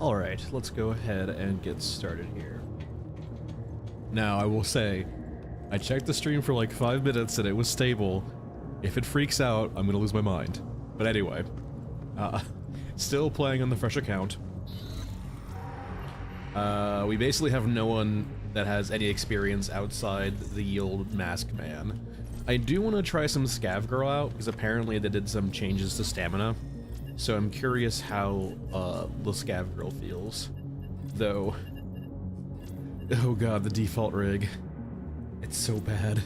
Alright, let's go ahead and get started here. Now, I will say, I checked the stream for like 5 minutes and it was stable. If it freaks out, I'm gonna lose my mind. But anyway, still playing on the fresh account. We basically have no one that has any experience outside the old masked man. I do want to try some Scav Girl out, because apparently they did some changes to stamina. So I'm curious how the Scav Girl feels. Though, oh god, the default rig. It's so bad.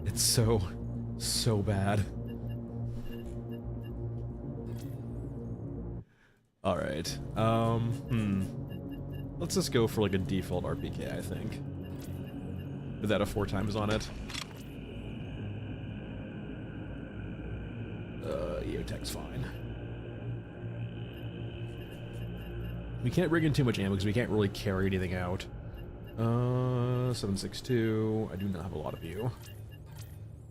It's so bad. Alright, let's just go for like a default RPK, I think. With that a 4 times on it. EOTech's fine. We can't bring in too much ammo because we can't really carry anything out. 762. I do not have a lot of you.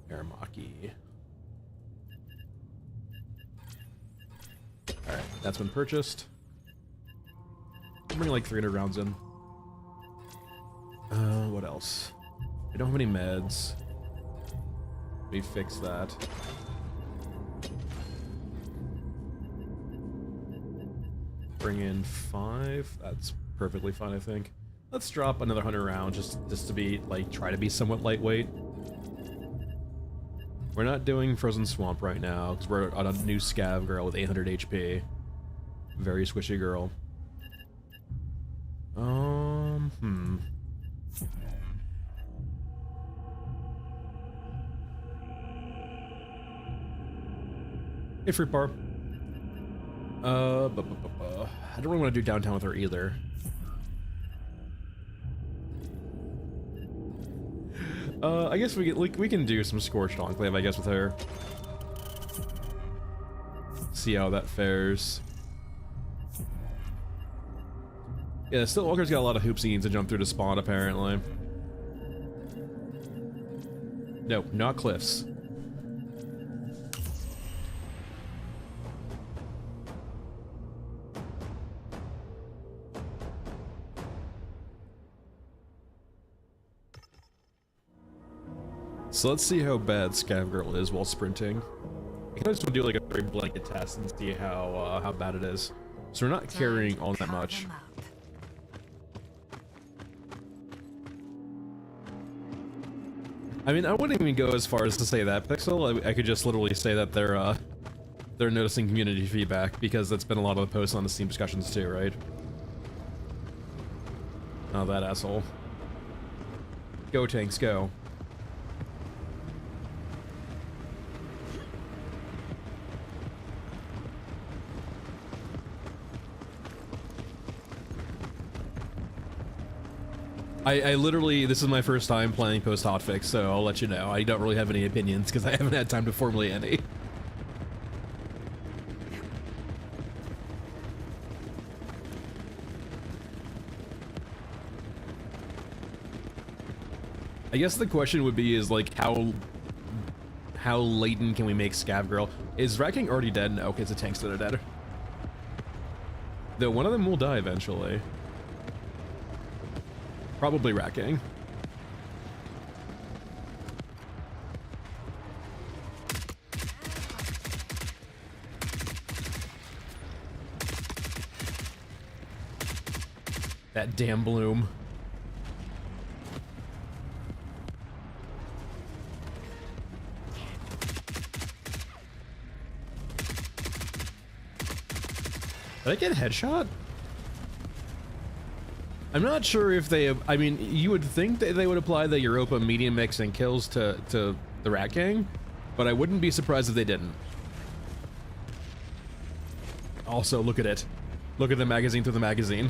Aramaki. Alright, that's been purchased. I'm bringing like 300 rounds in. What else? I don't have any meds. We fix that. Bring in 5. That's perfectly fine, I think. Let's drop another 100 rounds just to be like try to be somewhat lightweight. We're not doing Frozen Swamp right now because we're on a new Scav Girl with 800 HP. Very squishy girl. Hey, Fruit Bar. I don't really want to do downtown with her either. I guess we can do some Scorched Enclave, I guess, with her. See how that fares. Yeah, Stillwalker's got a lot of hoops he needs to jump through to spawn, apparently. No, not cliffs. So let's see how bad Scav Girl is while sprinting. I kind of just want to do like a 3 blanket test and see how bad it is. So we're not carrying all that much. I mean, I wouldn't even go as far as to say that, Pixel. I could just literally say that they're noticing community feedback, because that's been a lot of the posts on the Steam discussions too, right? Oh, that asshole. Go, tanks, go. I literally, this is my first time playing post-hotfix, so I'll let you know. I don't really have any opinions, because I haven't had time to formulate any. I guess the question would be is, like, how latent can we make Scav Girl? Is Wrecking already dead? No, okay, it's the tanks that are dead. Though one of them will die eventually. Probably Wrecking. That damn bloom. Did I get a headshot? I'm not sure if they, I mean, you would think that they would apply the Europa medium mix and kills to the Rat Gang, but I wouldn't be surprised if they didn't. Also, look at it. Look at the magazine through the magazine.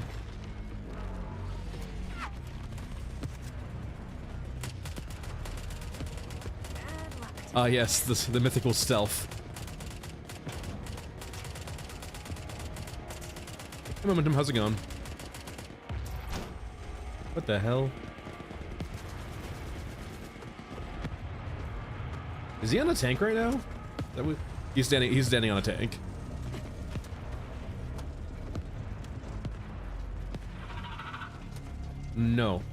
Ah, yes, the mythical stealth. Hey, Momentum, how's it going? What the hell? Is he on a tank right now? He's standing on a tank. No.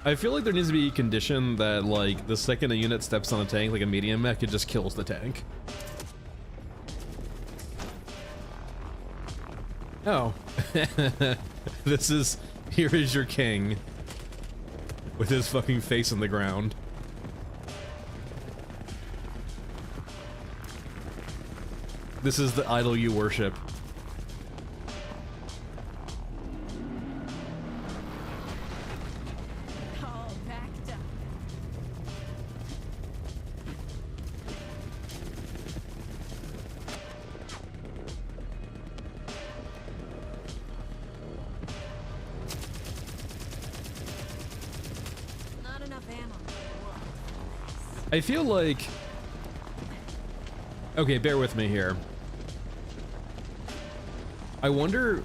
I feel like there needs to be a condition that, like, the second a unit steps on a tank, like a medium mech, it just kills the tank. Oh. Here is your king. With his fucking face on the ground. This is the idol you worship. I feel like... Okay, bear with me here. I wonder...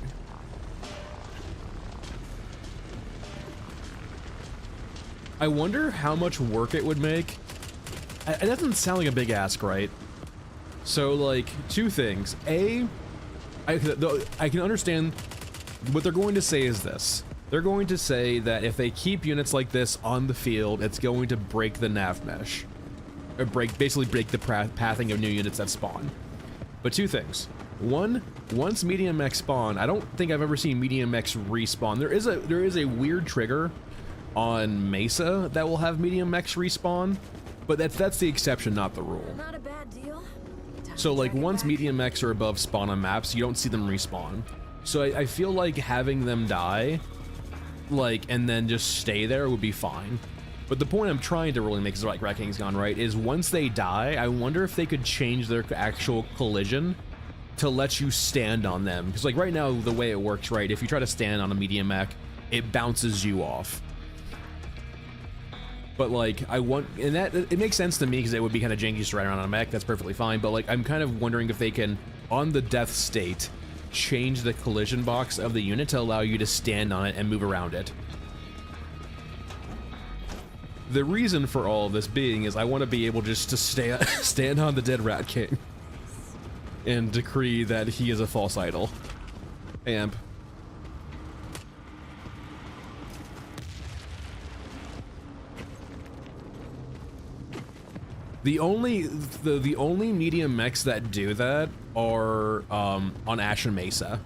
how much work it would make. It doesn't sound like a big ask, right? So, like, two things. A, I can understand what they're going to say is this. They're going to say that if they keep units like this on the field, it's going to break the nav mesh. Or basically break the pathing of new units that spawn. But two things. One, once medium mechs spawn, I don't think I've ever seen medium mechs respawn. There is a weird trigger on Mesa that will have medium mechs respawn, but that's the exception, not the rule. Not a bad deal. So like once medium mechs are above spawn on maps, you don't see them respawn. So I feel like having them die, like, and then just stay there would be fine. But the point I'm trying to really make is like Rat King's gone right, is once they die, I wonder if they could change their actual collision to let you stand on them. Because like right now, the way it works, right, if you try to stand on a medium mech, it bounces you off. But like, and that, it makes sense to me because it would be kind of janky to ride around on a mech, that's perfectly fine. But like, I'm kind of wondering if they can, on the death state, change the collision box of the unit to allow you to stand on it and move around it. The reason for all of this being is I want to be able just to stand on the dead Rat King and decree that he is a false idol. Amp. The only medium mechs that do that are on Ash and Mesa.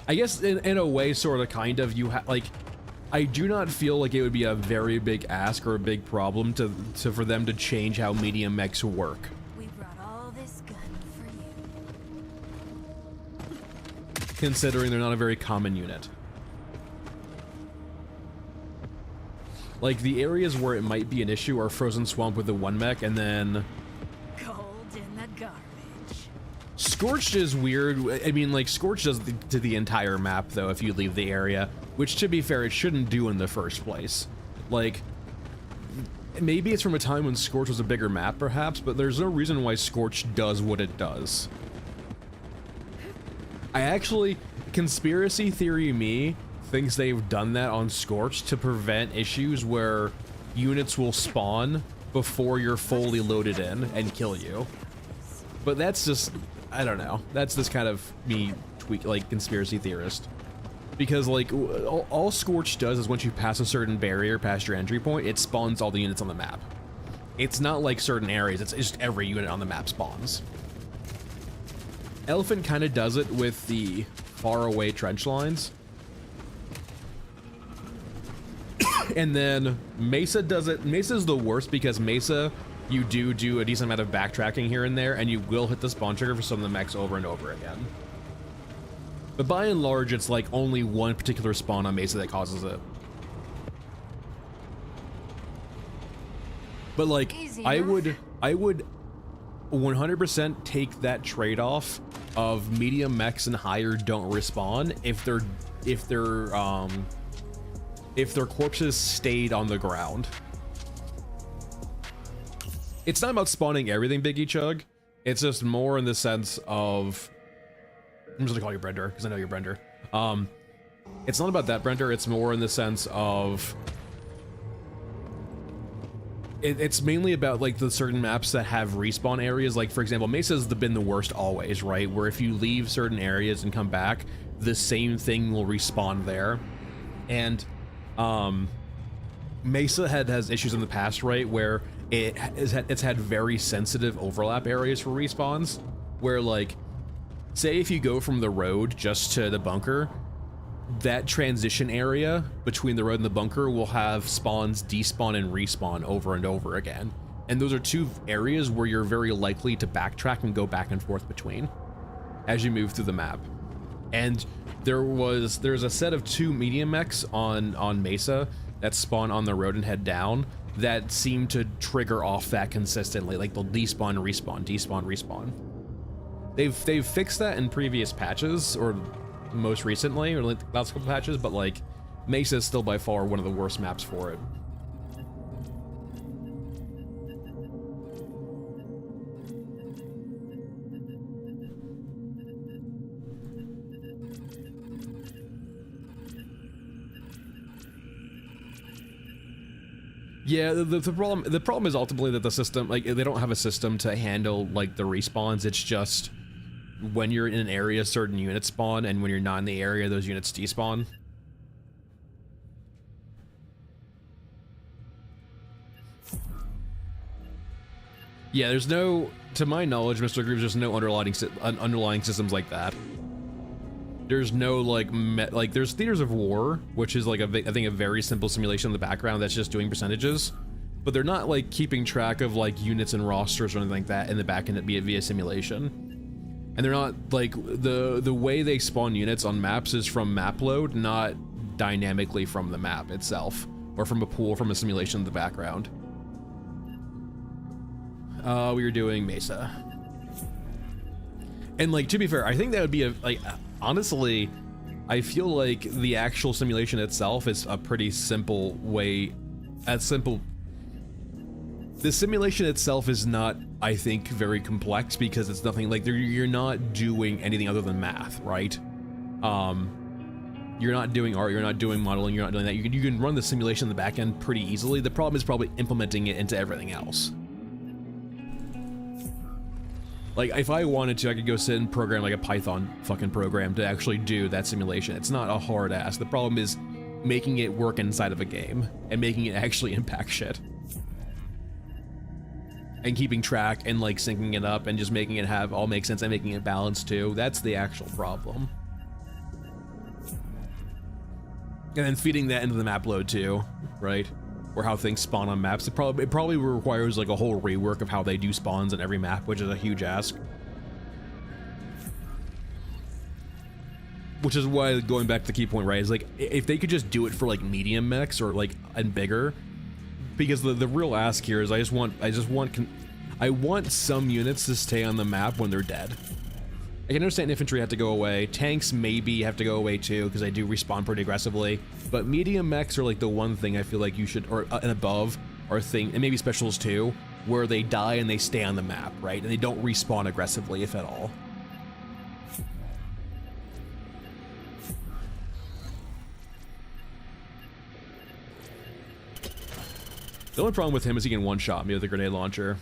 I guess in a way, sort of, kind of, you have like. I do not feel like it would be a very big ask or a big problem for them to change how medium mechs work. We brought all this gun for you. Considering they're not a very common unit. Like the areas where it might be an issue are Frozen Swamp with the one mech, and then Cold in the garbage. Scorched is weird. I mean, like Scorched does to the entire map though if you leave the area. Which, to be fair, it shouldn't do in the first place. Like, maybe it's from a time when Scorch was a bigger map, perhaps, but there's no reason why Scorch does what it does. I actually, conspiracy theory me, thinks they've done that on Scorch to prevent issues where units will spawn before you're fully loaded in and kill you. But that's just, I don't know. That's just kind of me, like, conspiracy theorist. Because, like, all Scorch does is once you pass a certain barrier past your entry point, it spawns all the units on the map. It's not like certain areas, it's just every unit on the map spawns. Elephant kind of does it with the far-away trench lines. And then Mesa does it. Mesa's the worst because Mesa, you do a decent amount of backtracking here and there, and you will hit the spawn trigger for some of the mechs over and over again. But by and large, it's like only one particular spawn on Mesa that causes it. But like, I would 100% take that trade-off of medium mechs and higher don't respawn if their corpses stayed on the ground. It's not about spawning everything, Biggie Chug. It's just more in the sense of, I'm just gonna call you Brender because I know you're Brender. It's not about that, Brender. It's more in the sense of it's mainly about like the certain maps that have respawn areas. Like for example, Mesa's been the worst always, right? Where if you leave certain areas and come back, the same thing will respawn there. And Mesa has issues in the past, right, where it's had very sensitive overlap areas for respawns, where like, say if you go from the road just to the bunker, that transition area between the road and the bunker will have spawns despawn and respawn over and over again. And those are two areas where you're very likely to backtrack and go back and forth between as you move through the map. And there's a set of 2 medium mechs on Mesa that spawn on the road and head down that seem to trigger off that consistently. Like they'll despawn, respawn, despawn, respawn. They've fixed that in previous patches, or most recently, or like the last couple patches, but like Mesa is still by far one of the worst maps for it. Yeah, the problem is ultimately that the system, like, they don't have a system to handle like the respawns. It's just when you're in an area, certain units spawn, and when you're not in the area, those units despawn. Yeah, there's no, to my knowledge, Mr. Grooves, there's no underlying systems like that. There's no like there's Theaters of War, which is like I think a very simple simulation in the background that's just doing percentages, but they're not like keeping track of like units and rosters or anything like that in the back end via simulation. And they're not like the way they spawn units on maps is from map load, not dynamically from the map itself or from a pool from a simulation in the background. We were doing Mesa. And like, to be fair, I think that would be honestly, I feel like the actual simulation itself is a pretty simple way. The simulation itself is not, I think, very complex because it's nothing like you're not doing anything other than math, right? You're not doing art, you're not doing modeling, you're not doing that. You can run the simulation in the back end pretty easily. The problem is probably implementing it into everything else. Like, if I wanted to, I could go sit and program like a Python fucking program to actually do that simulation. It's not a hard ask. The problem is making it work inside of a game and making it actually impact shit. And keeping track and like syncing it up and just making it all make sense and making it balanced too. That's the actual problem. And then feeding that into the map load too, right? Or how things spawn on maps. It probably requires like a whole rework of how they do spawns in every map, which is a huge ask. Which is why, going back to the key point, right, is like, if they could just do it for like medium mechs or like, and bigger, because the real ask here is I want some units to stay on the map when they're dead. I can understand infantry have to go away. Tanks maybe have to go away too, because they do respawn pretty aggressively. But medium mechs are like the one thing I feel like you should, or and above, or thing, and maybe specials too, where they die and they stay on the map, right? And they don't respawn aggressively, if at all. The only problem with him is he can one-shot me with a grenade launcher.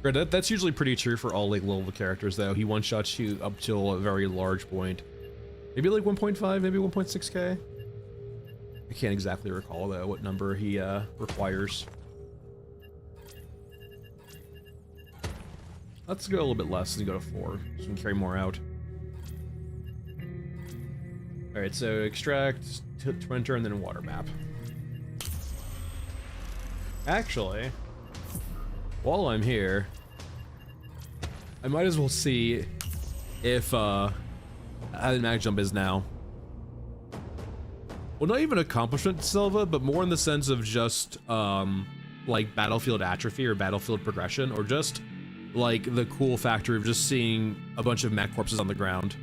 That's usually pretty true for all like level characters though. He one-shots you up till a very large point. Maybe like 1.5, maybe 1.6k? I can't exactly recall though what number he requires. Let's go a little bit less and go to 4, so we can carry more out. Alright, so extract, Twinter, and then water map. Actually, while I'm here, I might as well see if how the mag jump is now. Well, not even accomplishment, Silva, but more in the sense of just like battlefield atrophy or battlefield progression, or just like the cool factor of just seeing a bunch of mech corpses on the ground.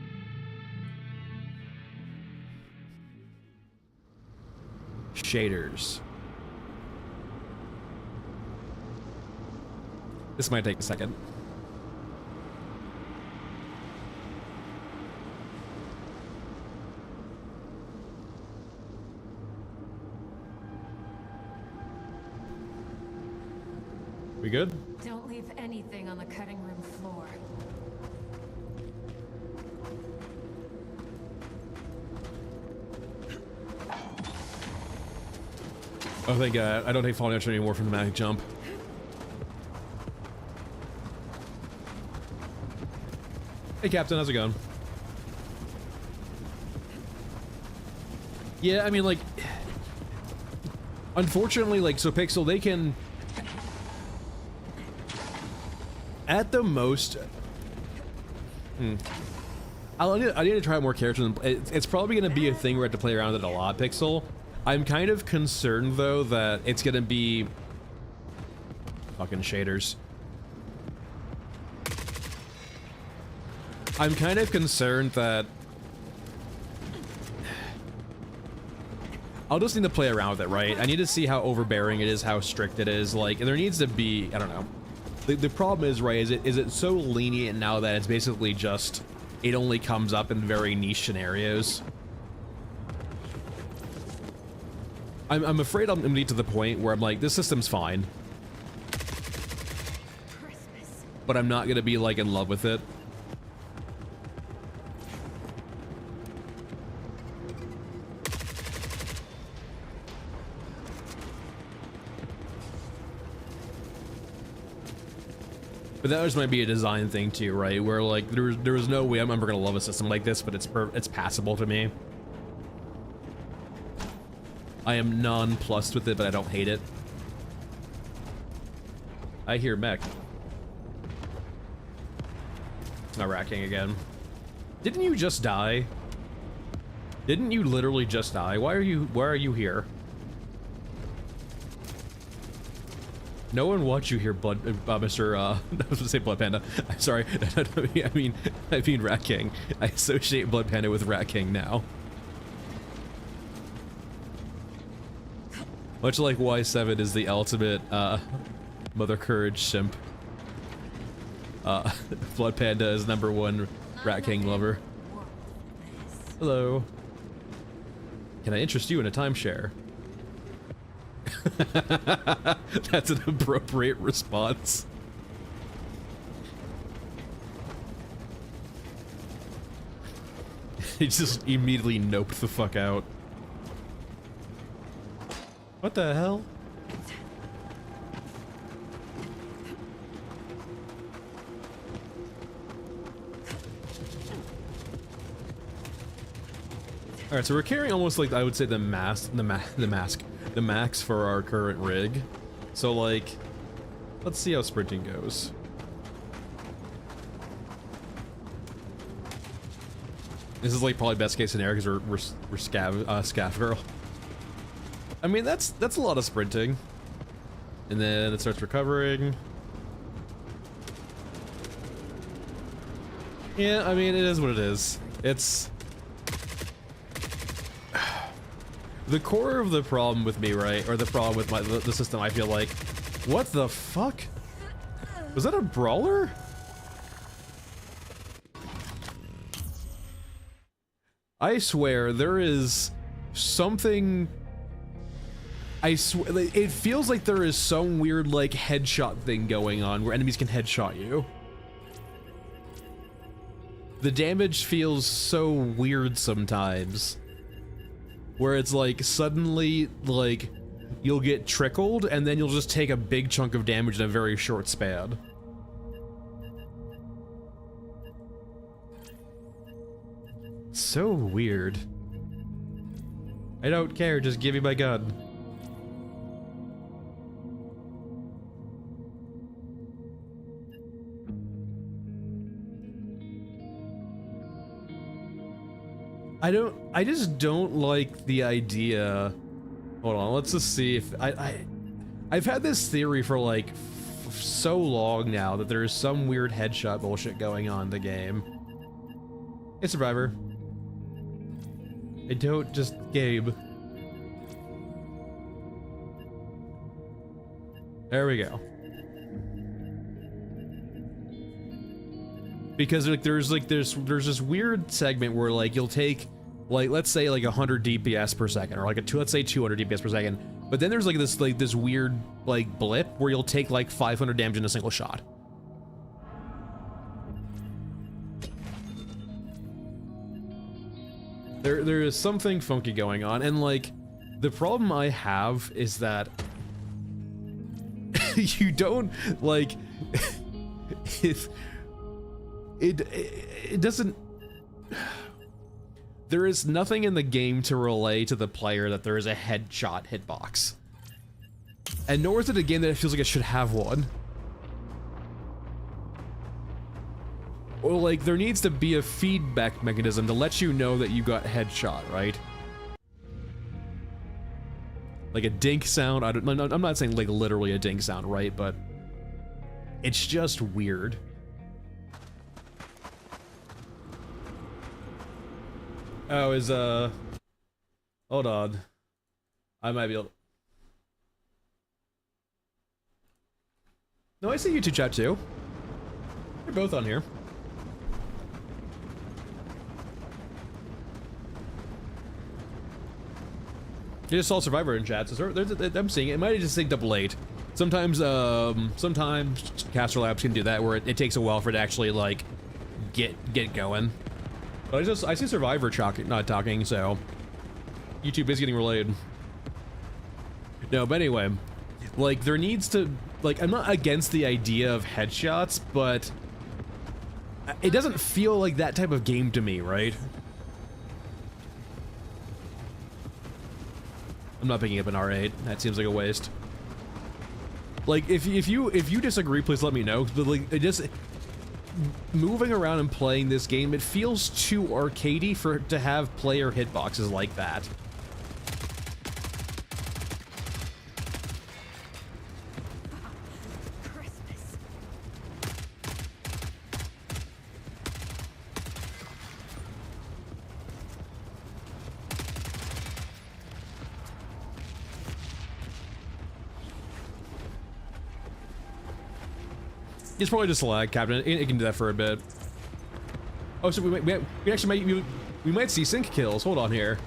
Shaders. This might take a second. We good? Don't leave anything on the cutting room floor. Oh, thank God. I don't take falling damage anymore from the magic jump. Hey, Captain, how's it going? Yeah, I mean, like, unfortunately, like, so Pixel, they can, at the most, I need to try more characters. It's probably going to be a thing where I have to play around with it a lot, Pixel. I'm kind of concerned, though, that it's going to be fucking shaders. I'm kind of concerned that I'll just need to play around with it, right? I need to see how overbearing it is, how strict it is. Like, there needs to be, I don't know. The problem is, right, is it so lenient now that it's basically just, it only comes up in very niche scenarios. I'm afraid I'm gonna get to the point where I'm like, this system's fine, but I'm not gonna be like in love with it. But that just might be a design thing too, right? Where like there was no way I'm ever gonna love a system like this, but it's passable to me. I am nonplussed with it, but I don't hate it. I hear mech. It's not racking again. Didn't you just die? Didn't you literally just die? Why are you here? No one wants you here, Mr. I was gonna say Blood Panda. I'm sorry. I mean Rat King. I associate Blood Panda with Rat King now. Much like Y7 is the ultimate Mother Courage simp. Blood Panda is #1 Rat King lover. Hello. Can I interest you in a timeshare? That's an appropriate response. He just immediately noped the fuck out. What the hell? All right, so we're carrying almost like I would say the max for our current rig. So like, let's see how sprinting goes. This is like probably best case scenario because we're scav girl. I mean that's a lot of sprinting, and then it starts recovering. Yeah, I mean it is what it is. It's the core of the problem with me, right? Or the problem with the system, I feel like. What the fuck? Was that a brawler? I swear, there is something... I swear, it feels like there is some weird, like, headshot thing going on where enemies can headshot you. The damage feels so weird sometimes. Where it's like, suddenly, like, you'll get trickled, and then you'll just take a big chunk of damage in a very short span. So weird. I don't care, just give me my gun. I just don't like the idea. Hold on, let's just see if I've had this theory for like so long now that there's some weird headshot bullshit going on in the game. Hey, Survivor. I don't just Gabe. There we go. Because like there's this weird segment where like you'll take like let's say like 100 DPS per second or like let's say 200 DPS per second, But then there's like this weird like blip where you'll take like 500 damage in a single shot. There is something funky going on, and like the problem I have is that you don't like it doesn't. There is nothing in the game to relay to the player that there is a headshot hitbox. And nor is it a game that it feels like it should have one. Or like, there needs to be a feedback mechanism to let you know that you got headshot, right? Like a dink sound, I'm not saying like literally a dink sound, right? But it's just weird. Oh, hold on. I might be able to... No, I see YouTube chat too. They're both on here. You just saw Survivor in chat, so I'm seeing it. It might have just synced up late. Sometimes Caster Labs can do that, where it takes a while for it to actually, like, get going. But I see Survivor not talking, so YouTube is getting relayed. No, but anyway, like, there needs to, like, I'm not against the idea of headshots, but it doesn't feel like that type of game to me, right? I'm not picking up an R8. That seems like a waste. Like, if you disagree, please let me know. But like, it just moving around and playing this game, it feels too arcadey for it to have player hitboxes like that. It's probably just lag, Captain. It can do that for a bit. Oh, so we actually might see sync kills. Hold on here.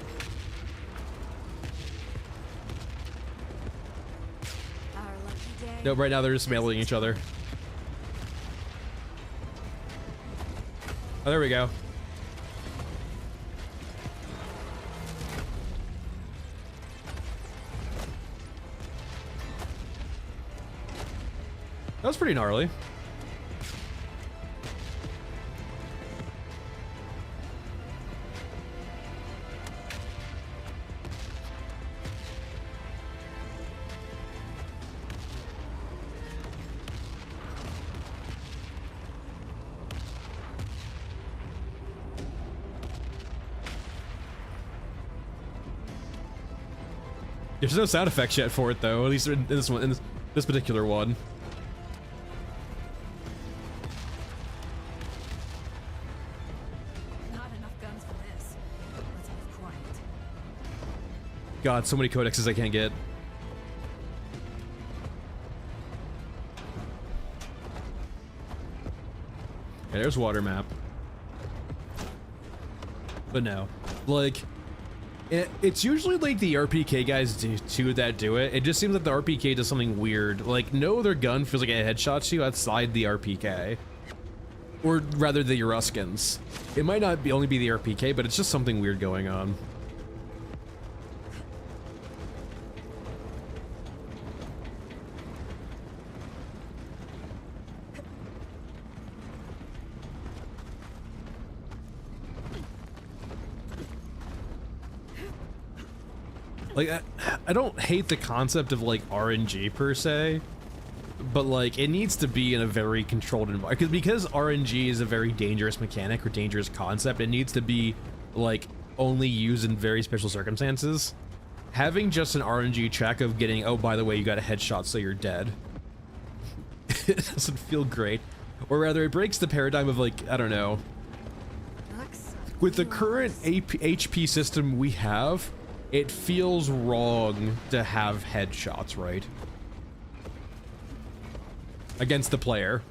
No, right now they're just mailing each other. Oh, there we go. That was pretty gnarly. There's no sound effects yet for it, though. At least in this one, in this particular one. Not enough guns for this. Let's move quiet. God, so many codexes I can't get. Okay, there's water map. But no, like. It's usually like the RPK guys that do it. It just seems like the RPK does something weird. Like, no other gun feels like it headshots you outside the RPK. Or rather the Euruskins. It might not only be the RPK, but it's just something weird going on. Like, I don't hate the concept of, like, RNG per se, but, like, it needs to be in a very controlled environment. Because RNG is a very dangerous mechanic or dangerous concept, it needs to be, like, only used in very special circumstances. Having just an RNG check of getting, oh, by the way, you got a headshot, so you're dead. It doesn't feel great. Or rather, it breaks the paradigm of, like, I don't know. With the current HP system we have, it feels wrong to have headshots, right? Against the player.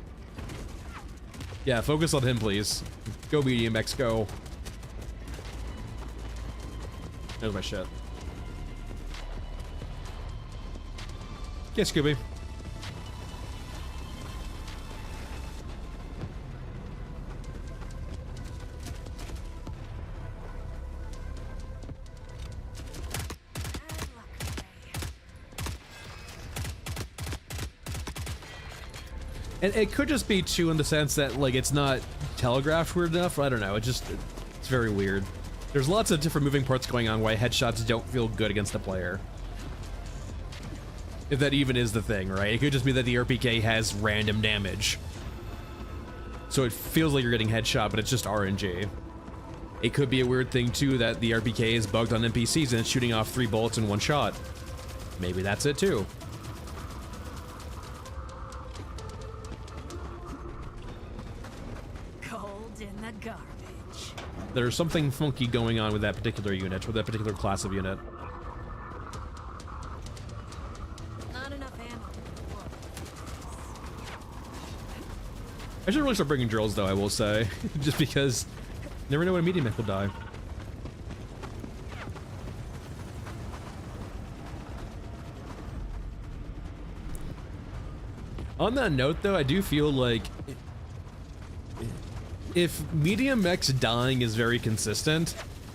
Yeah, focus on him, please. Go medium X, go. There's my shit. Yeah, Scooby. And it could just be too in the sense that like it's not telegraphed weird enough. I don't know. It's very weird. There's lots of different moving parts going on why headshots don't feel good against the player. If that even is the thing, right? It could just be that the RPK has random damage. So it feels like you're getting headshot, but it's just RNG. It could be a weird thing too that the RPK is bugged on NPCs and it's shooting off 3 bullets in 1 shot. Maybe that's it too. There's something funky going on with that particular unit, with that particular class of unit. Not enough ammo. I should really start bringing drills though, I will say. Just because you never know when a medium mech will die. On that note though, I do feel like if medium mechs dying is very consistent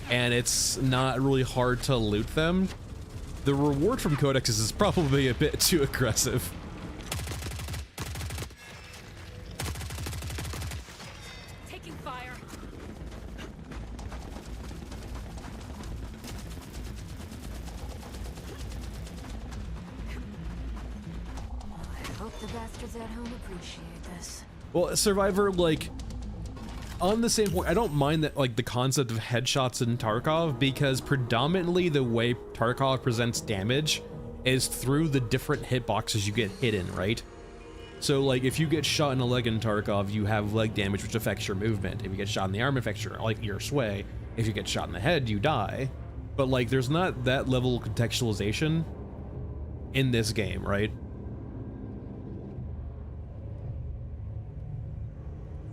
and it's not really hard to loot them, the reward from codexes is probably a bit too aggressive. Taking fire. I hope the bastards at home appreciate this. Well, Survivor, like, on the same point, I don't mind that, like, the concept of headshots in Tarkov, because predominantly the way Tarkov presents damage is through the different hitboxes you get hit in, right? So, like, if you get shot in the leg in Tarkov, you have leg damage, which affects your movement. If you get shot in the arm, it affects your, like, your sway. If you get shot in the head, you die. But, like, there's not that level of contextualization in this game, right?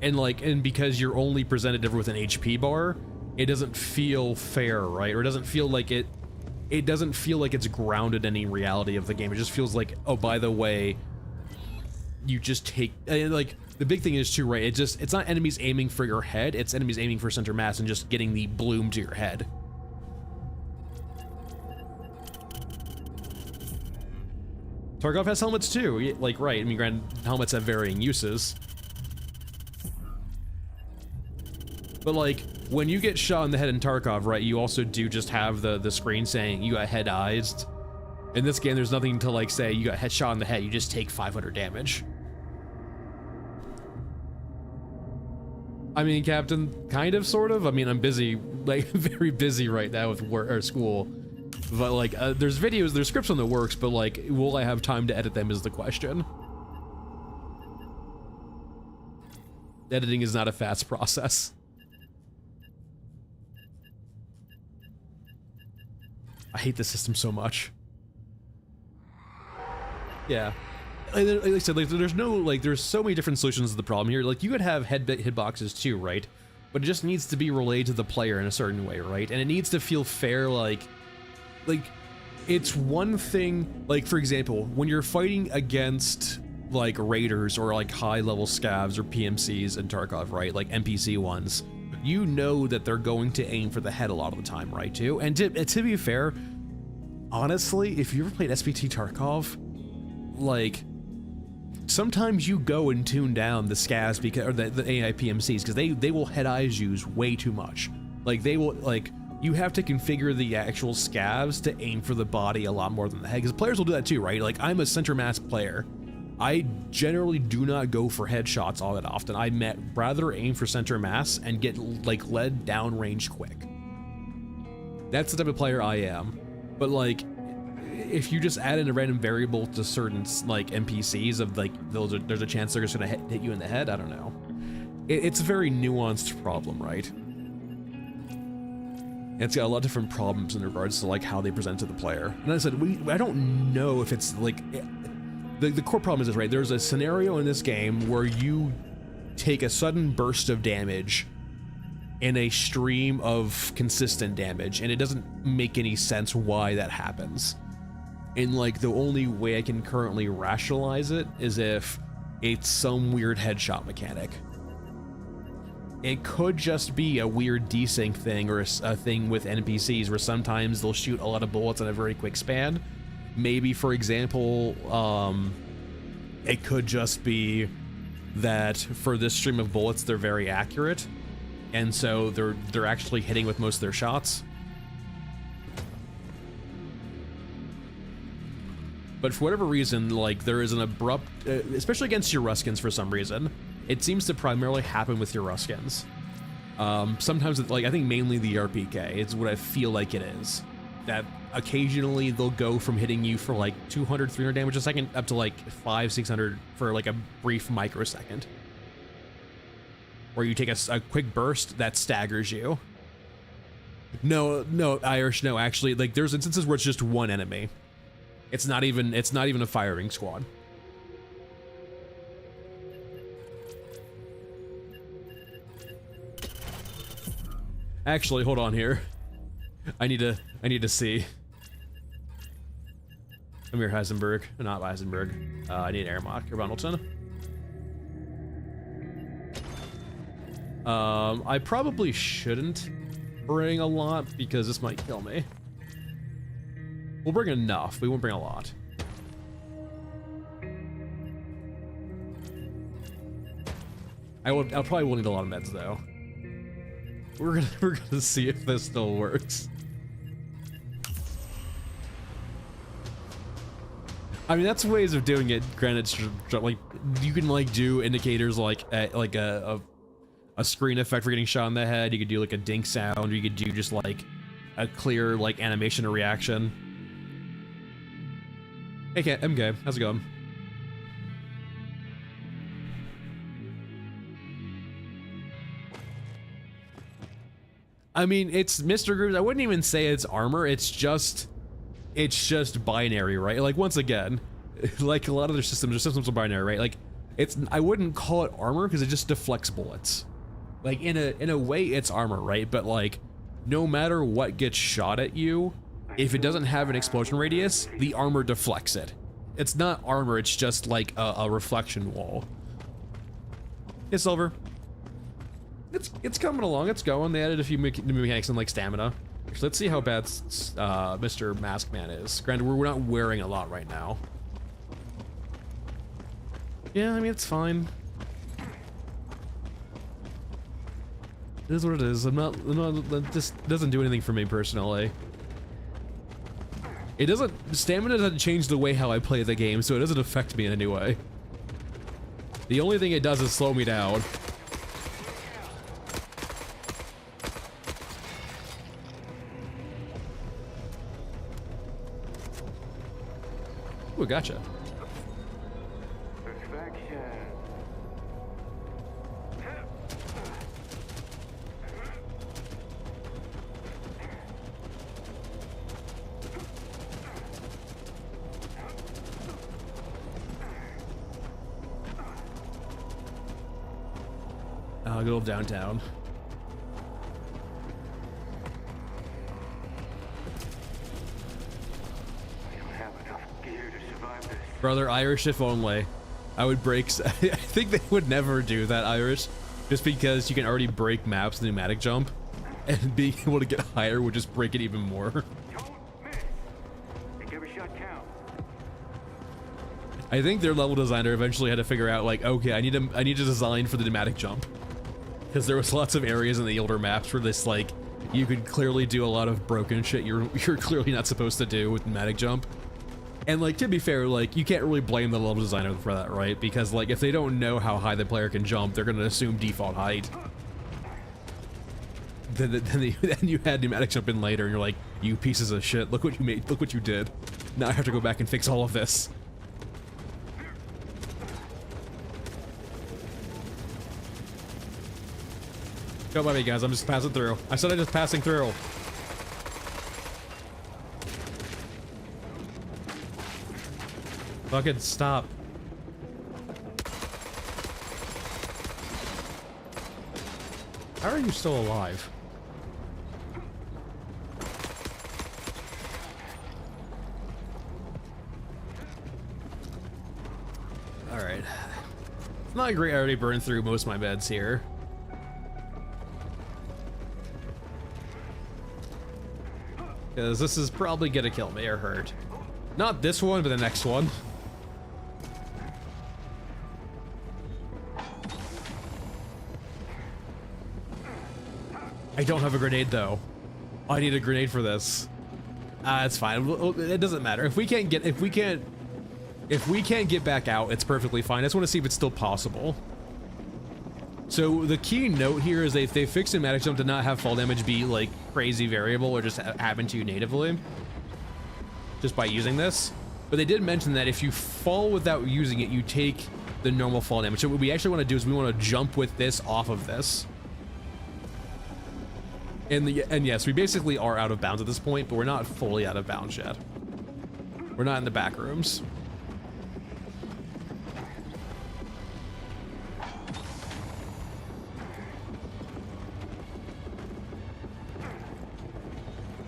And like, and because you're only presented with an HP bar, it doesn't feel fair, right? Or it doesn't feel like it doesn't feel like it's grounded in any reality of the game. It just feels like, oh, by the way, you just take, and like, the big thing is too, right? It's not enemies aiming for your head, it's enemies aiming for center mass and just getting the bloom to your head. Tarkov has helmets too, like, right, I mean, granted, helmets have varying uses. But like, when you get shot in the head in Tarkov, right, you also do just have the screen saying you got head-eyes. In this game, there's nothing to like say you got headshot in the head, you just take 500 damage. I mean, Captain, kind of, sort of. I mean, I'm busy, like, very busy right now with work or school. But like, there's videos, there's scripts on the works, but like, will I have time to edit them is the question. Editing is not a fast process. I hate this system so much. Yeah. Like I said, like, there's no, like, there's so many different solutions to the problem here. Like, you could have hitboxes too, right? But it just needs to be relayed to the player in a certain way, right? And it needs to feel fair, like, it's one thing, like, for example, when you're fighting against, like, raiders or, like, high-level scavs or PMCs in Tarkov, right? Like, NPC ones. You know that they're going to aim for the head a lot of the time, right, too? And to be fair, honestly, if you ever played SPT Tarkov, like, sometimes you go and tune down the scavs because, or the AI PMCs, because they will head-eyes you way too much. Like, they will, like, you have to configure the actual scavs to aim for the body a lot more than the head, because players will do that too, right? Like, I'm a center mass player. I generally do not go for headshots all that often. I rather aim for center mass and get, like, led down range quick. That's the type of player I am. But, like, if you just add in a random variable to certain, like, NPCs of, like, there's a chance they're just gonna hit you in the head, I don't know. It's a very nuanced problem, right? And it's got a lot of different problems in regards to, like, how they present to the player. And as I said, I don't know if it's, like... The core problem is this, right? There's a scenario in this game where you take a sudden burst of damage in a stream of consistent damage, and it doesn't make any sense why that happens. And like the only way I can currently rationalize it is if it's some weird headshot mechanic. It could just be a weird desync thing or a thing with NPCs where sometimes they'll shoot a lot of bullets in a very quick span. Maybe, for example, it could just be that for this stream of bullets they're very accurate, and so they're actually hitting with most of their shots. But for whatever reason, like, there is an abrupt, especially against your Ruskins for some reason, it seems to primarily happen with your Ruskins. Sometimes, like, I think mainly the RPK is what I feel like it is. That occasionally they'll go from hitting you for like 200, 300 damage a second up to like 500, 600 for like a brief microsecond. Where you take a quick burst that staggers you. No, Irish, no, actually, like, there's instances where it's just one enemy. It's not even a firing squad. Actually, hold on here. I need to see. I'm here, Heisenberg. Not Heisenberg. I need Airmock or Bundleton. I probably shouldn't bring a lot because this might kill me. We'll bring enough. We won't bring a lot. I'll probably will need a lot of meds though. We're gonna see if this still works. I mean, that's ways of doing it. Granted, like, you can like do indicators like a screen effect for getting shot in the head. You could do like a dink sound, or you could do just like a clear like animation or reaction. Hey, MK, how's it going? I mean, it's Mr. Grooves. I wouldn't even say it's armor. It's just binary, right? Like, once again, like a lot of their systems are binary, right? Like, I wouldn't call it armor because it just deflects bullets. Like, in a way, it's armor, right? But like, no matter what gets shot at you, if it doesn't have an explosion radius, the armor deflects it. It's not armor, it's just like a reflection wall. Hey, Silver. It's coming along, it's going. They added a few new mechanics and like stamina. So let's see how bad Mr. Maskman is. Granted, we're not wearing a lot right now. Yeah, I mean, it's fine. It is what it is. It just doesn't do anything for me personally. Stamina doesn't change the way how I play the game, so it doesn't affect me in any way. The only thing it does is slow me down. Ooh, gotcha. I'll go downtown. I don't have enough gear to survive this. Brother, Irish if only. I would break. I think they would never do that, Irish, just because you can already break maps with pneumatic jump, and being able to get higher would just break it even more. Don't miss. Make every shot count. I think their level designer eventually had to figure out, like, okay, I need to design for the pneumatic jump, because there was lots of areas in the older maps where this, like, you could clearly do a lot of broken shit you're clearly not supposed to do with pneumatic jump. And like, to be fair, like, you can't really blame the level designer for that, right? Because like, if they don't know how high the player can jump, they're gonna assume default height. Then you had pneumatic jump in later, and you're like, you pieces of shit, look what you made, look what you did. Now I have to go back and fix all of this. Don't mind me, guys, I'm just passing through. I said I'm just passing through. Fucking stop. How are you still alive? Alright. It's not great, I already burned through most of my meds here. Because this is probably gonna kill me or hurt. Not this one, but the next one. I don't have a grenade though. I need a grenade for this. It's fine. It doesn't matter. If we can't get back out, it's perfectly fine. I just want to see if it's still possible. So the key note here is they fixed Pneumatic jump to not have fall damage be like crazy variable or just happen to you natively, just by using this. But they did mention that if you fall without using it, you take the normal fall damage. So what we actually want to do is we want to jump with this off of this. And yes, we basically are out of bounds at this point, but we're not fully out of bounds yet. We're not in the back rooms.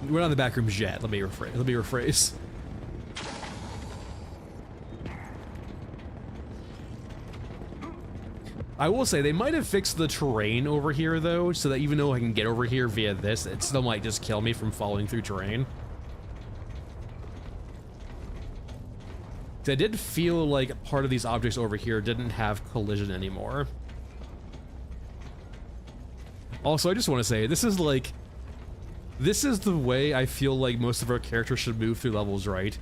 We're not in the back rooms yet. Let me rephrase. I will say they might have fixed the terrain over here though, so that even though I can get over here via this, it still might just kill me from falling through terrain. 'Cause I did feel like part of these objects over here didn't have collision anymore. Also, I just want to say, this is the way I feel like most of our characters should move through levels, right?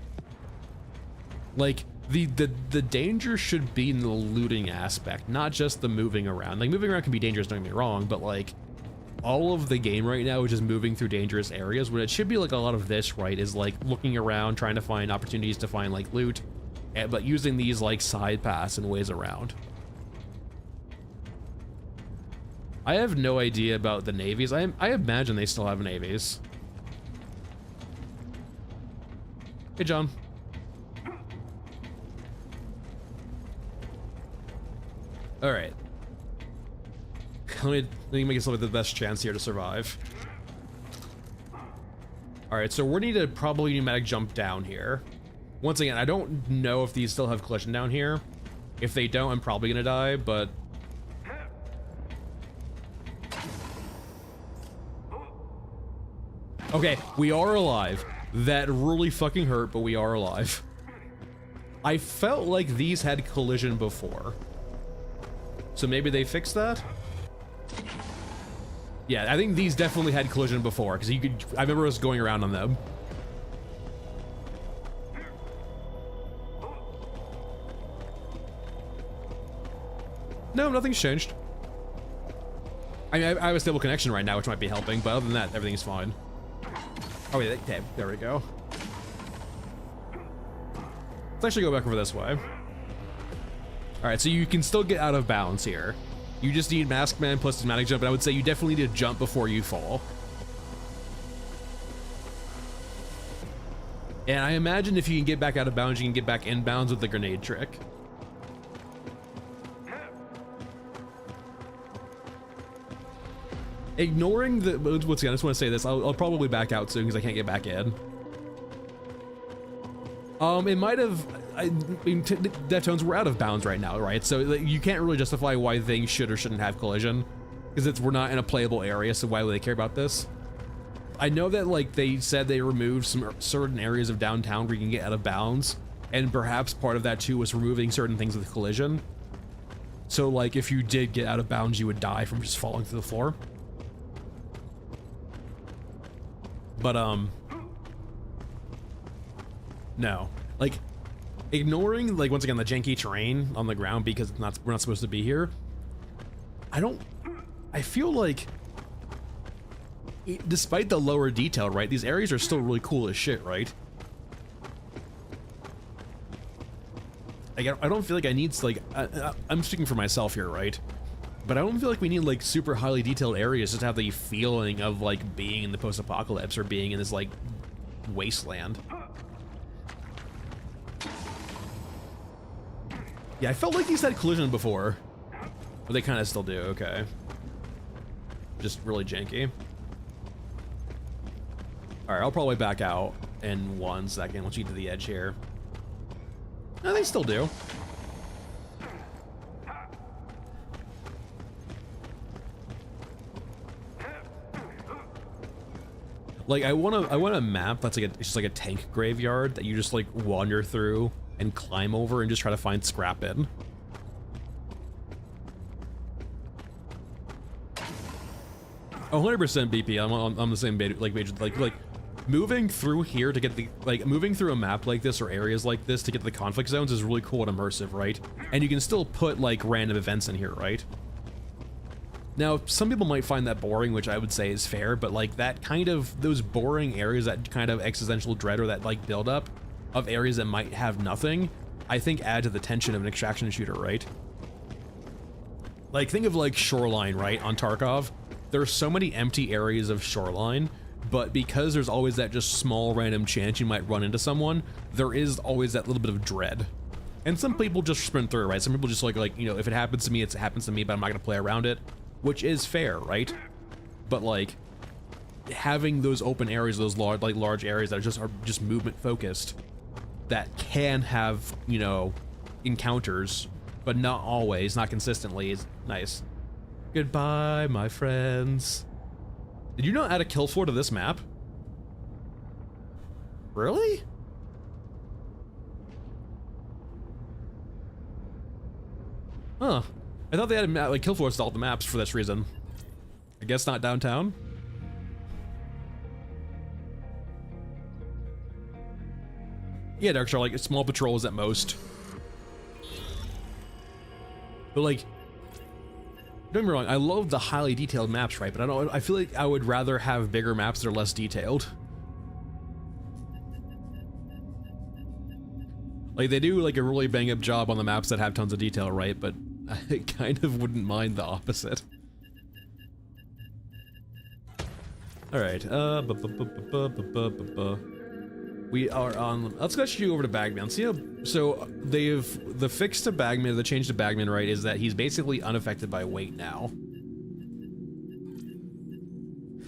Like, the danger should be in the looting aspect, not just the moving around. Like, moving around can be dangerous, don't get me wrong, but like, all of the game right now is just moving through dangerous areas, when it should be like a lot of this, right, is like looking around, trying to find opportunities to find like loot, but using these like side paths and ways around. I have no idea about the navies. I imagine they still have navies. Hey, John. All right. Let me make myself the best chance here to survive. All right, so we need to probably pneumatic jump down here. Once again, I don't know if these still have collision down here. If they don't, I'm probably gonna die, but... Okay, we are alive. That really fucking hurt, but we are alive. I felt like these had collision before. So maybe they fixed that? Yeah, I think these definitely had collision before, because you could... I remember us going around on them. No, nothing's changed. I mean, I have a stable connection right now, which might be helping, but other than that, everything's fine. Oh, wait, okay, there we go. Let's actually go back over this way. Alright, so you can still get out of bounds here. You just need Maskman plus Pneumatic jump, and I would say you definitely need to jump before you fall. And I imagine if you can get back out of bounds, you can get back in bounds with the grenade trick. Ignoring the... Once again, I just want to say this. I'll probably back out soon because I can't get back in. It might have... I mean, Deftones, we're out of bounds right now, right? So you can't really justify why things should or shouldn't have collision, because we're not in a playable area, so why would they care about this? I know that, like, they said they removed some certain areas of downtown where you can get out of bounds, and perhaps part of that, too, was removing certain things with collision. So, like, if you did get out of bounds, you would die from just falling through the floor. But, no. Like, ignoring, like, once again, the janky terrain on the ground because we're not supposed to be here, I feel like, despite the lower detail, right, these areas are still really cool as shit, right? Like, I don't feel like I need, like, I'm speaking for myself here, right? But I don't feel like we need, like, super highly detailed areas just to have the feeling of, like, being in the post-apocalypse or being in this, like, wasteland. Yeah, I felt like these had collision before. But they kind of still do, okay. Just really janky. Alright, I'll probably back out in 1 second once you get to the edge here. No, they still do. Like I want a map that's like it's just like a tank graveyard that you just like wander through and climb over and just try to find scrap in. 100% BP. I'm the same bait. Like moving through here to get the moving through a map like this or areas like this to get the conflict zones is really cool and immersive, right? And you can still put like random events in here, right? Now, some people might find that boring, which I would say is fair, but like that kind of, those boring areas, that kind of existential dread or that like build up of areas that might have nothing, I think add to the tension of an extraction shooter, right? Like think of like Shoreline, right, on Tarkov. There are so many empty areas of Shoreline, but because there's always that just small random chance you might run into someone, there is always that little bit of dread. And some people just sprint through, right? Some people just like, you know, if it happens to me, it happens to me, but I'm not gonna play around it. Which is fair, right? But like having those open areas, those large areas that are just movement focused, that can have, you know, encounters, but not always, not consistently, is nice. Goodbye, my friends. Did you not add a kill floor to this map? Really? Huh. I thought they had like kill floors to all the maps for this reason. I guess not downtown. Yeah, Dark Star, like small patrols at most. But like, don't get me wrong, I love the highly detailed maps, right? But I feel like I would rather have bigger maps that are less detailed. Like they do like a really bang up job on the maps that have tons of detail, right? But I kind of wouldn't mind the opposite. Alright, we are on, let's go shoot over to Bagman. See how, so the fix to Bagman, the change to Bagman, right, is that he's basically unaffected by weight now.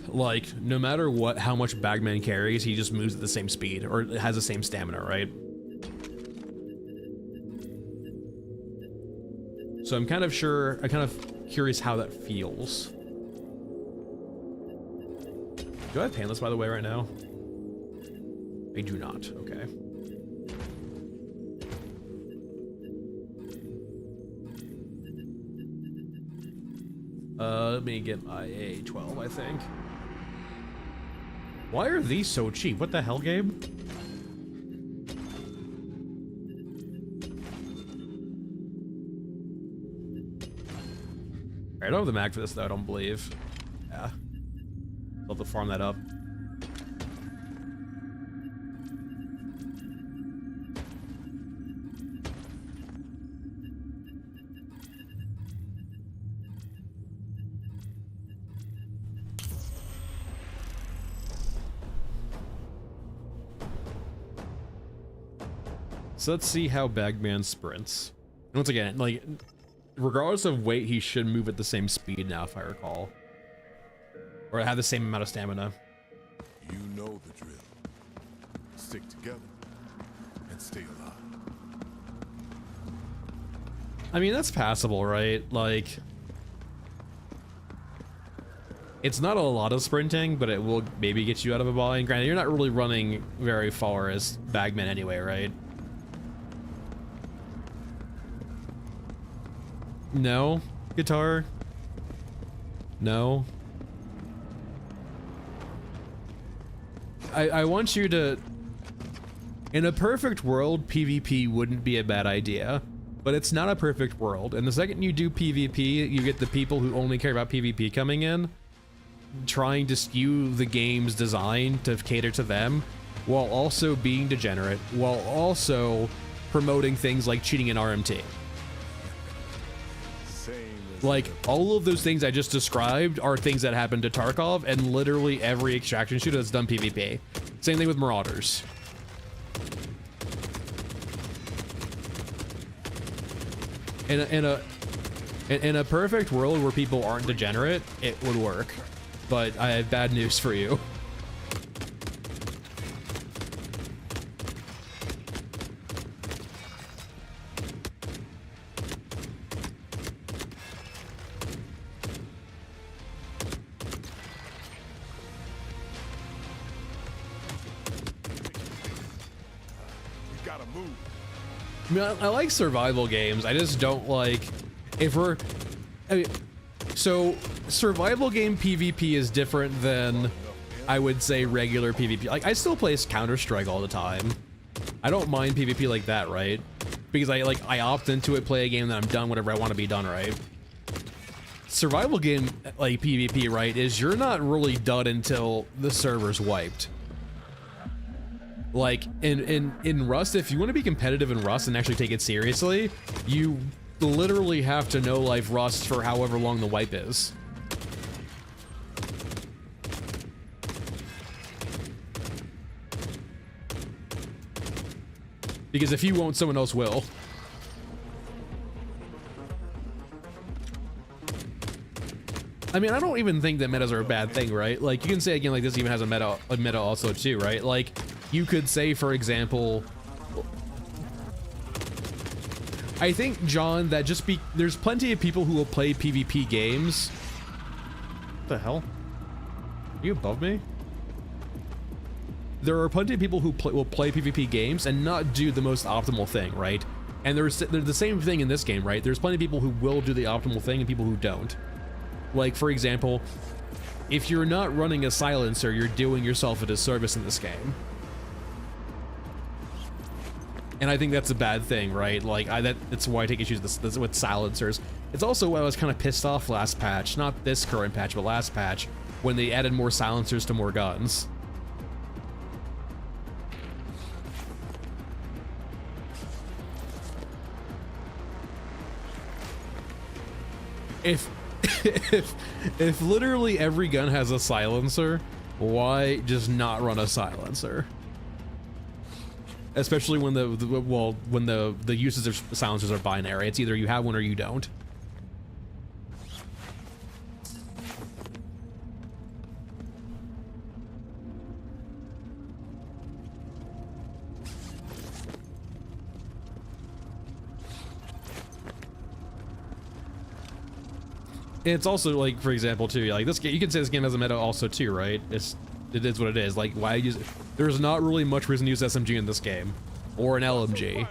Like, no matter what, how much Bagman carries, he just moves at the same speed, or has the same stamina, right? So I'm kind of curious how that feels. Do I have painless, by the way, right now? I do not, okay. Let me get my A12, I think. Why are these so cheap? What the hell, Gabe? I don't have the mag for this though, I don't believe. Yeah. I'll have to farm that up. So let's see how Bagman sprints. And once again, like, regardless of weight, he should move at the same speed now, if I recall. Or have the same amount of stamina. You know the drill. Stick together and stay alive. I mean, that's passable, right? Like, it's not a lot of sprinting, but it will maybe get you out of a volley. And granted, you're not really running very far as Bagman anyway, right? No? Guitar? No? I want you to... In a perfect world, PvP wouldn't be a bad idea, but it's not a perfect world. And the second you do PvP, you get the people who only care about PvP coming in, trying to skew the game's design to cater to them, while also being degenerate, while also promoting things like cheating in RMT. Like, all of those things I just described are things that happen to Tarkov and literally every extraction shooter that's done PvP. Same thing with Marauders. In a perfect world where people aren't degenerate, it would work. But I have bad news for you. Gotta move. I mean, I like survival games. I just don't like if we're. I mean, so survival game PvP is different than I would say regular PvP. Like I still play Counter-Strike all the time. I don't mind PvP like that, right? Because I opt into it, play a game, then I'm done whenever I want to be done, right? Survival game like PvP, right, is you're not really done until the server's wiped. Like in Rust, if you want to be competitive in Rust and actually take it seriously, you literally have to no life Rust for however long the wipe is. Because if you won't, someone else will. I mean, I don't even think that metas are a bad thing, right? Like, you can say again, like, this even has a meta also too, right? Like, you could say, for example, I think, John, that there's plenty of people who will play PvP games. What the hell? Are you above me? There are plenty of people who will play PvP games and not do the most optimal thing, right? And they're the same thing in this game, right? There's plenty of people who will do the optimal thing and people who don't. Like, for example, if you're not running a silencer, you're doing yourself a disservice in this game. And I think that's a bad thing, right? Like, that's why I take issues with silencers. It's also why I was kind of pissed off last patch, not this current patch, but last patch, when they added more silencers to more guns. If literally every gun has a silencer, why just not run a silencer? Especially when the uses of silencers are binary. It's either you have one or you don't. It's also like, for example, too, like this game, you can say this game has a meta also too, right? It is what it is. Like, why use it? There's not really much reason to use SMG in this game, or an LMG.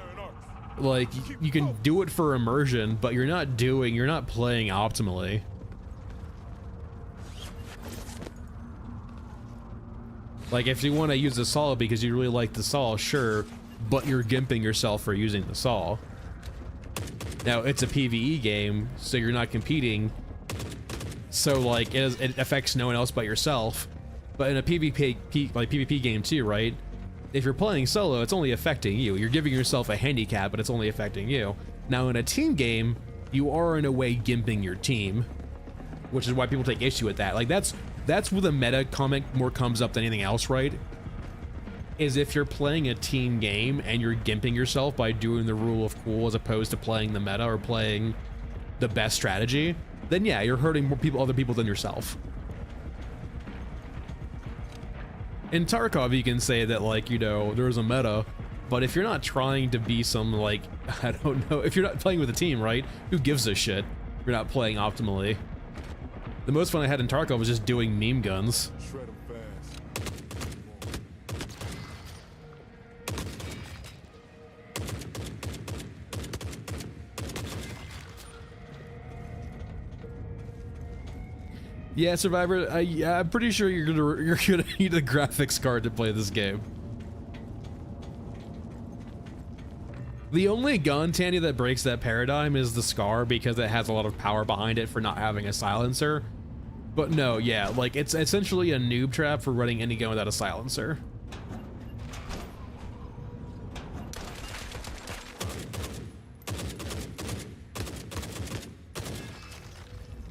Like, you can do it for immersion, but you're not playing optimally. Like, if you want to use the saw because you really like the saw, sure, but you're gimping yourself for using the saw. Now, it's a PvE game, so you're not competing. So like it affects no one else but yourself. But in a PvP game too, right? If you're playing solo, it's only affecting you. You're giving yourself a handicap, but it's only affecting you. Now in a team game, you are in a way gimping your team, which is why people take issue with that. Like that's where the meta comment more comes up than anything else, right? Is if you're playing a team game and you're gimping yourself by doing the rule of cool as opposed to playing the meta or playing the best strategy, then yeah, you're hurting more people, other people than yourself. In Tarkov, you can say that, like, you know, there's a meta, but if you're not trying to be some, like, I don't know, if you're not playing with a team, right? Who gives a shit? You're not playing optimally. The most fun I had in Tarkov was just doing meme guns. Shred 'em fast. Yeah, Survivor, I'm pretty sure you're gonna need a graphics card to play this game. The only gun, Tandy, that breaks that paradigm is the Scar, because it has a lot of power behind it for not having a silencer. But no, yeah, like, it's essentially a noob trap for running any gun without a silencer.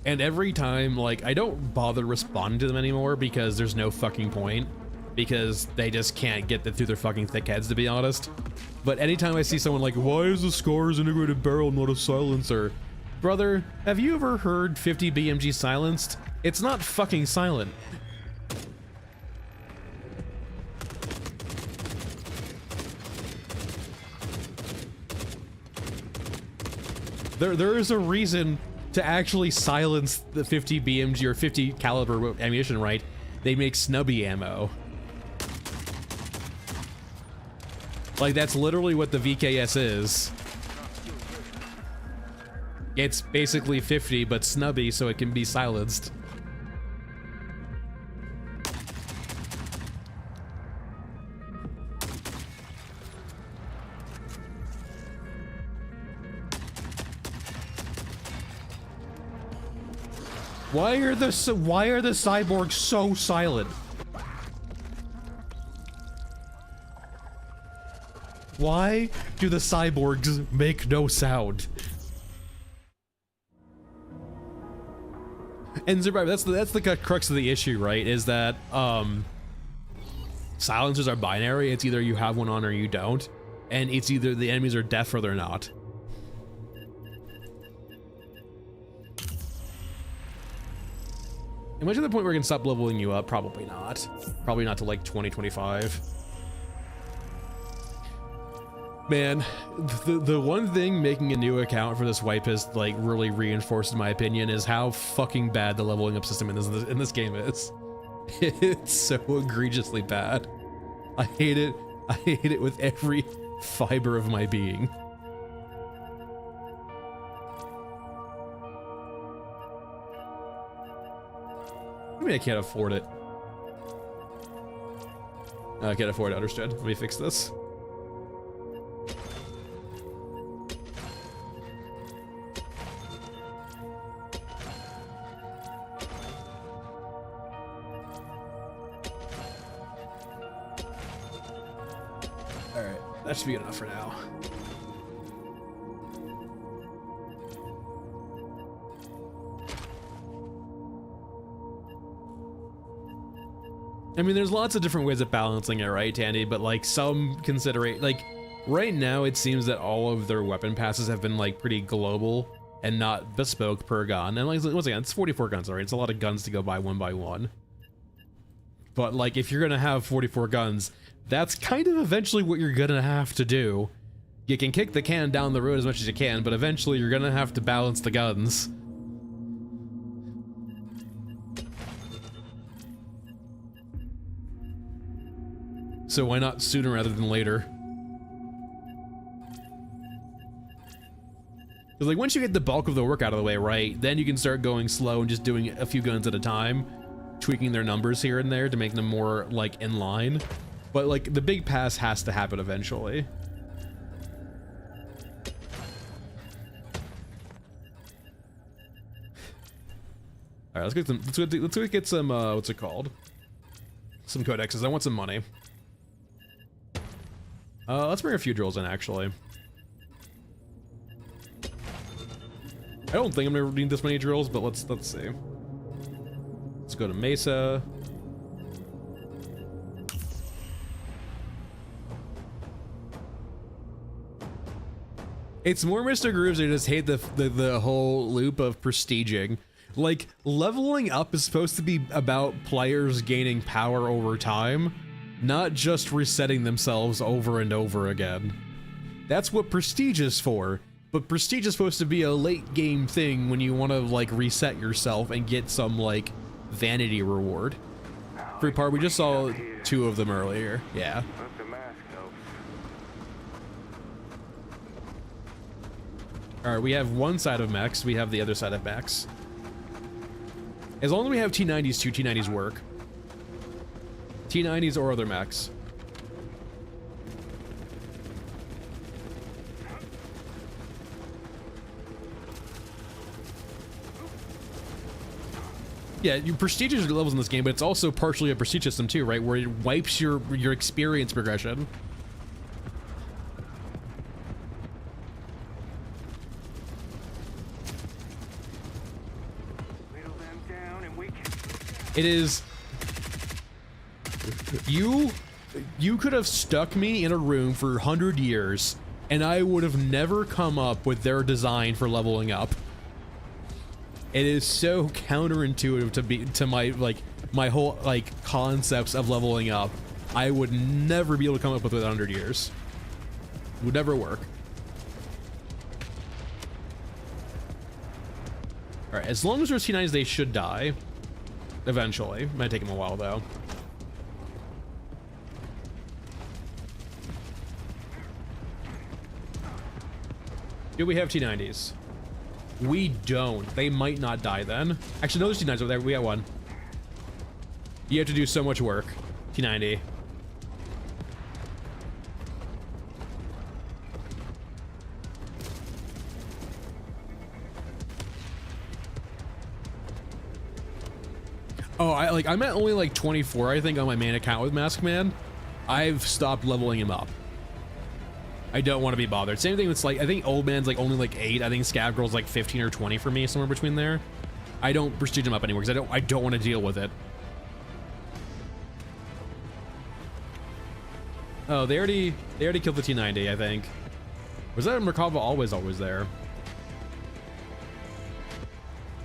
And every time, like, I don't bother responding to them anymore because there's no fucking point. Because they just can't get through their fucking thick heads, to be honest. But anytime I see someone like, why is the Scar's integrated barrel not a silencer? Brother, have you ever heard 50 BMG silenced? It's not fucking silent. There is a reason to actually silence the 50 BMG or 50 caliber ammunition, right? They make snubby ammo. Like, that's literally what the VKS is. It's basically 50, but snubby, so it can be silenced. Why are the cyborgs so silent? Why do the cyborgs make no sound? And Survivor, that's the crux of the issue, right? Is that silencers are binary. It's either you have one on or you don't, and it's either the enemies are deaf or they're not. Am I to the point where we can stop leveling you up? Probably not. Probably not to like 2025. Man, the one thing making a new account for this wipe has like really reinforced, in my opinion, is how fucking bad the leveling up system in this game is. It's so egregiously bad. I hate it. I hate it with every fiber of my being. I mean, I can't afford it. I can't afford it, understood. Let me fix this. Alright, that should be good enough for now. I mean, there's lots of different ways of balancing it, right, Tandy? But like some considerate, like right now, it seems that all of their weapon passes have been like pretty global and not bespoke per gun. And like once again, it's 44 guns, alright? It's a lot of guns to go by one. But like, if you're gonna have 44 guns, that's kind of eventually what you're gonna have to do. You can kick the can down the road as much as you can, but eventually you're gonna have to balance the guns. So why not sooner rather than later? Because like once you get the bulk of the work out of the way, right, then you can start going slow and just doing a few guns at a time, tweaking their numbers here and there to make them more like in line. But like the big pass has to happen eventually. All right, let's go get some what's it called? Some codexes. I want some money. Let's bring a few drills in, actually. I don't think I'm gonna need this many drills, but let's see. Let's go to Mesa. It's more Mr. Grooves. I just hate the whole loop of prestiging. Like, leveling up is supposed to be about players gaining power over time, not just resetting themselves over and over again. That's what prestige is for, but prestige is supposed to be a late game thing when you want to like reset yourself and get some like vanity reward. Free part, we just saw 2 of them earlier. Yeah. Alright, we have one side of mechs, we have the other side of mechs. As long as we have T90s too, T90s work. T90s or other mechs. Yeah, you prestigious levels in this game, but it's also partially a prestige system too, right? Where it wipes your experience progression. It is... You could have stuck me in a room for 100 years, and I would have never come up with their design for leveling up. It is so counterintuitive to my whole like concepts of leveling up. I would never be able to come up with it in 100 years. It would never work. Alright, as long as there's T9s, they should die. Eventually. Might take them a while though. Do we have T90s? We don't. They might not die then. Actually, no, there's T90s over there. We got one. You have to do so much work. T90. Oh, I'm at only like 24, I think, on my main account with Maskman. I've stopped leveling him up. I don't want to be bothered. Same thing with, like, I think Old Man's like only like 8. I think Scav Girl's like 15 or 20 for me, somewhere between there. I don't prestige him up anymore because I don't want to deal with it. Oh, they already killed the T90, I think. Was that Merkava always there?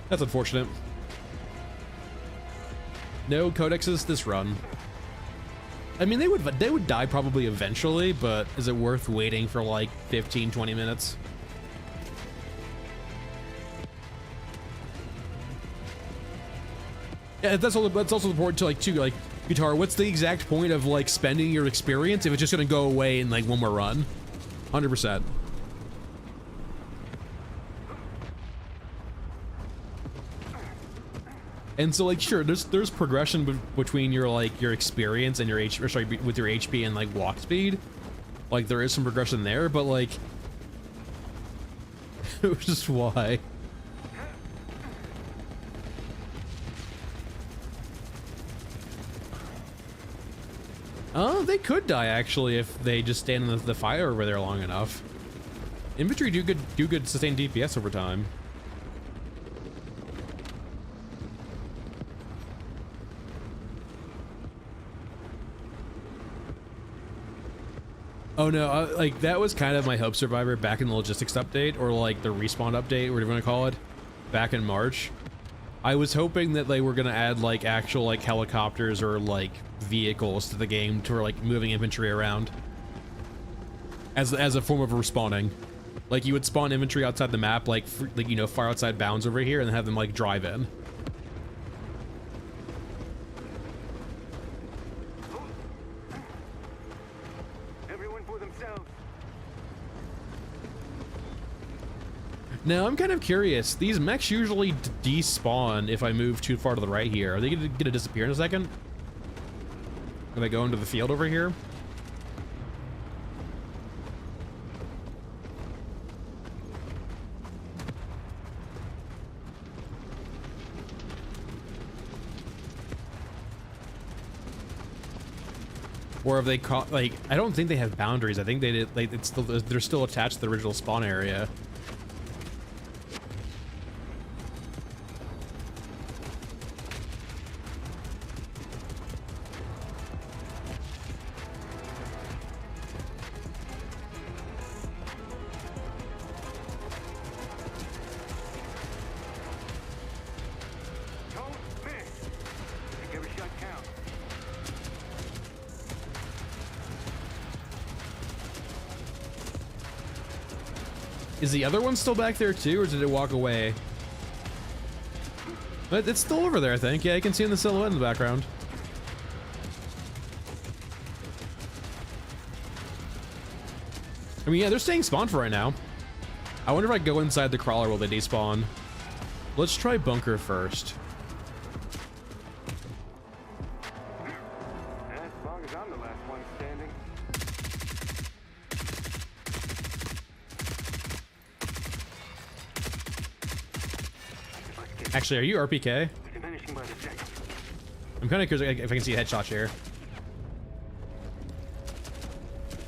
That's unfortunate. No codexes this run. I mean, they would die probably eventually, but is it worth waiting for like 15, 20 minutes? Yeah, that's also important to like too, like, Guitar, what's the exact point of like spending your experience if it's just gonna go away in like one more run? 100%. And so, like, sure, there's progression between your like your experience and your with your HP and like walk speed. Like, there is some progression there, but like, just why? Oh, they could die actually if they just stand in the fire over there long enough. Infantry do good sustained DPS over time. Oh no, like that was kind of my hope survivor back in the logistics update, or like the respawn update, whatever you want to call it, back in March. I was hoping that they were gonna add like actual like helicopters or like vehicles to the game for like moving infantry around as a form of respawning. Like you would spawn infantry outside the map, like you know, far outside bounds over here, and then have them like drive in. Now, I'm kind of curious. These mechs usually despawn if I move too far to the right here. Are they gonna disappear in a second? Can I go into the field over here? Or have they caught, like, I don't think they have boundaries. I think they did, like, they're still attached to the original spawn area. Is the other one still back there too, or did it walk away? But it's still over there, I think. Yeah, you can see in the silhouette in the background. I mean, yeah, they're staying spawned for right now. I wonder if I go inside the crawler while they despawn. Let's try bunker first. As long as I'm the last one standing. Actually, are you RPK? Diminishing by the second. I'm kind of curious if I can see a headshot here.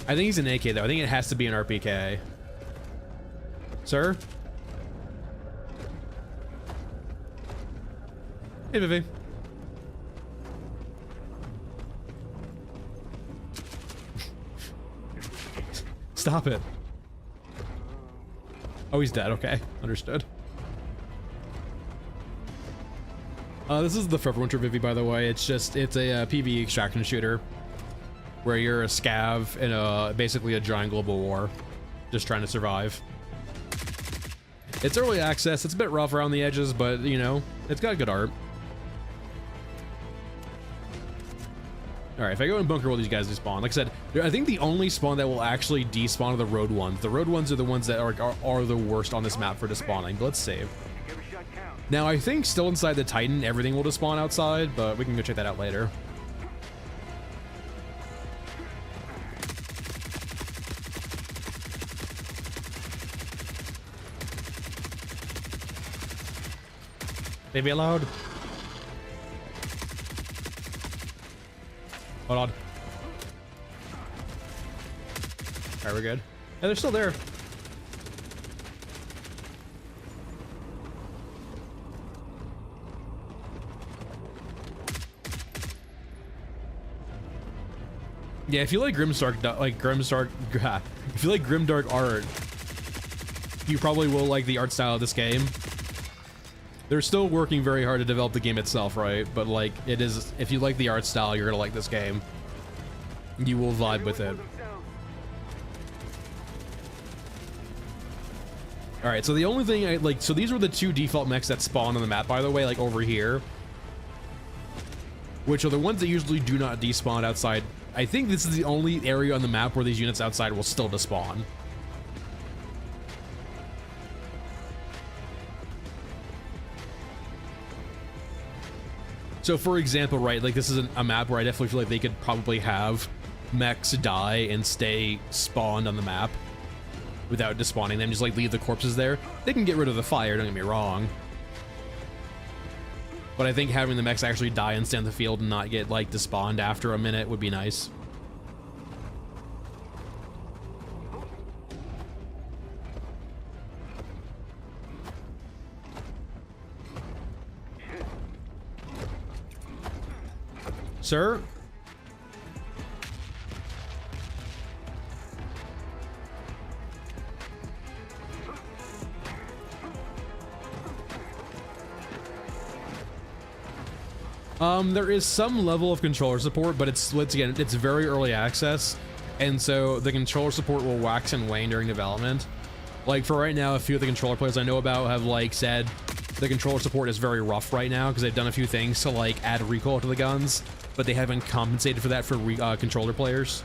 I think he's an AK though. I think it has to be an RPK. Sir? Hey, Vivi. Stop it. Oh, he's dead. Okay, understood. This is the Forever Winter Vivi, by the way. It's a PvE extraction shooter where you're a scav in basically a giant global war, just trying to survive. It's early access. It's a bit rough around the edges, but you know, it's got good art. All right, if I go in bunker, will these guys despawn? Like I said, I think the only spawn that will actually despawn are the road ones. The road ones are the ones that are the worst on this map for despawning. But let's save. Every shot counts. Now, I think still inside the Titan, everything will despawn outside, but we can go check that out later. Maybe allowed. Hold on. Alright, we're good. Yeah, they're still there. Yeah, if you like Grimdark, if you like Grimdark art, you probably will like the art style of this game. They're still working very hard to develop the game itself, right? But like, it is, if you like the art style, you're gonna like this game. You will vibe with it. All right, so the only thing I like, so these were the two default mechs that spawn on the map, by the way, like over here, which are the ones that usually do not despawn outside. I think this is the only area on the map where these units outside will still despawn. So for example, right, like this is a map where I definitely feel like they could probably have mechs die and stay spawned on the map without despawning them, just like leave the corpses there. They can get rid of the fire, don't get me wrong. But I think having the mechs actually die and stay on the field and not get like despawned after a minute would be nice. Sir? There is some level of controller support, but it's very early access, and so the controller support will wax and wane during development. Like for right now, a few of the controller players I know about have like said the controller support is very rough right now because they've done a few things to like add recoil to the guns, but they haven't compensated for that for controller players.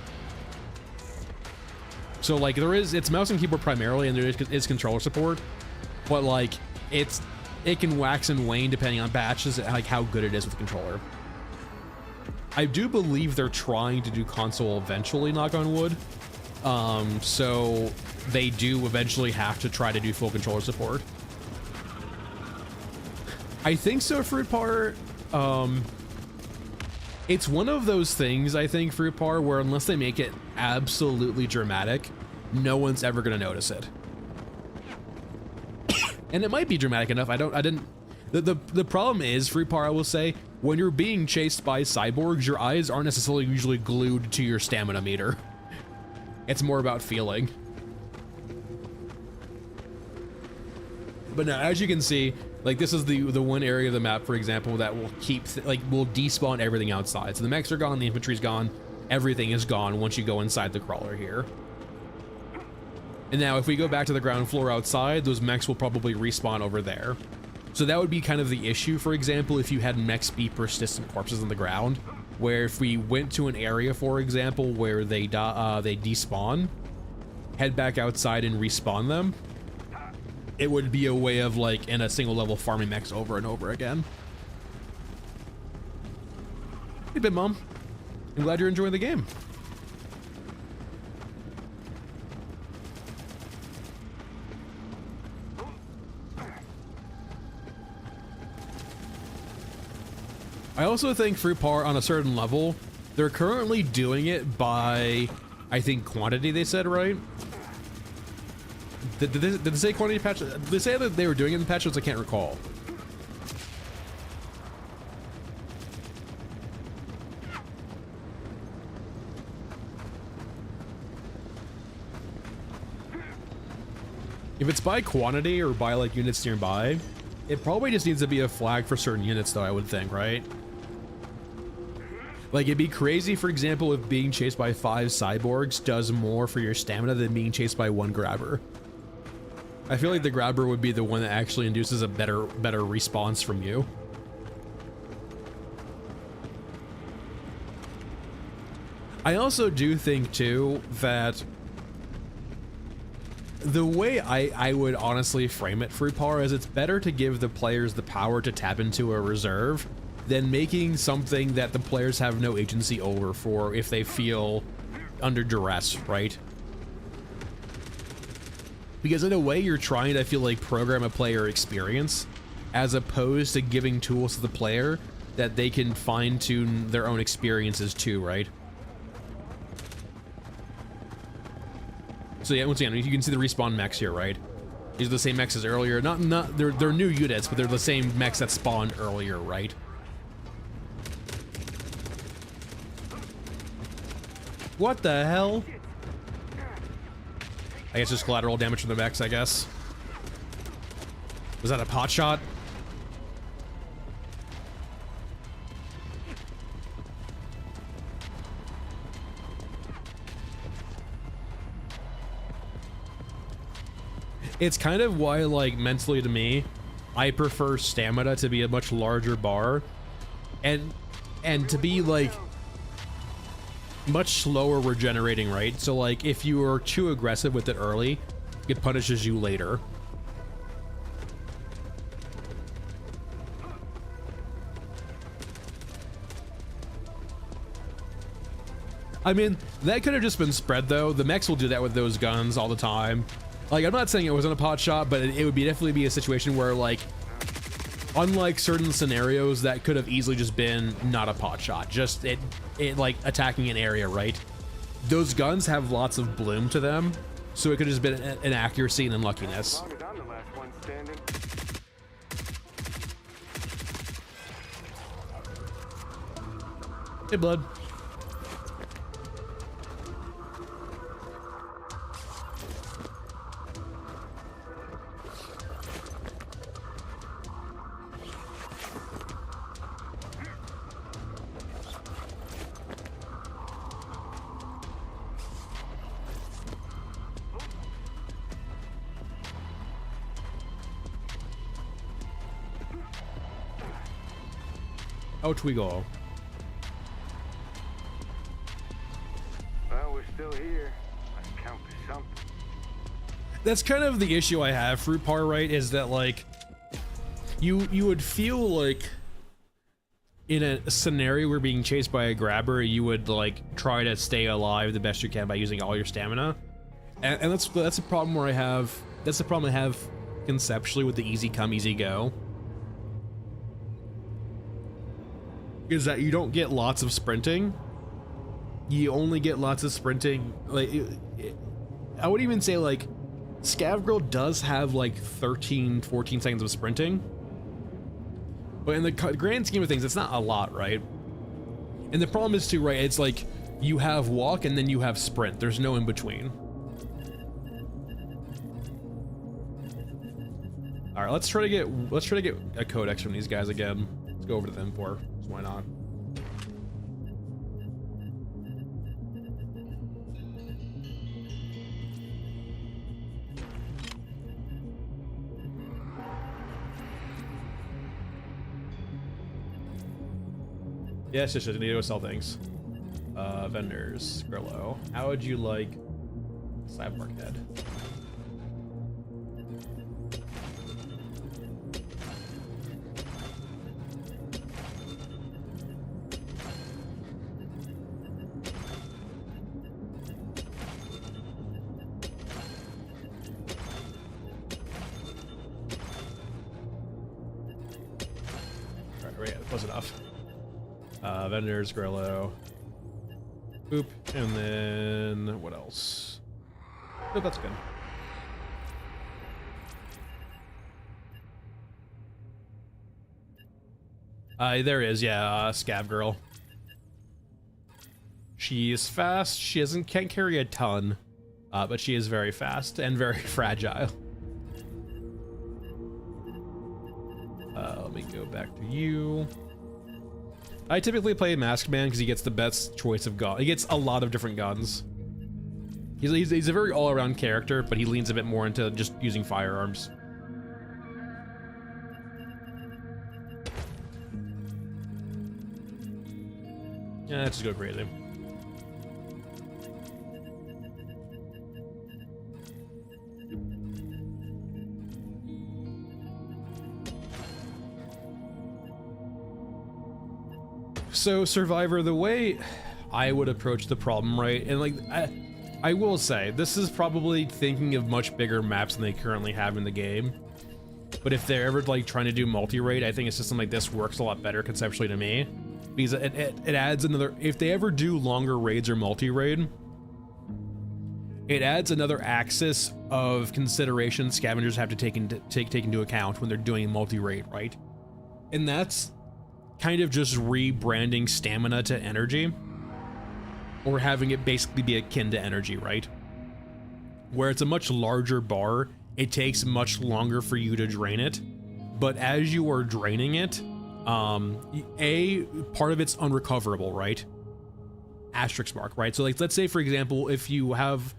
So like it's mouse and keyboard primarily, and there is controller support, but like it can wax and wane depending on patches, like how good it is with the controller. I do believe they're trying to do console eventually, knock on wood. So they do eventually have to try to do full controller support. I think so, Fruit Par. It's one of those things, I think, Fruit Par, where unless they make it absolutely dramatic, no one's ever gonna notice it. And it might be dramatic enough. The problem is, Fruit Par, I will say, when you're being chased by cyborgs, your eyes aren't necessarily usually glued to your stamina meter. It's more about feeling. But now, as you can see, like this is the one area of the map, for example, that will will despawn everything outside. So the mechs are gone, the infantry's gone, everything is gone once you go inside the crawler here. And now if we go back to the ground floor outside, those mechs will probably respawn over there. So that would be kind of the issue, for example, if you had mechs be persistent corpses on the ground, where if we went to an area, for example, where they despawn, head back outside and respawn them, it would be a way of like in a single level farming mechs over and over again. Hey, Bit Mom. I'm glad you're enjoying the game. I also think Fruit Par, on a certain level, they're currently doing it by, I think, quantity, they said, right? Did they say quantity patch? Did they say that they were doing it in patch notes? I can't recall. If it's by quantity or by like units nearby, it probably just needs to be a flag for certain units, though, I would think, right? Like, it'd be crazy, for example, if being chased by 5 cyborgs does more for your stamina than being chased by 1 grabber. I feel like the grabber would be the one that actually induces a better response from you. I also do think too that the way I would honestly frame it, Fruit Power, is it's better to give the players the power to tap into a reserve than making something that the players have no agency over for if they feel under duress, right? Because in a way you're trying to, I feel like, program a player experience as opposed to giving tools to the player that they can fine-tune their own experiences too, right? So yeah, once again, you can see the respawn mechs here, right? These are the same mechs as earlier. They're new units, but they're the same mechs that spawned earlier, right? What the hell? I guess just collateral damage from the mechs, I guess. Was that a pot shot? It's kind of why, like, mentally to me, I prefer stamina to be a much larger bar and to be, like, much slower regenerating, right? So, like, if you are too aggressive with it early, it punishes you later. I mean, that could have just been spread, though. The mechs will do that with those guns all the time. Like, I'm not saying it wasn't a pot shot, but it would definitely be a situation where, like, unlike certain scenarios, that could have easily just been not a pot shot, just it like attacking an area, right? Those guns have lots of bloom to them, so it could have just been an accuracy and unluckiness. As long as I'm the last one standing. Hey, blood. Out we go. Well, we're still here. I count for something. That's kind of the issue I have, Fruit Par, right? Is that, like, you would feel like in a scenario where being chased by a grabber, you would, like, try to stay alive the best you can by using all your stamina, and that's a problem where I have. That's the problem I have conceptually with the easy come, easy go. Is that you don't get lots of sprinting. You only get lots of sprinting. Like, I would even say, like, Scav Girl does have like 13-14 seconds of sprinting, but in the grand scheme of things, it's not a lot, right? And the problem is too, right? It's like you have walk and then you have sprint. There's no in between. All right, let's try to get a codex from these guys again. Let's go over to them for. Why not? Yes, I need to go sell things. Vendors, Grillo. How would you like Cyborg Head? Close enough. Vendors, Grillo. Boop. And then what else? Oh, that's good. There is, yeah, Scav Girl. She is fast. She can't carry a ton, but she is very fast and very fragile. Let me go back to you. I typically play Masked Man because he gets the best choice of gun. He gets a lot of different guns. He's a very all-around character, but he leans a bit more into just using firearms. Yeah, let's just go crazy. So Survivor, the way I would approach the problem, right, and like I will say this is probably thinking of much bigger maps than they currently have in the game, but if they're ever like trying to do multi-raid, I think a system like this works a lot better conceptually to me, because it adds another, if they ever do longer raids or multi-raid, it adds another axis of consideration scavengers have to take into account when they're doing multi-raid, right? And that's kind of just rebranding stamina to energy, or having it basically be akin to energy, right? Where it's a much larger bar, it takes much longer for you to drain it, but as you are draining it, a part of it's unrecoverable, right? Asterisk mark, right? So like, let's say for example, if you have,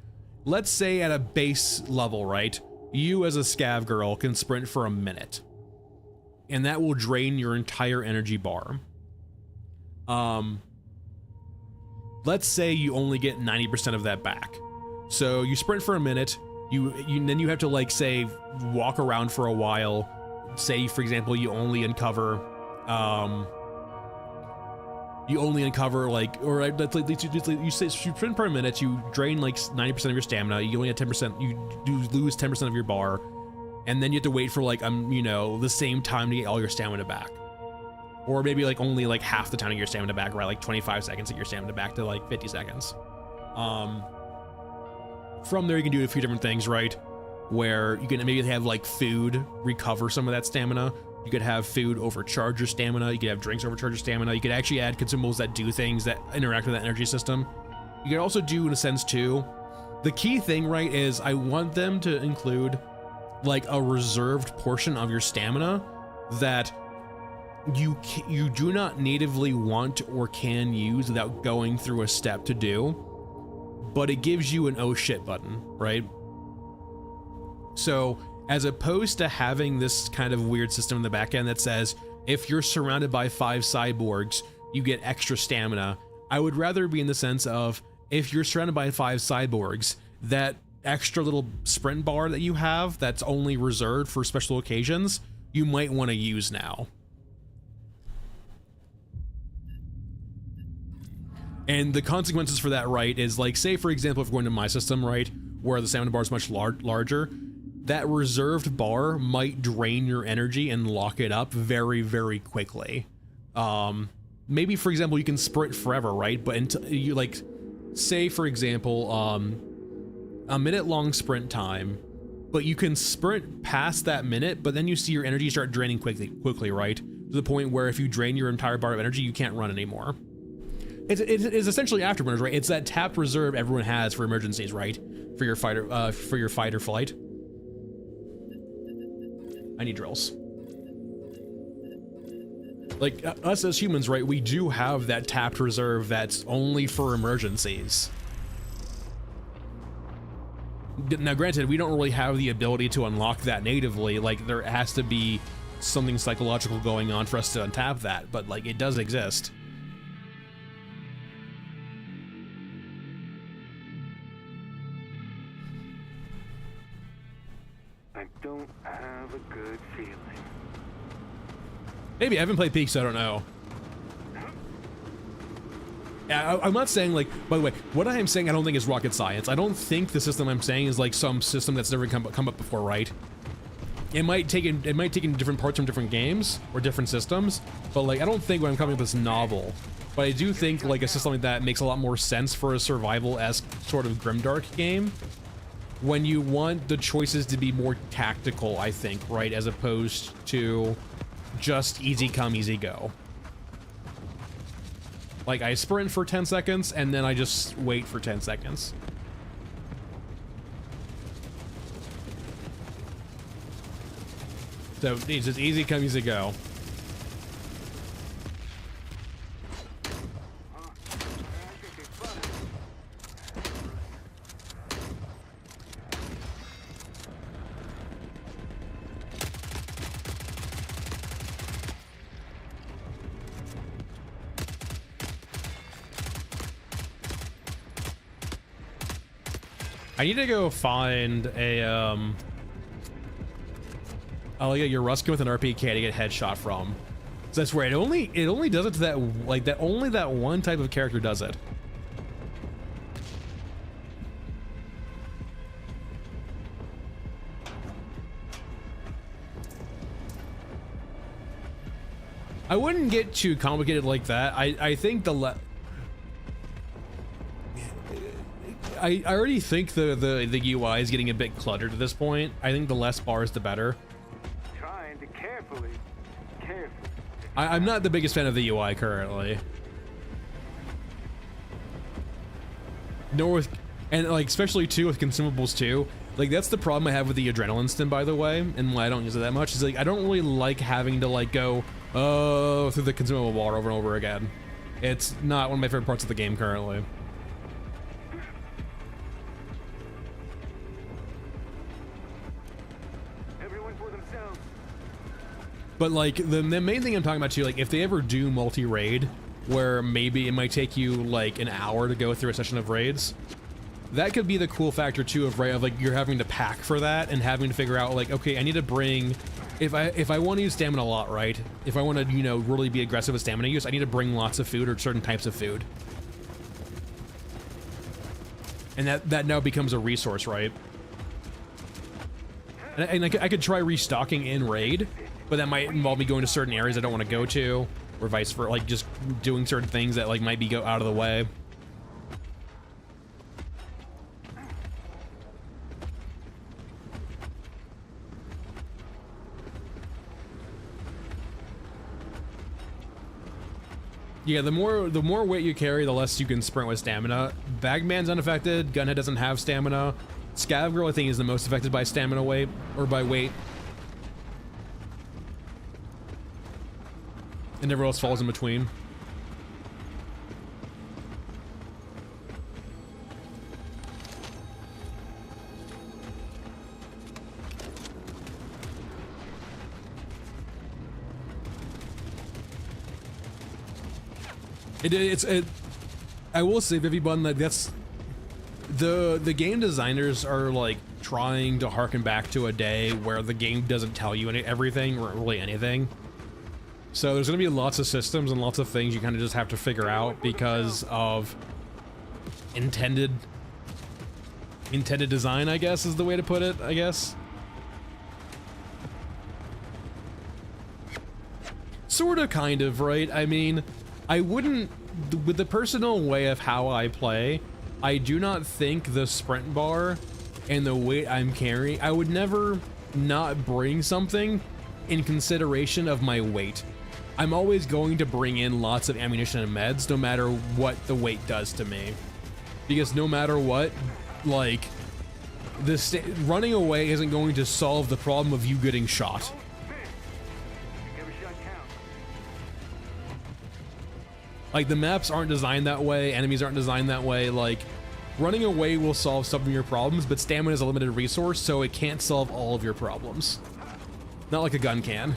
let's say at a base level, right, you as a scav girl can sprint for a minute, and that will drain your entire energy bar. Let's say you only get 90% of that back. So you sprint for a minute, then you have to like say walk around for a while. Say for example you only uncover like, or let's you say you sprint per minute, you drain like 90% of your stamina, you only get 10%, you do lose 10% of your bar, and then you have to wait for like you know, the same time to get all your stamina back. Or maybe like only like half the time to get your stamina back, right? Like 25 seconds to get your stamina back to like 50 seconds. From there you can do a few different things, right? Where you can maybe have like food recover some of that stamina. You could have food overcharge your stamina. You could have drinks overcharge your stamina. You could actually add consumables that do things that interact with that energy system. You could also do, in a sense too, the key thing, right, is I want them to include like a reserved portion of your stamina that you do not natively want or can use without going through a step to do, but it gives you an oh shit button, right? So as opposed to having this kind of weird system in the back end that says if you're surrounded by 5 cyborgs you get extra stamina, I would rather be in the sense of if you're surrounded by 5 cyborgs, that extra little sprint bar that you have that's only reserved for special occasions, you might want to use now. And the consequences for that, right, is like, say for example, if we're going to my system, right, where the stamina bar is much larger, that reserved bar might drain your energy and lock it up very, very quickly. Maybe for example, you can sprint forever, right? But until you like, say for example, a minute long sprint time, but you can sprint past that minute, but then you see your energy start draining quickly, right? To the point where if you drain your entire bar of energy, you can't run anymore. It's essentially afterburners, right? It's that tapped reserve everyone has for emergencies, right? For your fight or flight. I need drills. Like us as humans, right? We do have that tapped reserve that's only for emergencies. Now, granted, we don't really have the ability to unlock that natively. Like, there has to be something psychological going on for us to untap that, but like, it does exist. I don't have a good feeling. Maybe I haven't played Peak, so I don't know. I'm not saying like, by the way, what I am saying I don't think is rocket science. I don't think the system I'm saying is like some system that's never come up before, right? It might take in different parts from different games or different systems, but like I don't think when I'm coming up with this novel. But I do think like a system like that makes a lot more sense for a survival-esque sort of grimdark game, when you want the choices to be more tactical, I think, right, as opposed to just easy come, easy go. Like, I sprint for 10 seconds, and then I just wait for 10 seconds. So, it's just easy come, easy go. I need to go find a, I'll get your Ruskin with an RPK to get headshot from. So that's right. It only does it to that, like, that only that one type of character does it. I wouldn't get too complicated like that. I think I already think the UI is getting a bit cluttered at this point. I think the less bars, the better. Trying to carefully. I'm not the biggest fan of the UI currently. Nor with, and like especially too with consumables too. Like that's the problem I have with the adrenaline stim, by the way, and why I don't use it that much is like I don't really like having to like go through the consumable bar over and over again. It's not one of my favorite parts of the game currently. Everyone for themselves. But like the main thing I'm talking about too, like if they ever do multi-raid, where maybe it might take you like an hour to go through a session of raids, that could be the cool factor too of raid, of like you're having to pack for that and having to figure out like, okay, I need to bring, if I want to use stamina a lot, right? If I want to, you know, really be aggressive with stamina use, I need to bring lots of food or certain types of food. And that now becomes a resource, right? And I could try restocking in raid, but that might involve me going to certain areas I don't want to go to, or vice versa, like just doing certain things that like might be go out of the way. Yeah, the more weight you carry, the less you can sprint with stamina. Bagman's unaffected. Gunhead doesn't have stamina. Scav Girl, I think, is the most affected by stamina weight, or by weight. And everyone else falls in between. I will say, Vivibun, that that's the game designers are like trying to harken back to a day where the game doesn't tell you everything or really anything. So there's gonna be lots of systems and lots of things you kind of just have to figure out because of intended design, I guess is the way to put it, I guess. Sort of, kind of, right? I mean, I wouldn't, with the personal way of how I play, I do not think the sprint bar and the weight I'm carrying, I would never not bring something in consideration of my weight. I'm always going to bring in lots of ammunition and meds no matter what the weight does to me. Because no matter what, like, running away isn't going to solve the problem of you getting shot. Like, the maps aren't designed that way, enemies aren't designed that way. Like, running away will solve some of your problems, but stamina is a limited resource, so it can't solve all of your problems. Not like a gun can.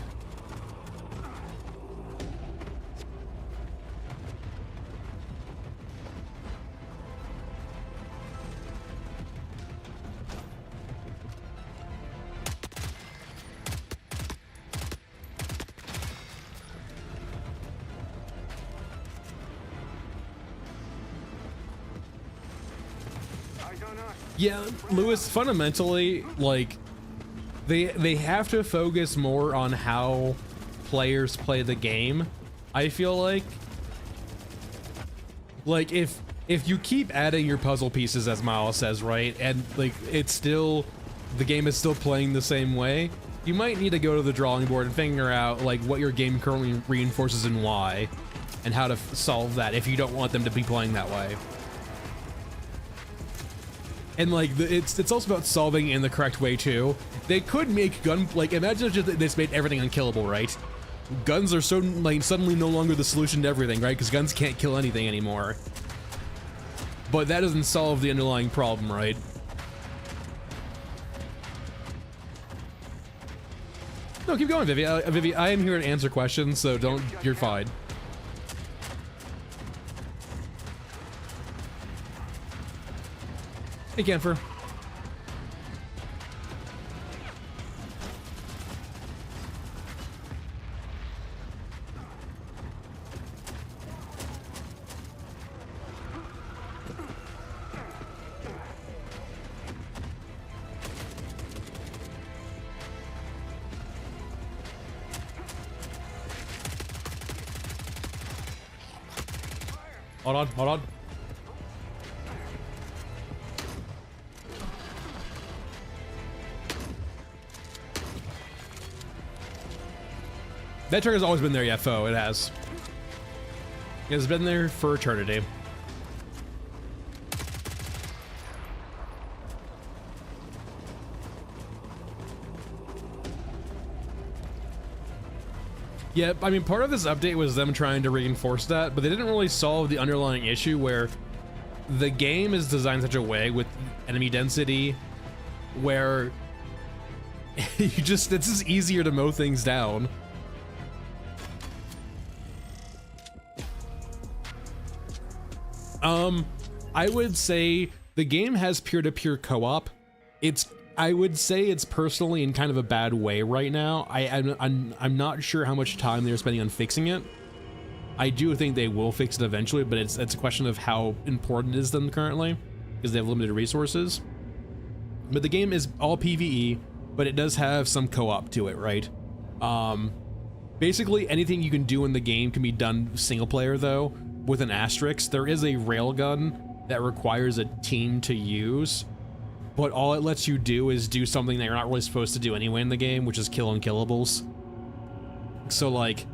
Yeah, Lewis, fundamentally, like, they have to focus more on how players play the game, I feel like. Like, if you keep adding your puzzle pieces, as Miles says, right, and, like, it's still, the game is still playing the same way, you might need to go to the drawing board and figure out, like, what your game currently reinforces and why, and how to solve that if you don't want them to be playing that way. And like, it's also about solving in the correct way too. They could make like, imagine if just they just made everything unkillable, right? Guns are so, like, suddenly no longer the solution to everything, right? Because guns can't kill anything anymore. But that doesn't solve the underlying problem, right? No, keep going, Vivi. Vivi, I am here to answer questions, so don't, you're fine. Hey, Camphor. Hold on, hold on. That trigger's always been there, yeah, foe. It has. It's been there for eternity. Yeah, I mean, part of this update was them trying to reinforce that, but they didn't really solve the underlying issue where the game is designed such a way with enemy density where it's just easier to mow things down. I would say the game has peer-to-peer co-op. I would say it's personally in kind of a bad way right now. I'm not sure how much time they're spending on fixing it. I do think they will fix it eventually, but it's a question of how important it is to them currently because they have limited resources. But the game is all PvE, but it does have some co-op to it, right? Basically anything you can do in the game can be done single player though, with an asterisk. There is a railgun that requires a team to use, but all it lets you do is do something that you're not really supposed to do anyway in the game, which is kill unkillables. So like,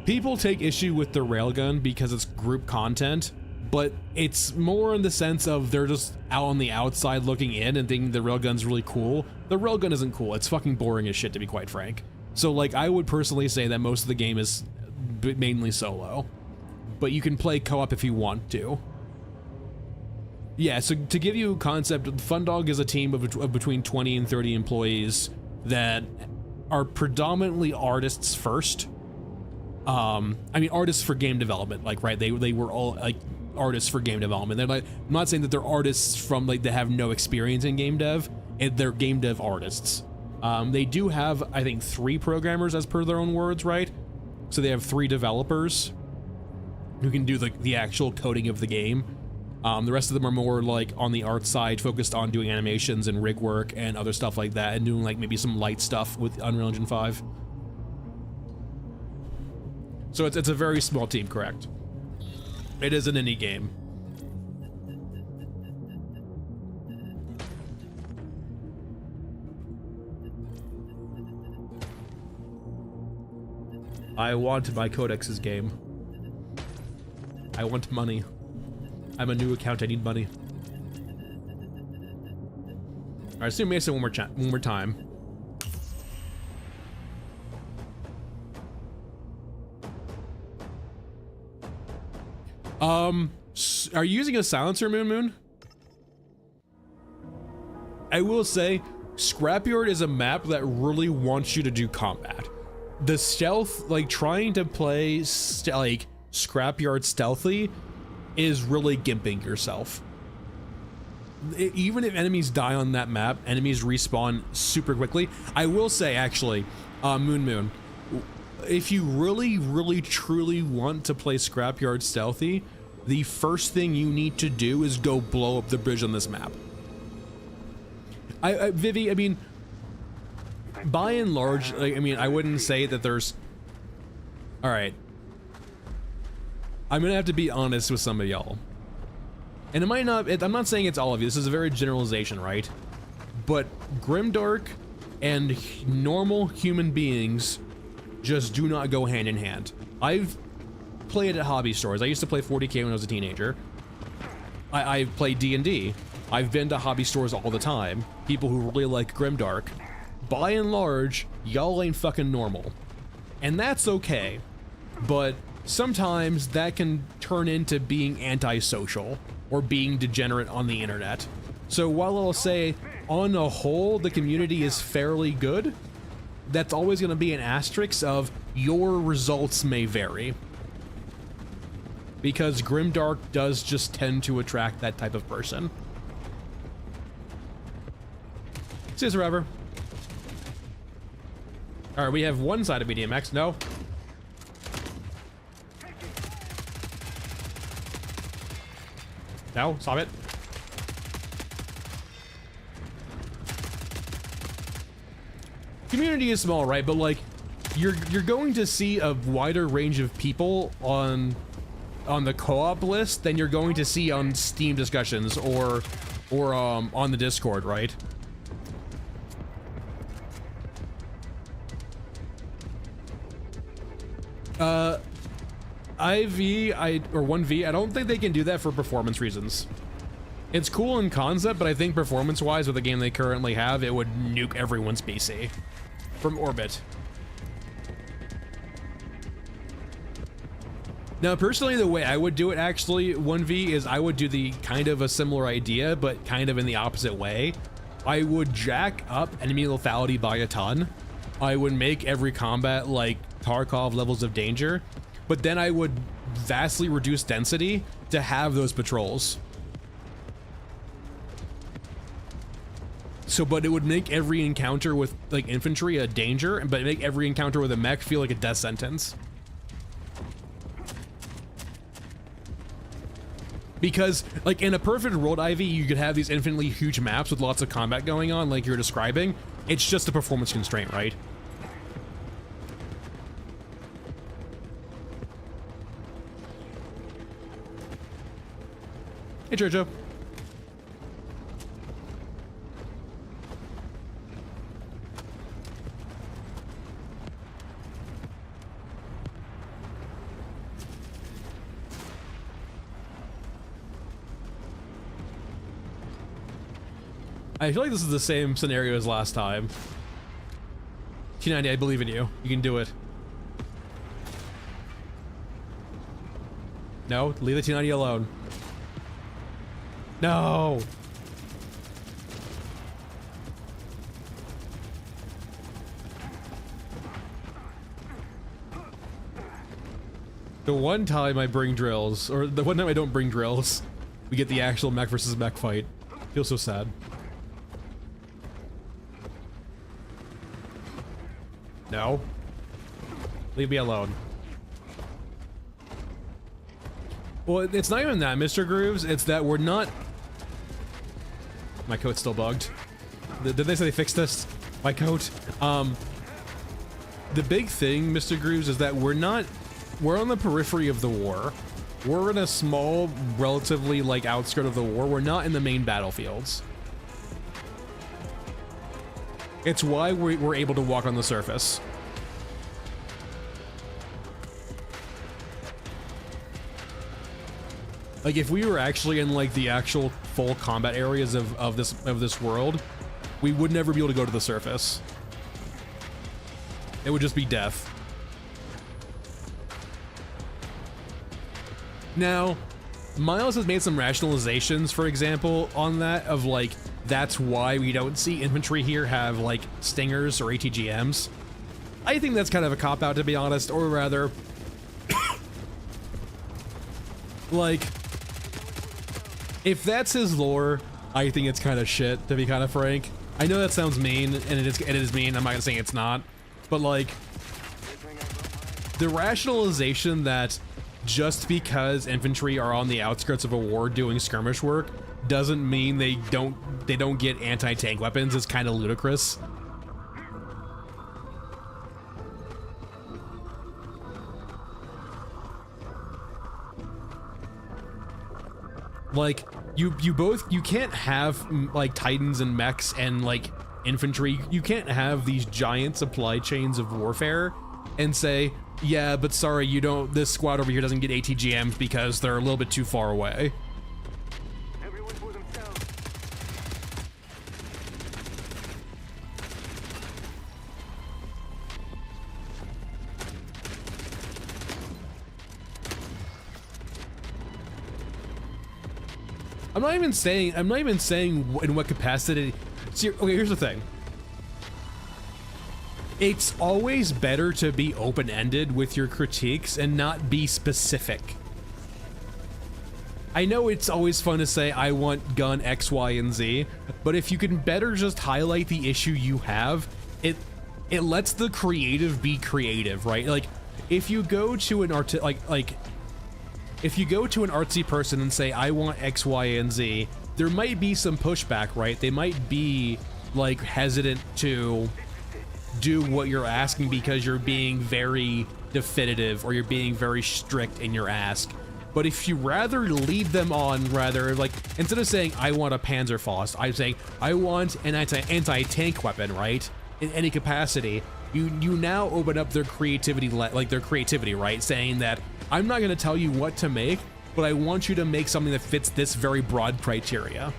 people take issue with the railgun because it's group content, but it's more in the sense of they're just out on the outside looking in and thinking the railgun's really cool. The railgun isn't cool. It's fucking boring as shit, to be quite frank. So like, I would personally say that most of the game is mainly solo, but you can play co-op if you want to. Yeah, so to give you a concept, Fundog is a team of between 20 and 30 employees that are predominantly artists first. I mean, artists for game development, like, right? They were all like artists for game development. They're like, I'm not saying that they're artists from like, they have no experience in game dev, they're game dev artists. They do have, I think, 3 programmers as per their own words, right? So they have 3 developers who can do the actual coding of the game. The rest of them are more like on the art side, focused on doing animations and rig work and other stuff like that, and doing like maybe some light stuff with Unreal Engine 5. So it's a very small team, correct? It is an indie game. I want my Codex's game. I want money. I'm a new account, I need money. All right, assume Mason one more time. Are you using a silencer, Moon? I will say, Scrapyard is a map that really wants you to do combat. The stealth, like trying to play like Scrapyard stealthy, is really gimping yourself. Even if enemies die on that map, enemies respawn super quickly. I will say, actually, Moon, if you really truly want to play Scrapyard stealthy, the first thing you need to do is go blow up the bridge on this map. Vivi, I mean, by and large, like, I mean, I wouldn't say that there's... All right. I'm gonna have to be honest with some of y'all. And it might not, I'm not saying it's all of you, this is a very generalization, right? But Grimdark and normal human beings just do not go hand in hand. I've played at hobby stores. I used to play 40K when I was a teenager. I've played D&D. I've been to hobby stores all the time. People who really like Grimdark. By and large, y'all ain't fucking normal. And that's okay. But sometimes that can turn into being antisocial or being degenerate on the internet. So while I'll say, on a whole, the community is fairly good, that's always going to be an asterisk of your results may vary. Because Grimdark does just tend to attract that type of person. See you, Survivor. Alright, we have one side of BDMX. No. No, stop it. Community is small, right? But like, you're going to see a wider range of people on on the co-op list than you're going to see on Steam discussions or on the Discord, right? or 1v, I don't think they can do that for performance reasons. It's cool in concept, but I think performance-wise with the game they currently have, it would nuke everyone's PC from orbit. Now, personally, the way I would do it, actually, 1v, is I would do the kind of a similar idea, but kind of in the opposite way. I would jack up enemy lethality by a ton. I would make every combat like Tarkov levels of danger, but then I would vastly reduce density to have those patrols. So, but it would make every encounter with like infantry a danger, but make every encounter with a mech feel like a death sentence. Because, like, in a perfect world, Ivy, you could have these infinitely huge maps with lots of combat going on, like you're describing. It's just a performance constraint, right? Hey, Jojo. I feel like this is the same scenario as last time. T90, I believe in you. You can do it. No, leave the T90 alone. No! The one time I bring drills, or the one time I don't bring drills, we get the actual mech versus mech fight. Feels so sad. No. Leave me alone. Well, it's not even that, Mr. Grooves. It's that we're not... My coat's still bugged. Did they say they fixed this? My coat? The big thing, Mr. Grooves, is that we're on the periphery of the war. We're in a small, relatively, like, outskirt of the war. We're not in the main battlefields. It's why we're able to walk on the surface. Like, if we were actually in, like, the actual full combat areas of this world, we would never be able to go to the surface. It would just be death. Now, Miles has made some rationalizations, for example, on that, of, like, that's why we don't see infantry here have, like, stingers or ATGMs. I think that's kind of a cop-out, to be honest, or rather, like, if that's his lore, I think it's kind of shit, to be kind of frank. I know that sounds mean, and it is mean, I'm not gonna say it's not, but, like, the rationalization that just because infantry are on the outskirts of a war doing skirmish work doesn't mean they don't get anti-tank weapons is kind of ludicrous. Like, you can't have, like, Titans and mechs and, like, infantry. You can't have these giant supply chains of warfare and say, yeah, but sorry, this squad over here doesn't get ATGMs because they're a little bit too far away. Everyone for themselves. I'm not even saying in what capacity. See, okay, here's the thing. It's always better to be open-ended with your critiques and not be specific. I know it's always fun to say, I want gun X, Y, and Z, but if you can better just highlight the issue you have, it lets the creative be creative, right? Like, if you go to an if you go to an artsy person and say, I want X, Y, and Z, there might be some pushback, right? They might be, like, hesitant to do what you're asking because you're being very definitive or you're being very strict in your ask. But if you rather lead them on, rather, like, instead of saying, I want a Panzerfaust, I'm saying, I want an anti-tank weapon, right? In any capacity, you now open up their creativity, right? Saying that, I'm not gonna tell you what to make, but I want you to make something that fits this very broad criteria.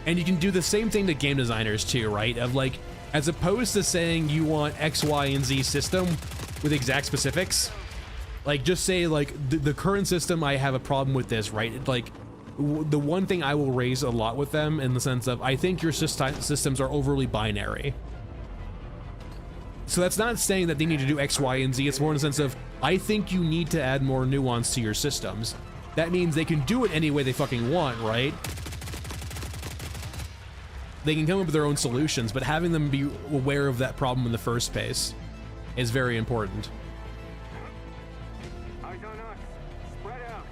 And you can do the same thing to game designers too, right? Of like, as opposed to saying you want X, Y, and Z system with exact specifics, like just say like the current system, I have a problem with this, right? Like the one thing I will raise a lot with them in the sense of, I think your systems are overly binary. So that's not saying that they need to do X, Y, and Z. It's more in the sense of, I think you need to add more nuance to your systems. That means they can do it any way they fucking want, right? They can come up with their own solutions, but having them be aware of that problem in the first place is very important. Eyes on us. Spread out.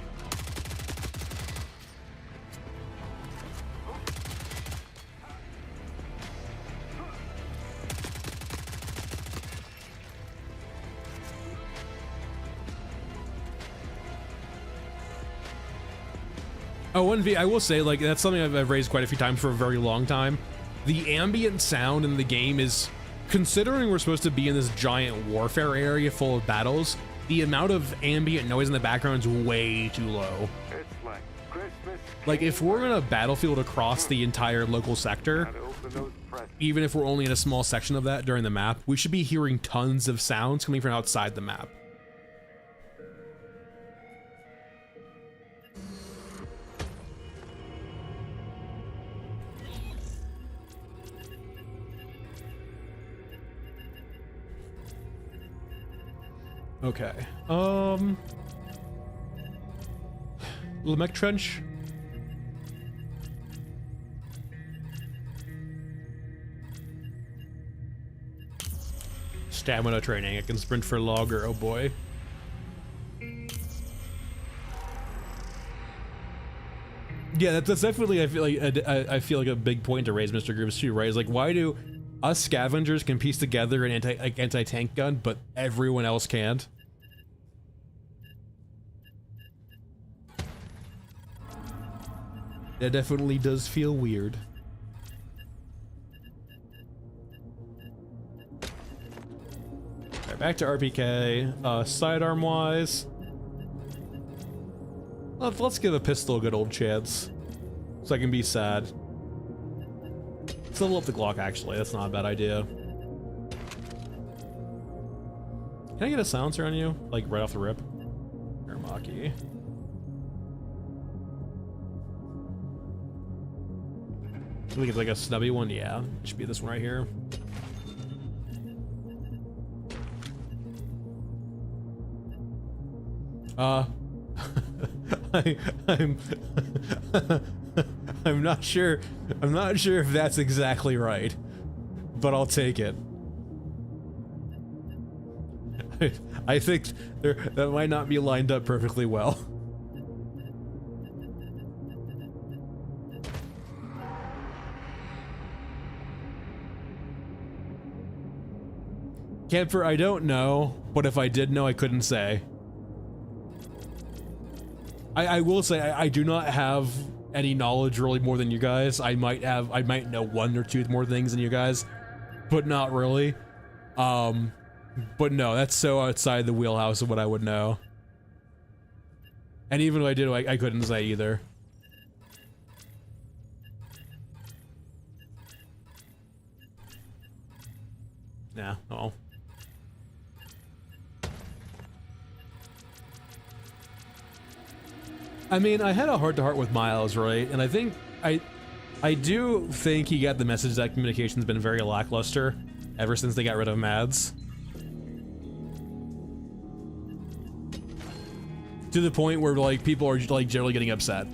Oh, 1V, I will say, like, that's something I've raised quite a few times for a very long time. The ambient sound in the game is, considering we're supposed to be in this giant warfare area full of battles, the amount of ambient noise in the background is way too low. It's like Christmas. Like, if we're in a battlefield across the entire local sector, Gotta open those presents. even if we're only in a small section of that during the map, we should be hearing tons of sounds coming from outside the map. Okay, the mech trench. Stamina training, I can sprint for longer, oh boy. Yeah, that's definitely, I feel like a big point to raise, Mr. Grooves too, right? It's like, why do us scavengers can piece together an anti-tank gun, but everyone else can't? That definitely does feel weird. Alright, back to RPK. Sidearm wise, let's give a pistol a good old chance, so I can be sad. Let's level up the Glock, actually. That's not a bad idea. Can I get a silencer on you? Like, right off the rip? Maki. I think it's like a snubby one. Yeah, it should be this one right here. I'm not sure. I'm not sure if that's exactly right, but I'll take it. I think that might not be lined up perfectly well. Camper, I don't know, but if I did know, I couldn't say. I will say I do not have any knowledge really more than you guys. I might know one or two more things than you guys, but not really. But no, that's so outside the wheelhouse of what I would know. And even if I did, I couldn't say either. Nah, no. I mean, I had a heart-to-heart with Miles, right? And I think I do think he got the message that communication's been very lackluster ever since they got rid of Mads. To the point where like people are like generally getting upset,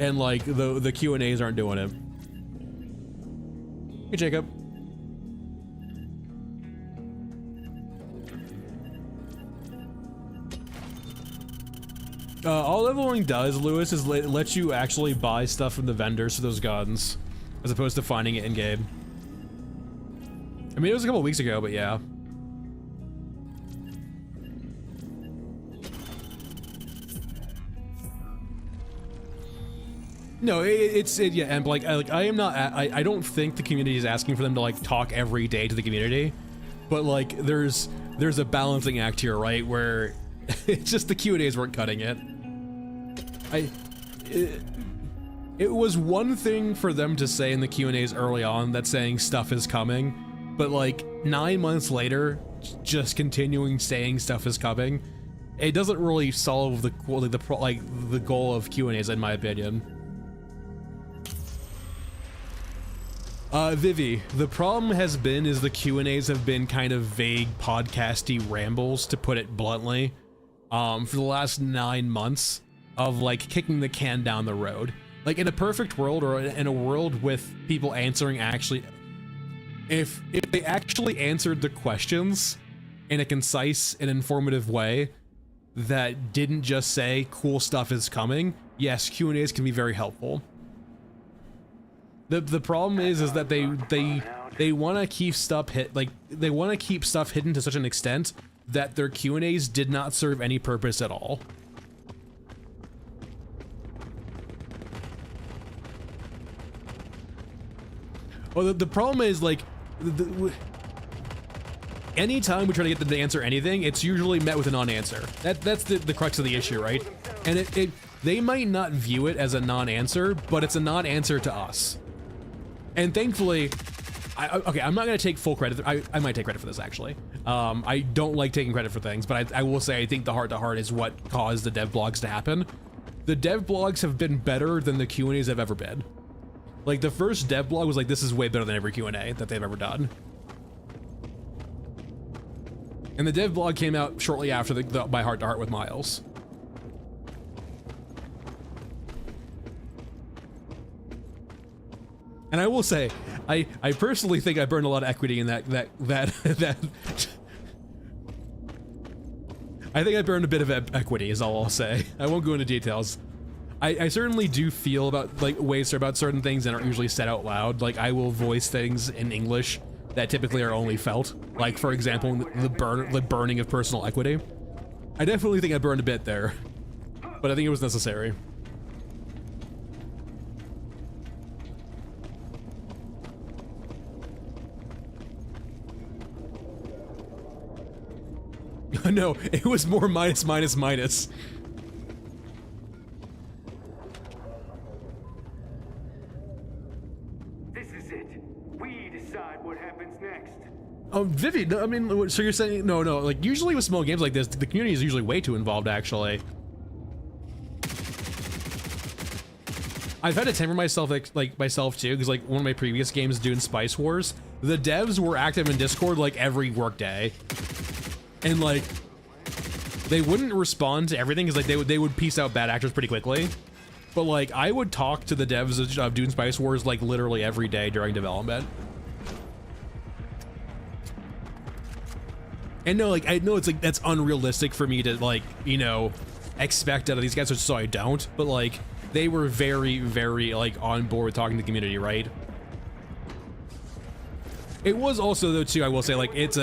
and like the Q&As aren't doing it. Hey, Jacob. All leveling does, Lewis, is lets you actually buy stuff from the vendors for those guns, as opposed to finding it in game. I mean, it was a couple weeks ago, but yeah. No, yeah, and like I am not. I don't think the community is asking for them to like talk every day to the community, but like there's a balancing act here, right? Where it's just the Q&As weren't cutting it. It was one thing for them to say in the Q&As early on that saying stuff is coming, but like 9 months later, just continuing saying stuff is coming, it doesn't really solve the goal of Q&As in my opinion. Vivi, the problem has been is the Q&As have been kind of vague podcasty rambles, to put it bluntly, for the last 9 months of like kicking the can down the road. Like in a perfect world, or in a world with people answering actually, if they actually answered the questions in a concise and informative way that didn't just say cool stuff is coming, yes, Q&As can be very helpful. The problem is that they want to keep stuff they want to keep stuff hidden to such an extent that their Q&As did not serve any purpose at all. Well, the problem is like anytime we try to get them to answer anything, it's usually met with a non-answer. That's the crux of the issue, right? And they might not view it as a non-answer, but it's a non-answer to us. And thankfully, okay, I'm not gonna take full credit. I might take credit for this actually. I don't like taking credit for things, but I will say I think the heart-to-heart is what caused the dev blogs to happen. The dev blogs have been better than the Q&As have ever been. Like the first dev blog was like, this is way better than every Q&A that they've ever done. And the dev blog came out shortly after my heart-to-heart with Miles. And I will say, I personally think I burned a lot of equity in that I think I burned a bit of equity is all I'll say. I won't go into details. I certainly do feel about like ways about certain things that aren't usually said out loud. Like I will voice things in English that typically are only felt. Like for example, the burning of personal equity. I definitely think I burned a bit there, but I think it was necessary. No, it was more minus, minus, minus. This is it. We decide what happens next. Oh, Vivi, no, I mean, so you're saying, no, like usually with small games like this, the community is usually way too involved actually. I've had to temper myself, like myself too, because like one of my previous games doing Spice Wars, the devs were active in Discord like every workday. And like, they wouldn't respond to everything because like they would piece out bad actors pretty quickly. But like, I would talk to the devs of Dune Spice Wars like literally every day during development. And no, like I know it's like that's unrealistic for me to like, you know, expect out of these guys, so I don't. But like, they were very, very like on board with talking to the community, right? It was also though too, I will say, like it's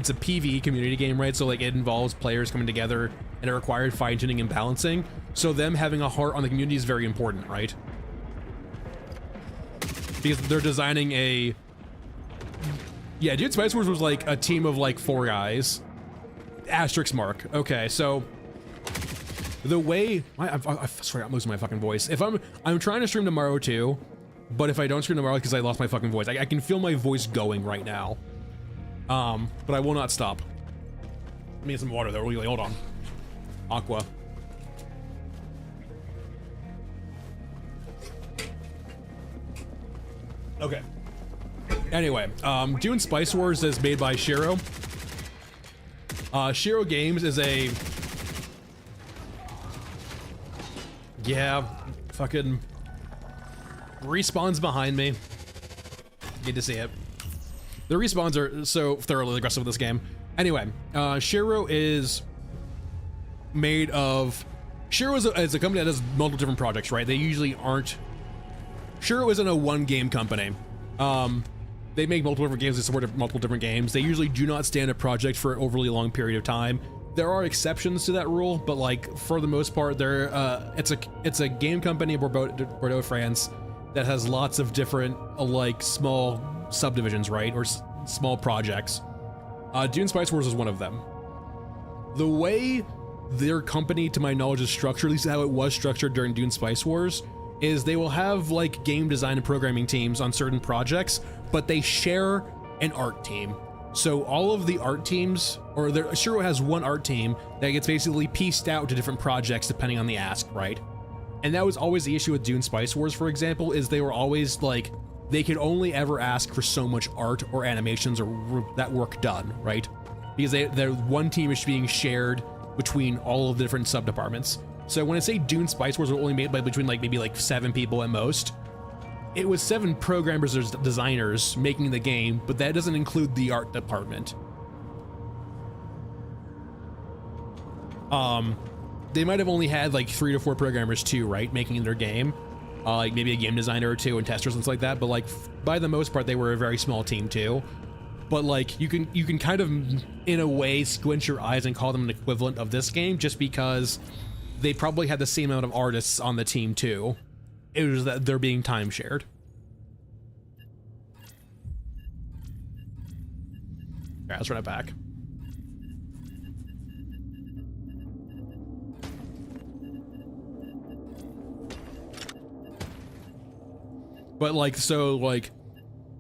a PvE community game, right? So like it involves players coming together and it required fine-tuning and balancing. So them having a heart on the community is very important, right? Because they're designing a... Yeah, Dude Spice Wars was like a team of like 4 guys. Asterisk mark. Okay, so the way... I swear I'm losing my fucking voice. If I'm trying to stream tomorrow too, but if I don't stream tomorrow because I lost my fucking voice, I can feel my voice going right now. But I will not stop. Let me get some water though, really, hold on. Aqua. Okay. Anyway, Dune Spice Wars is made by Shiro. Shiro Games is a... Yeah, fucking... Respawn's behind me. Good to see it. The respawns are so thoroughly aggressive with this game. Anyway, Shiro is made of... Shiro is a company that does multiple different projects, right? They usually aren't... Shiro isn't a one-game company. They make multiple different games, they support multiple different games. They usually do not stand a project for an overly long period of time. there are exceptions to that rule, but like for the most part, it's a game company in Bordeaux, France, that has lots of different like small subdivisions, right, or small projects. Dune Spice Wars is one of them. The way their company, to my knowledge, is structured, at least how it was structured during Dune Spice Wars, is they will have like game design and programming teams on certain projects, but they share an art team. So all of the art teams, or Shiro has one art team that gets basically pieced out to different projects depending on the ask, right? And that was always the issue with Dune Spice Wars, for example, is they were always like, they could only ever ask for so much art or animations or that work done, right? Because their one team is being shared between all of the different sub-departments. So when I say Dune Spice Wars were only made by between like maybe like 7 people at most, it was 7 programmers or designers making the game, but that doesn't include the art department. They might have only had like 3 to 4 programmers too, right, making their game, like maybe a game designer or 2 and testers and stuff like that. But like by the most part, they were a very small team too. But like you can kind of in a way squint your eyes and call them an equivalent of this game, just because they probably had the same amount of artists on the team too. It was that they're being time shared. All right, let's run it back. But like, so like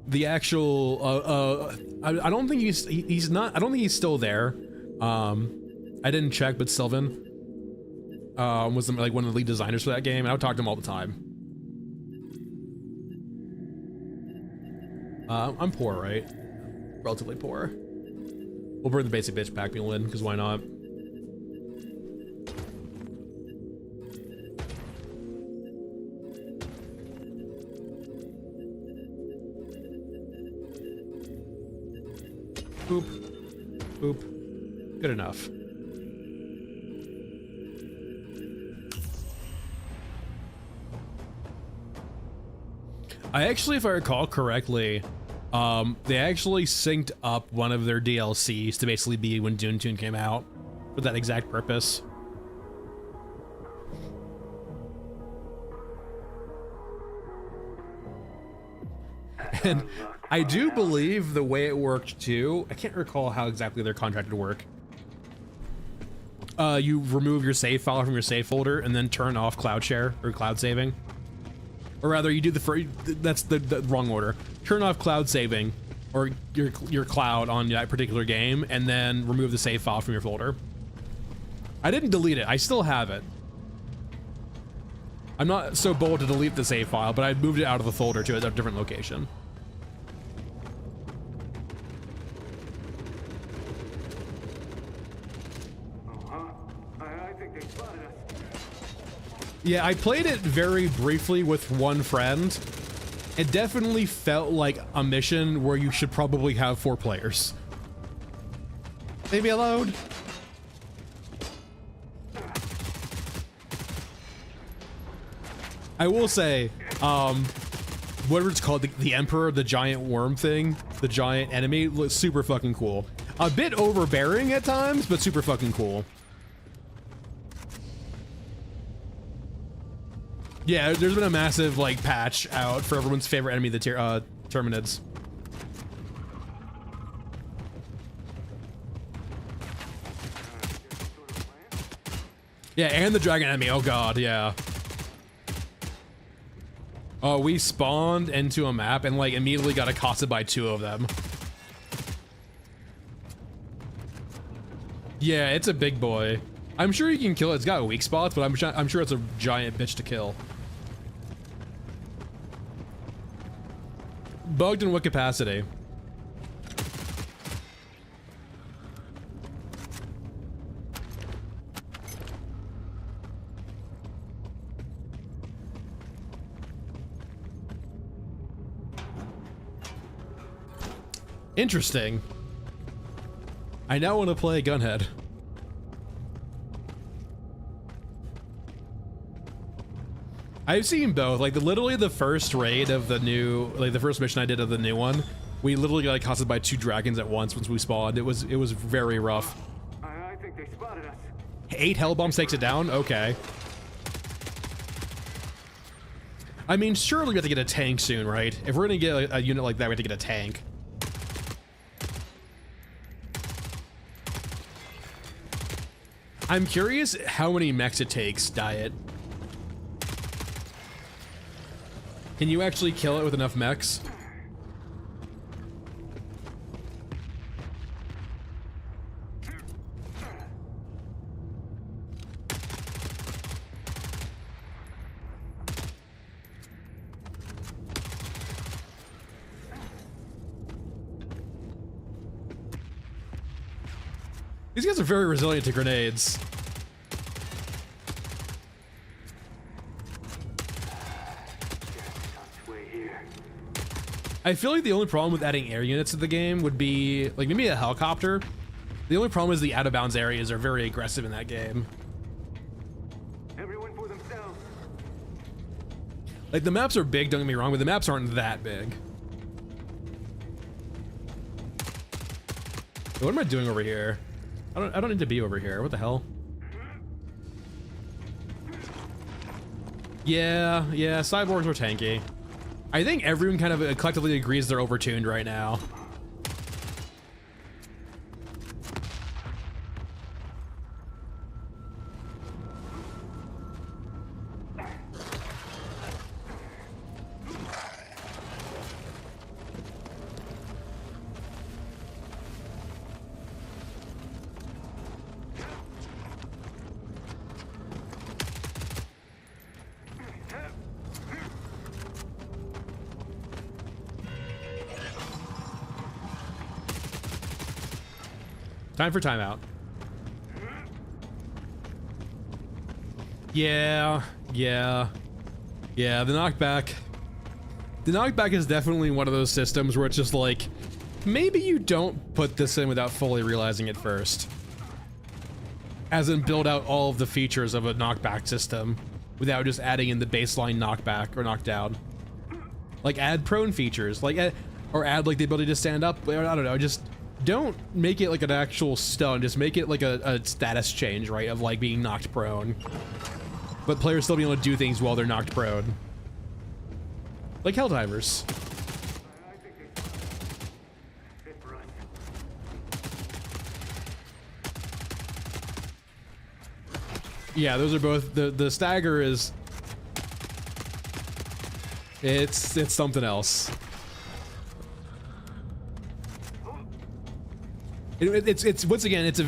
the actual, I don't think he's not, I don't think he's still there. I didn't check, but Sylvan was like one of the lead designers for that game, and I would talk to him all the time. I'm poor, right? Relatively poor. We'll bring the basic bitch pack mule in, because why not? Boop. Boop. Good enough. I actually, if I recall correctly, they actually synced up one of their DLCs to basically be when Dune came out for that exact purpose. And I do believe the way it worked too, I can't recall how exactly their contract would work. You remove your save file from your save folder and then turn off cloud share or cloud saving. Or rather, you do that's the wrong order. Turn off cloud saving or your cloud on that particular game, and then remove the save file from your folder. I didn't delete it. I still have it. I'm not so bold to delete the save file, but I moved it out of the folder to a different location. I think they spotted us. Yeah, I played it very briefly with one friend. It definitely felt like a mission where you should probably have 4 players. Maybe allowed. I will say, whatever it's called, the Emperor, the giant worm thing, the giant enemy, looks super fucking cool. A bit overbearing at times, but super fucking cool. Yeah, there's been a massive like patch out for everyone's favorite enemy, the Terminids. Yeah, and the dragon enemy. Oh god, yeah. Oh, we spawned into a map and like immediately got accosted by 2 of them. Yeah, it's a big boy. I'm sure you can kill it. It's got weak spots, but I'm sure it's a giant bitch to kill. Bugged in what capacity? Interesting. I now want to play Gunhead. I've seen both. Like literally the first raid of the new, like the first mission I did of the new one, we literally got accosted by 2 dragons at once we spawned. It was very rough. I think they They spotted us. 8 hell bombs takes it down? Okay. I mean, surely we have to get a tank soon, right? If we're gonna get a unit like that, we have to get a tank. I'm curious how many mechs it takes, Diet. Can you actually kill it with enough mechs? These guys are very resilient to grenades. I feel like the only problem with adding air units to the game would be, like, maybe a helicopter. The only problem is the out-of-bounds areas are very aggressive in that game. Everyone for themselves. Like, the maps are big, don't get me wrong, but the maps aren't that big. What am I doing over here? I don't need to be over here. What the hell? Yeah, cyborgs are tanky. I think everyone kind of collectively agrees they're overtuned right now. Time for timeout. Yeah, the knockback. The knockback is definitely one of those systems where it's just like, maybe you don't put this in without fully realizing it first. As in build out all of the features of a knockback system without just adding in the baseline knockback or knockdown. Like add prone features, like or add like the ability to stand up, or I don't know, just don't make it like an actual stun, just make it like a status change, right, of like being knocked prone. But players still be able to do things while they're knocked prone. Like Helldivers. I think they fit for us. Yeah, those are both, the stagger is, it's something else. It's once again, it's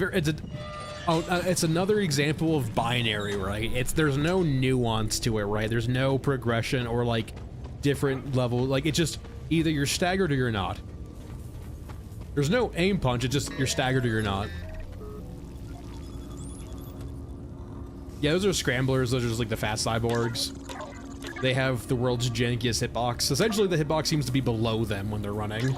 another example of binary, right? There's no nuance to it, right? There's no progression or like different level, like it's just either you're staggered or you're not. There's no aim punch, it's just you're staggered or you're not. Yeah, those are scramblers, those are just like the fast cyborgs. They have the world's jankiest hitbox. Essentially the hitbox seems to be below them when they're running.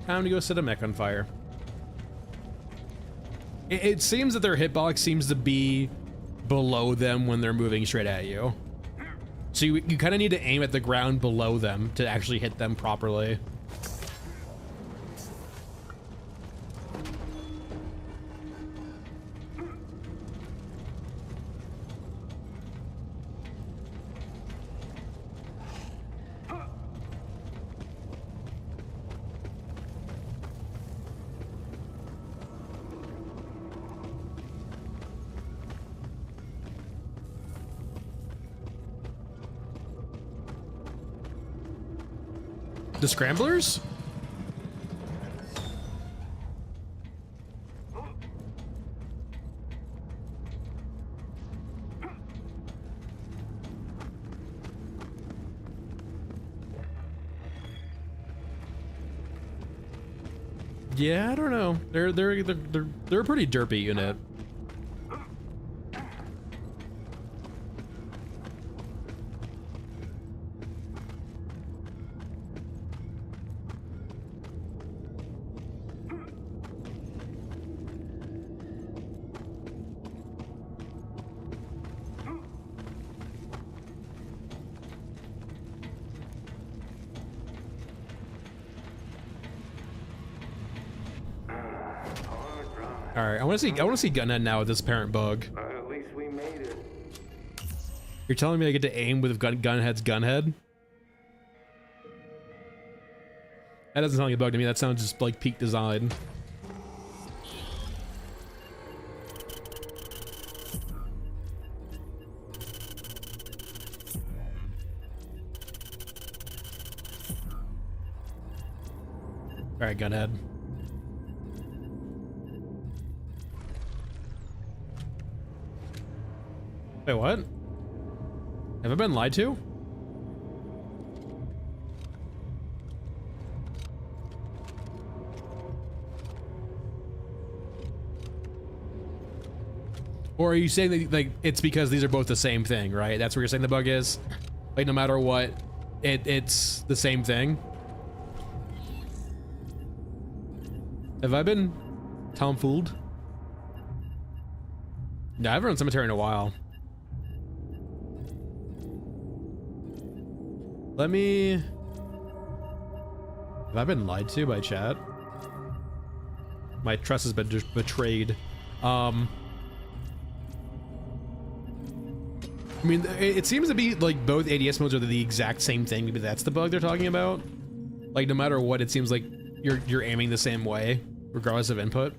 Time to go set a mech on fire. It seems that their hitbox seems to be below them when they're moving straight at you. So you kind of need to aim at the ground below them to actually hit them properly. The scramblers? Yeah, I don't know. They're a pretty derpy unit. All right, I want to see Gunhead now with this apparent bug. At least we made it. You're telling me I get to aim with Gunhead's gunhead? That doesn't sound like a bug to me. That sounds just like peak design. All right, Gunhead. Wait, what? Have I been lied to? Or are you saying that like it's because these are both the same thing, right? That's what you're saying the bug is? Like no matter what, it's the same thing? Have I been tomfooled? No, I haven't run Cemetery in a while. Let me... Have I been lied to by chat? My trust has been betrayed. I mean, it seems to be like both ADS modes are the exact same thing. Maybe that's the bug they're talking about. Like no matter what, it seems like you're aiming the same way, regardless of input.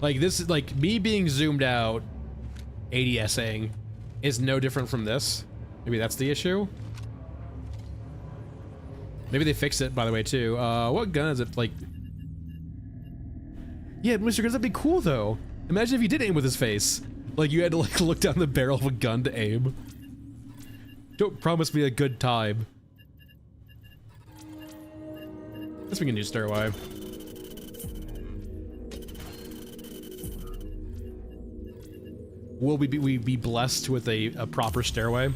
Like this is like me being zoomed out, ADSing is no different from this. Maybe that's the issue. Maybe they fixed it by the way too. What gun is it like? Yeah, Mr. Guns, that'd be cool though. Imagine if you did aim with his face. Like you had to like look down the barrel of a gun to aim. Don't promise me a good time. Guess we can do stairway. Will we be blessed with a proper stairway?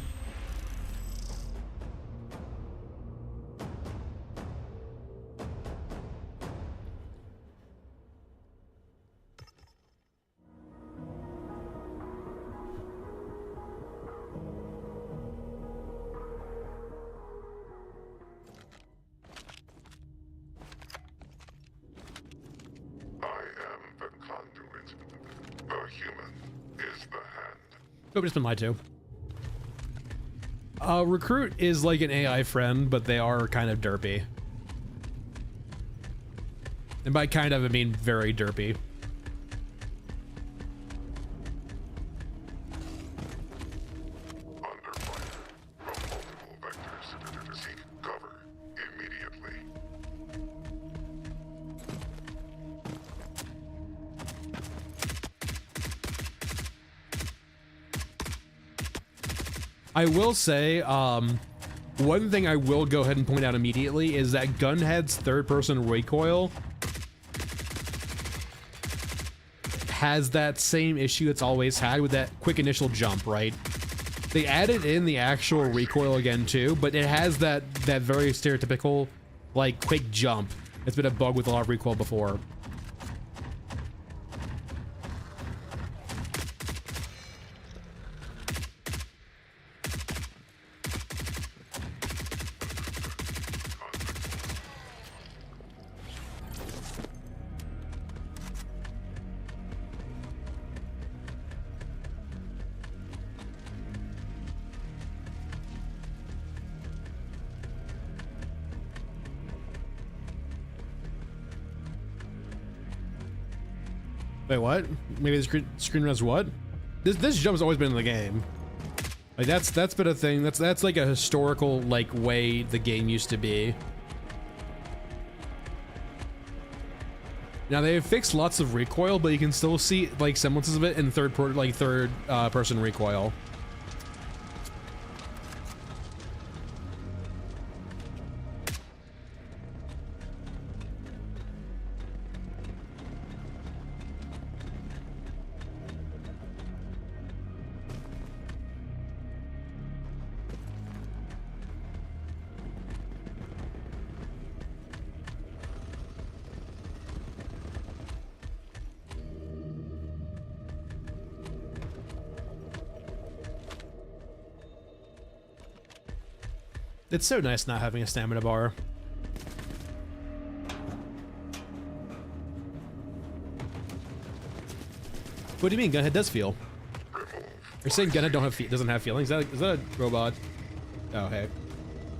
I've just been lied to. Recruit is like an AI friend, but they are kind of derpy. And by kind of, I mean very derpy. Under fire from multiple vectors. Seek cover immediately. I will say, one thing I will go ahead and point out immediately is that Gunhead's third-person recoil has that same issue it's always had with that quick initial jump, right? They added in the actual recoil again too, but it has that very stereotypical, like, quick jump. It's been a bug with a lot of recoil before. Wait, what? Maybe the screen runs what? This jump's always been in the game. Like that's been a thing. That's like a historical like way the game used to be. Now they've fixed lots of recoil, but you can still see like semblances of it in third person recoil. It's so nice not having a stamina bar. What do you mean Gunhead does feel? You're saying Gunhead doesn't have feelings? Is that a robot? Oh, hey.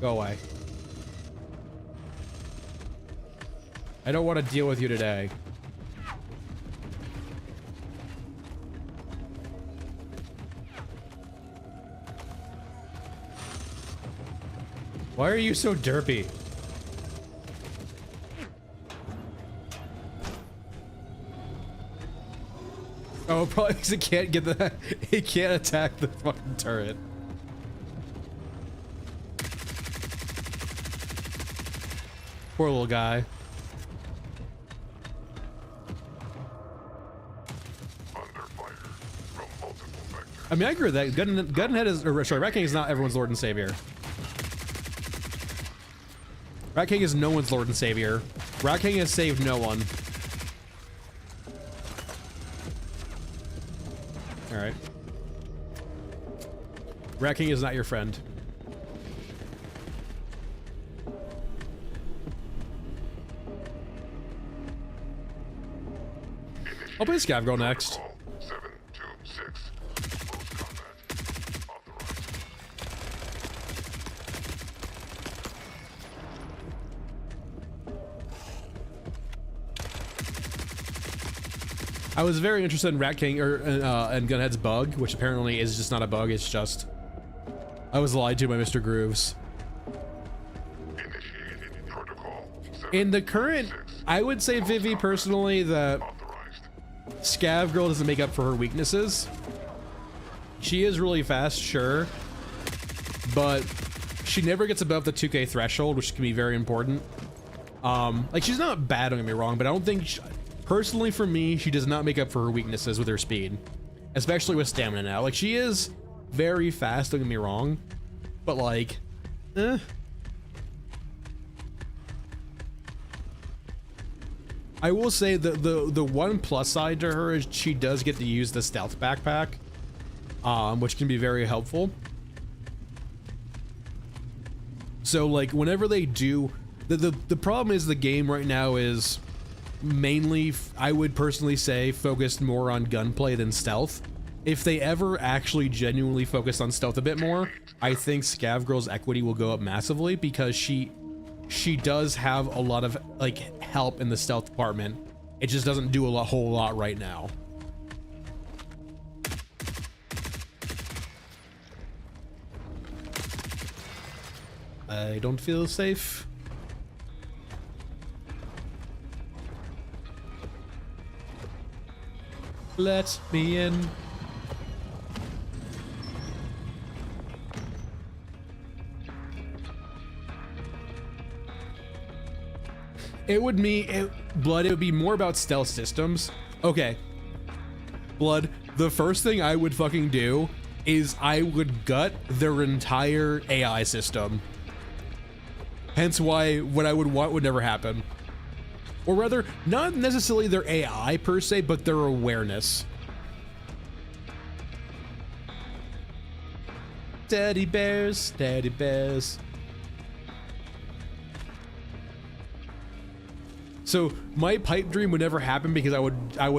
Go away. I don't want to deal with you today. Why are you so derpy? Oh, probably because it can't get the it can't attack the fucking turret. Poor little guy. I mean, I agree with that. Gunhead is, or sorry, Rat King is not everyone's Lord and Savior. Rat King is no one's Lord and Savior. Rat King has saved no one. Alright. Rat King is not your friend. I'll play Scav Girl next. I was very interested in Rat King and Gunhead's bug, which apparently is just not a bug. It's just I was lied to by Mr. Grooves. In the current, I would say Vivi personally that Scav Girl doesn't make up for her weaknesses. She is really fast, sure, but she never gets above the 2K threshold, which can be very important. Like she's not bad, don't get me wrong, but I don't think. Personally, for me, she does not make up for her weaknesses with her speed, especially with stamina now. Like, she is very fast, don't get me wrong, but like, I will say that the one plus side to her is she does get to use the stealth backpack, which can be very helpful. So like, whenever they do, the problem is the game right now is mainly, I would personally say, focused more on gunplay than stealth. If they ever actually genuinely focus on stealth a bit more, I think Scav Girl's equity will go up massively because she does have a lot of like help in the stealth department. It just doesn't do a whole lot right now. I don't feel safe. Let me in. Blood, it would be more about stealth systems. Okay. Blood, the first thing I would fucking do is I would gut their entire AI system. Hence why what I would want would never happen. Or rather, not necessarily their AI per se, but their awareness. Teddy bears, teddy bears. So my pipe dream would never happen because I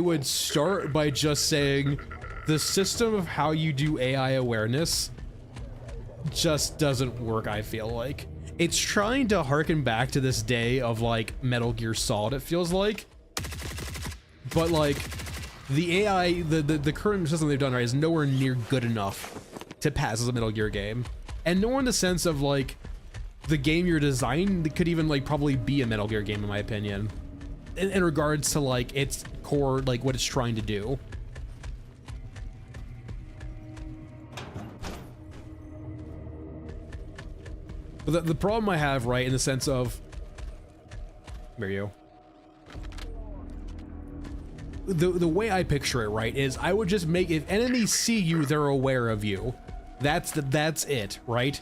would start by just saying the system of how you do AI awareness just doesn't work, I feel like. It's trying to harken back to this day of like Metal Gear Solid, it feels like. But like the AI, the current system they've done right is nowhere near good enough to pass as a Metal Gear game. And nor in the sense of like the game you're designing could even like probably be a Metal Gear game in my opinion. In regards to like its core, like what it's trying to do. But the problem I have, right, in the sense of, where are you? The way I picture it, right, is I would just make, if enemies see you, they're aware of you. That's it, right?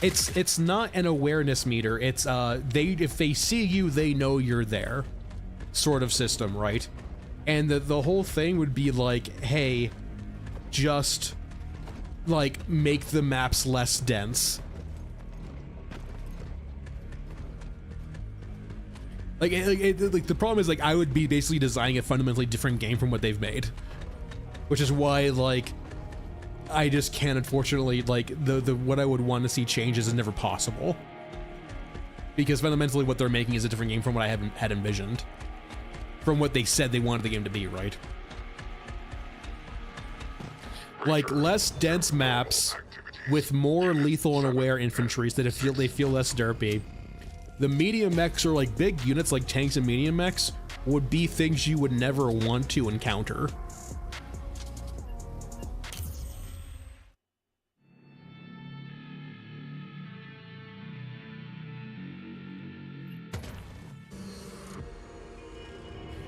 It's not an awareness meter. It's if they see you, they know you're there, sort of system, right? And the whole thing would be like, hey, just like make the maps less dense. Like the problem is, like, I would be basically designing a fundamentally different game from what they've made, which is why, like, I just can't, unfortunately, like, the what I would want to see changes is never possible, because fundamentally what they're making is a different game from what I had envisioned, from what they said they wanted the game to be, right? Like, less dense maps with more lethal and aware infantry so that they feel less derpy. The medium mechs, or like big units like tanks and medium mechs, would be things you would never want to encounter.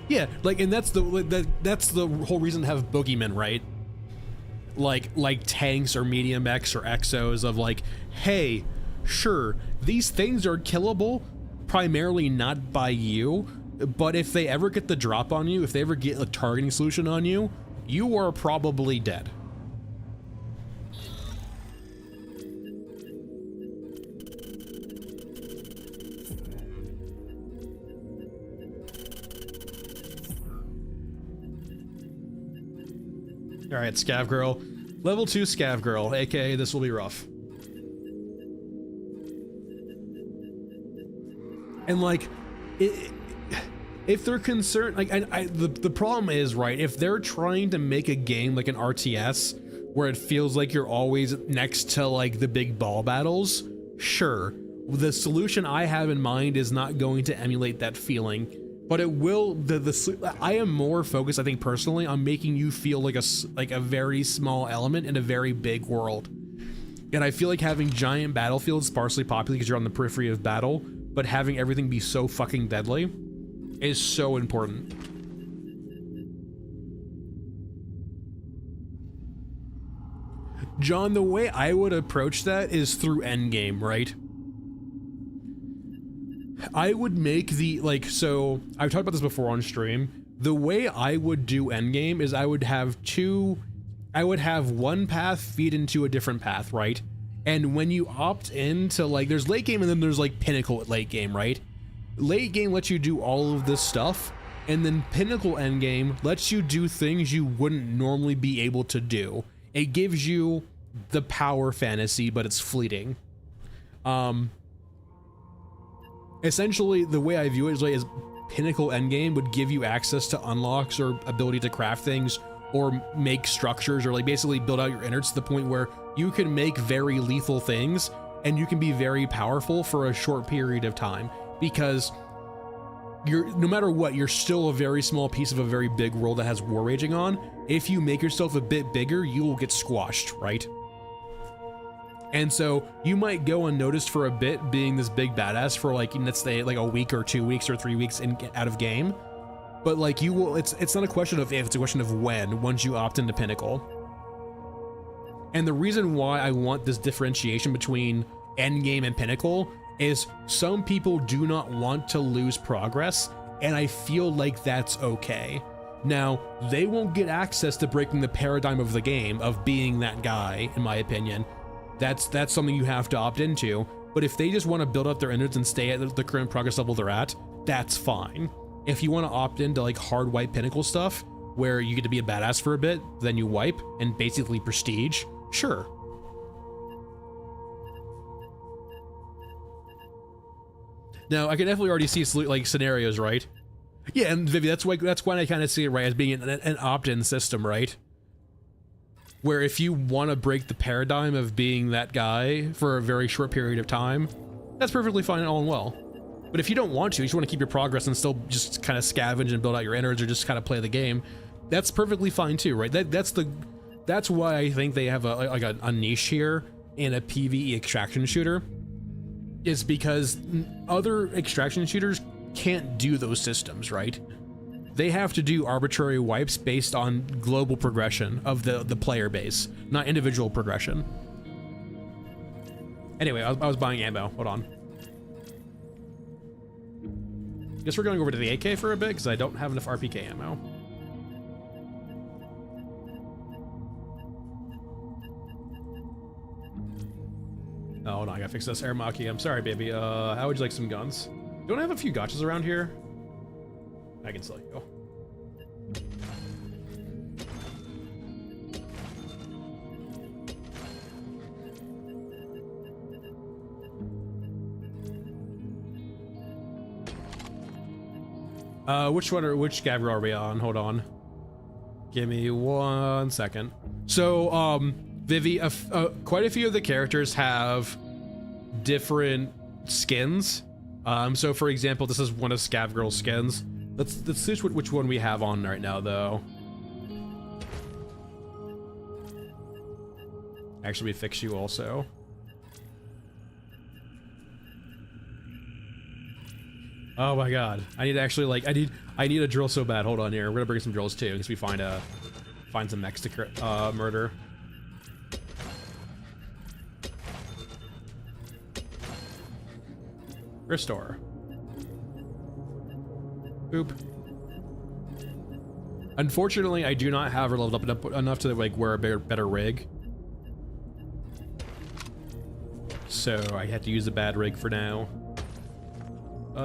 Yeah, like, and that's the whole reason to have boogeymen, right? Like tanks or medium mechs or exos, of like, hey, sure, these things are killable, primarily not by you, but if they ever get the drop on you, if they ever get a targeting solution on you, you are probably dead. All right, Scav Girl. Level 2 Scav Girl, aka this will be rough. And like, if they're concerned, like, the problem is, right, if they're trying to make a game like an RTS where it feels like you're always next to like the big ball battles, sure, the solution I have in mind is not going to emulate that feeling, but it will. I am more focused, I think personally, on making you feel like a very small element in a very big world. And I feel like having giant battlefields sparsely populated because you're on the periphery of battle, but having everything be so fucking deadly is so important. John, the way I would approach that is through endgame, right? I would make the, like, so I've talked about this before on stream. The way I would do endgame is I would have one path feed into a different path, right? And when you opt into, like, there's late game and then there's like pinnacle at late game, right? Late game lets you do all of this stuff, and then pinnacle endgame lets you do things you wouldn't normally be able to do. It gives you the power fantasy, but it's fleeting. Essentially, the way I view it is pinnacle endgame would give you access to unlocks or ability to craft things or make structures, or like basically build out your innards to the point where you can make very lethal things and you can be very powerful for a short period of time, because no matter what, you're still a very small piece of a very big world that has war raging on. If you make yourself a bit bigger, you will get squashed, right? And so you might go unnoticed for a bit, being this big badass for like, let's say, like a week or 2 weeks or 3 weeks out of game. But like, you will, it's not a question of if, it's a question of when, once you opt into pinnacle. And the reason why I want this differentiation between endgame and pinnacle is some people do not want to lose progress, and I feel like that's okay. Now, they won't get access to breaking the paradigm of the game of being that guy, in my opinion. That's something you have to opt into. But if they just want to build up their innards and stay at the current progress level they're at, that's fine. If you want to opt into like hard wipe pinnacle stuff, where you get to be a badass for a bit, then you wipe and basically prestige, sure. Now, I can definitely already see like scenarios, right? Yeah, and Vivi, that's why I kind of see it, right, as being an opt-in system, right? Where if you want to break the paradigm of being that guy for a very short period of time, that's perfectly fine and all and well. But if you don't want to, you just want to keep your progress and still just kind of scavenge and build out your innards or just kind of play the game, that's perfectly fine too, right? That's why I think they have a niche here in a PvE extraction shooter, is because other extraction shooters can't do those systems, right? They have to do arbitrary wipes based on global progression of the player base, not individual progression. Anyway, I was buying ammo. Hold on. Guess we're going over to the AK for a bit because I don't have enough RPK ammo. Oh no, I gotta fix this. Aramaki, I'm sorry, baby. How would you like some guns? Don't I have a few gotchas around here? I can sell you. Which Gavra are we on? Hold on. Give me 1 second. So, Vivi, quite a few of the characters have different skins. So for example, this is one of Scav Girl's skins. Let's see which one we have on right now, though. Actually, we fix you also. Oh my god. I need to actually, like, I need a drill so bad. Hold on here. We're gonna bring some drills too, because we find some mechs to murder. Restore. Boop. Unfortunately, I do not have her leveled up enough to like wear a better rig. So I had to use a bad rig for now.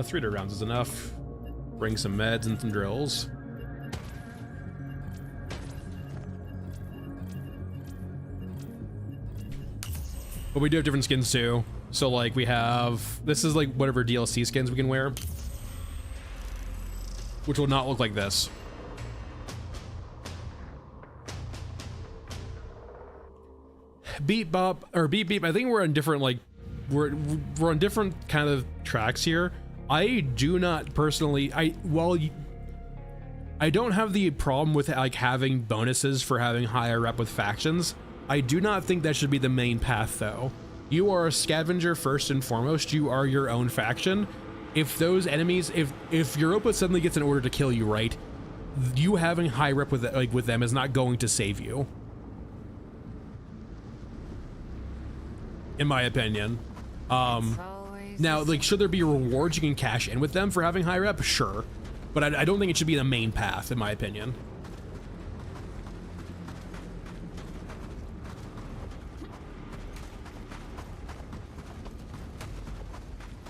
3 rounds is enough. Bring some meds and some drills. But we do have different skins too. So like we have, this is like whatever DLC skins we can wear, which will not look like this. Beep bop or beep beep. I think we're on different like we're on different kind of tracks here. I do not personally. I don't have the problem with like having bonuses for having higher rep with factions. I do not think that should be the main path though. You are a scavenger first and foremost. You are your own faction. If those enemies, if Europa suddenly gets an order to kill you, right, you having high rep with them is not going to save you, in my opinion. Now, like, should there be rewards you can cash in with them for having high rep? Sure, but I don't think it should be the main path, in my opinion.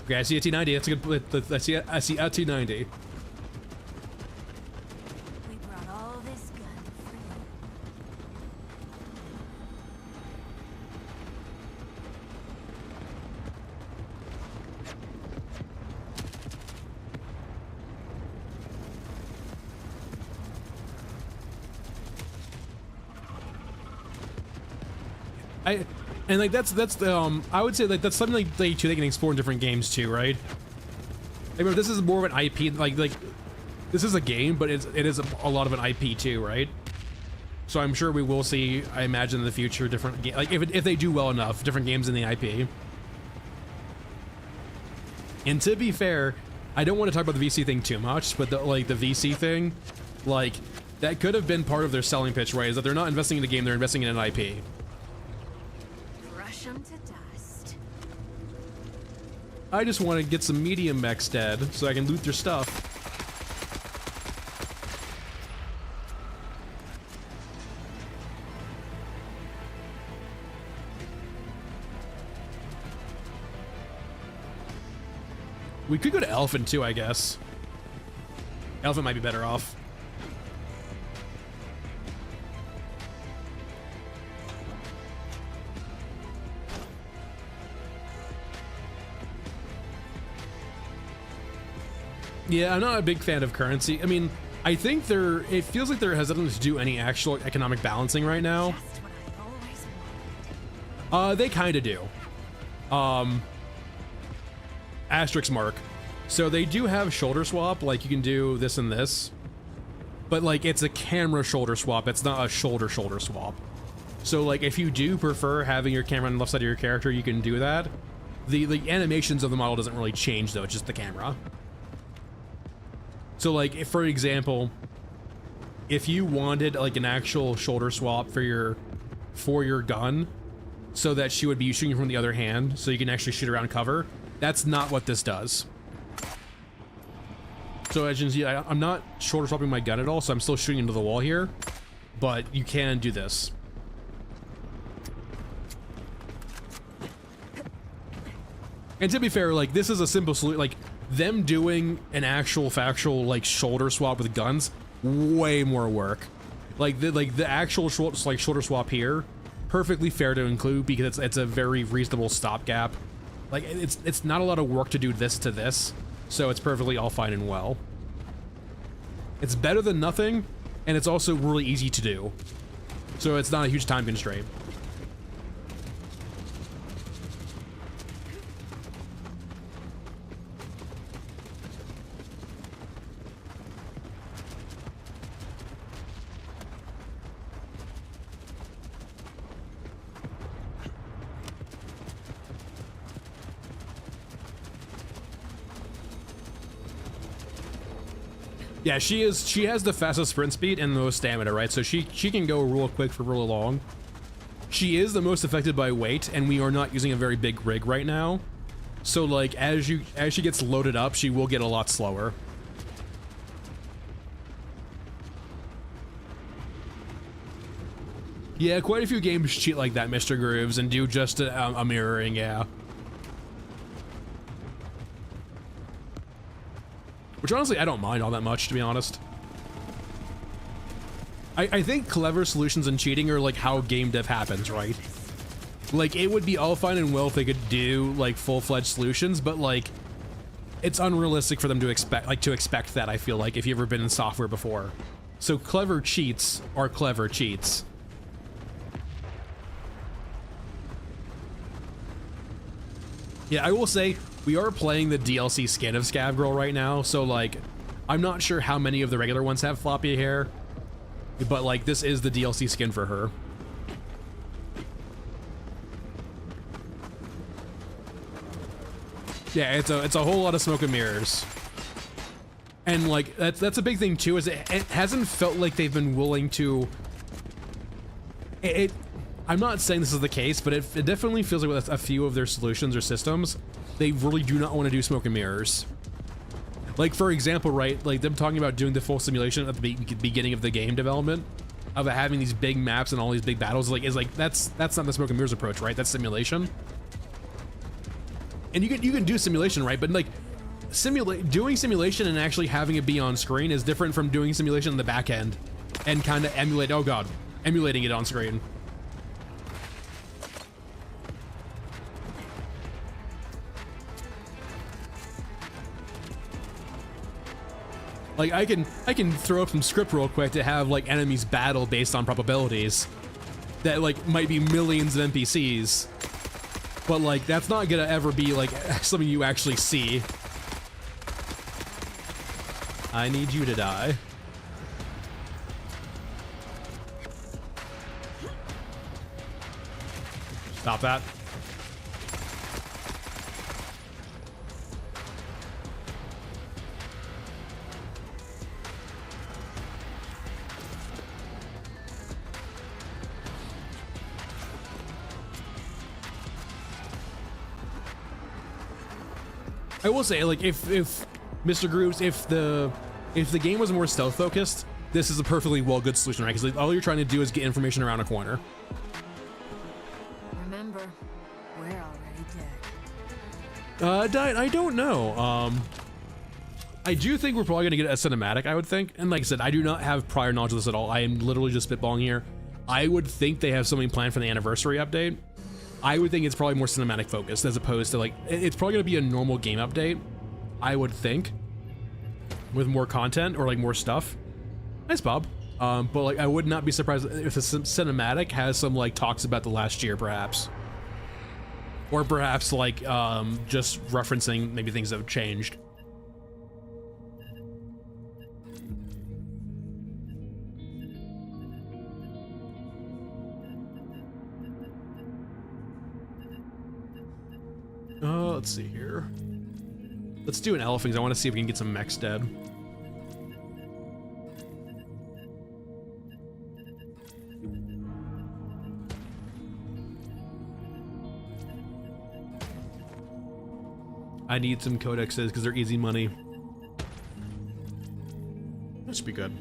Okay, I see a T90. That's a good. I see a T90. We brought all this gun for you. And like that's the I would say like that's something like they can explore in different games too, right? I mean, this is more of an IP, like this is a game, but it is a lot of an IP too, right? So I'm sure we will see, I imagine in the future, different like if they do well enough, different games in the IP. And to be fair, I don't want to talk about the VC thing too much, but the VC thing, like that could have been part of their selling pitch, right? Is that they're not investing in the game, they're investing in an IP. Crush 'em to dust. I just want to get some medium mechs dead so I can loot their stuff. We could go to Elephant too, I guess. Elephant might be better off. Yeah, I'm not a big fan of currency. I mean, I think it feels like they're hesitant to do any actual economic balancing right now. Just what I always wanted. They kind of do. Asterisk mark. So they do have shoulder swap, like you can do this and this, but like it's a camera shoulder swap. It's not a shoulder swap. So like if you do prefer having your camera on the left side of your character, you can do that. The animations of the model doesn't really change though. It's just the camera. So like, if, for example, if you wanted like an actual shoulder swap for your gun, so that she would be shooting from the other hand, so you can actually shoot around cover, that's not what this does. So as you can see, I'm not shoulder swapping my gun at all, so I'm still shooting into the wall here, but you can do this. And to be fair, like, this is a simple solution. Like, them doing an actual factual, like, shoulder swap with guns, way more work. Like, the actual shoulder swap here, perfectly fair to include because it's a very reasonable stopgap. Like, it's not a lot of work to do this to this, so it's perfectly all fine and well. It's better than nothing, and it's also really easy to do. So it's not a huge time constraint. Yeah, she has the fastest sprint speed and the most stamina, right? So she can go real quick for real long. She is the most affected by weight, and we are not using a very big rig right now. So like as she gets loaded up, she will get a lot slower. Yeah, quite a few games cheat like that, Mr. Grooves, and do just a mirroring, yeah. Which honestly, I don't mind all that much, to be honest. I think clever solutions and cheating are like how game dev happens, right? Like, it would be all fine and well if they could do like full-fledged solutions, but like, it's unrealistic for them to expect that, I feel like, if you've ever been in software before. So clever cheats are clever cheats. Yeah, I will say, we are playing the DLC skin of Scav Girl right now, so like, I'm not sure how many of the regular ones have floppy hair, but like, this is the DLC skin for her. Yeah, it's a whole lot of smoke and mirrors. And like, that's a big thing too, is it hasn't felt like they've been willing to... I'm not saying this is the case, but it definitely feels like with a few of their solutions or systems, they really do not want to do smoke and mirrors. Like, for example, right, like them talking about doing the full simulation at the beginning of the game development, of having these big maps and all these big battles, that's not the smoke and mirrors approach, right? That's simulation. And you can do simulation, right? But like, doing simulation and actually having it be on screen is different from doing simulation in the back end and kind of emulating it on screen. Like, I can throw up some script real quick to have like enemies battle based on probabilities that like might be millions of NPCs, but like that's not gonna ever be like something you actually see. I need you to die. Stop that. I will say, like, if Mr. Grooves, if the game was more stealth focused, this is a perfectly good solution, right? Because like, all you're trying to do is get information around a corner. Remember, we're already dead. I don't know. I do think we're probably gonna get a cinematic, I would think. And like I said, I do not have prior knowledge of this at all. I am literally just spitballing here. I would think they have something planned for the anniversary update. I would think it's probably more cinematic focused as opposed to like, it's probably gonna be a normal game update, I would think, with more content or like more stuff. Nice, Bob. But like, I would not be surprised if the cinematic has some like talks about the last year, perhaps, or perhaps like just referencing maybe things that have changed. Let's see here. Let's do an elephant. I want to see if we can get some mechs dead. I need some codexes because they're easy money. That should be good.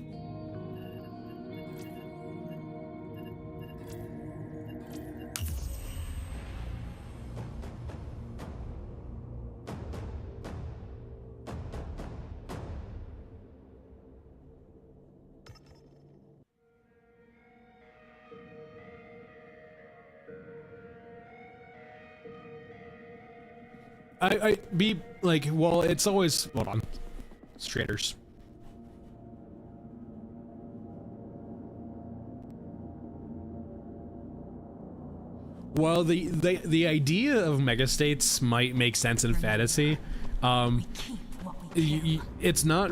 I be like, well, it's always, hold on, it's traders. Well, the idea of megastates might make sense in fantasy. It's not,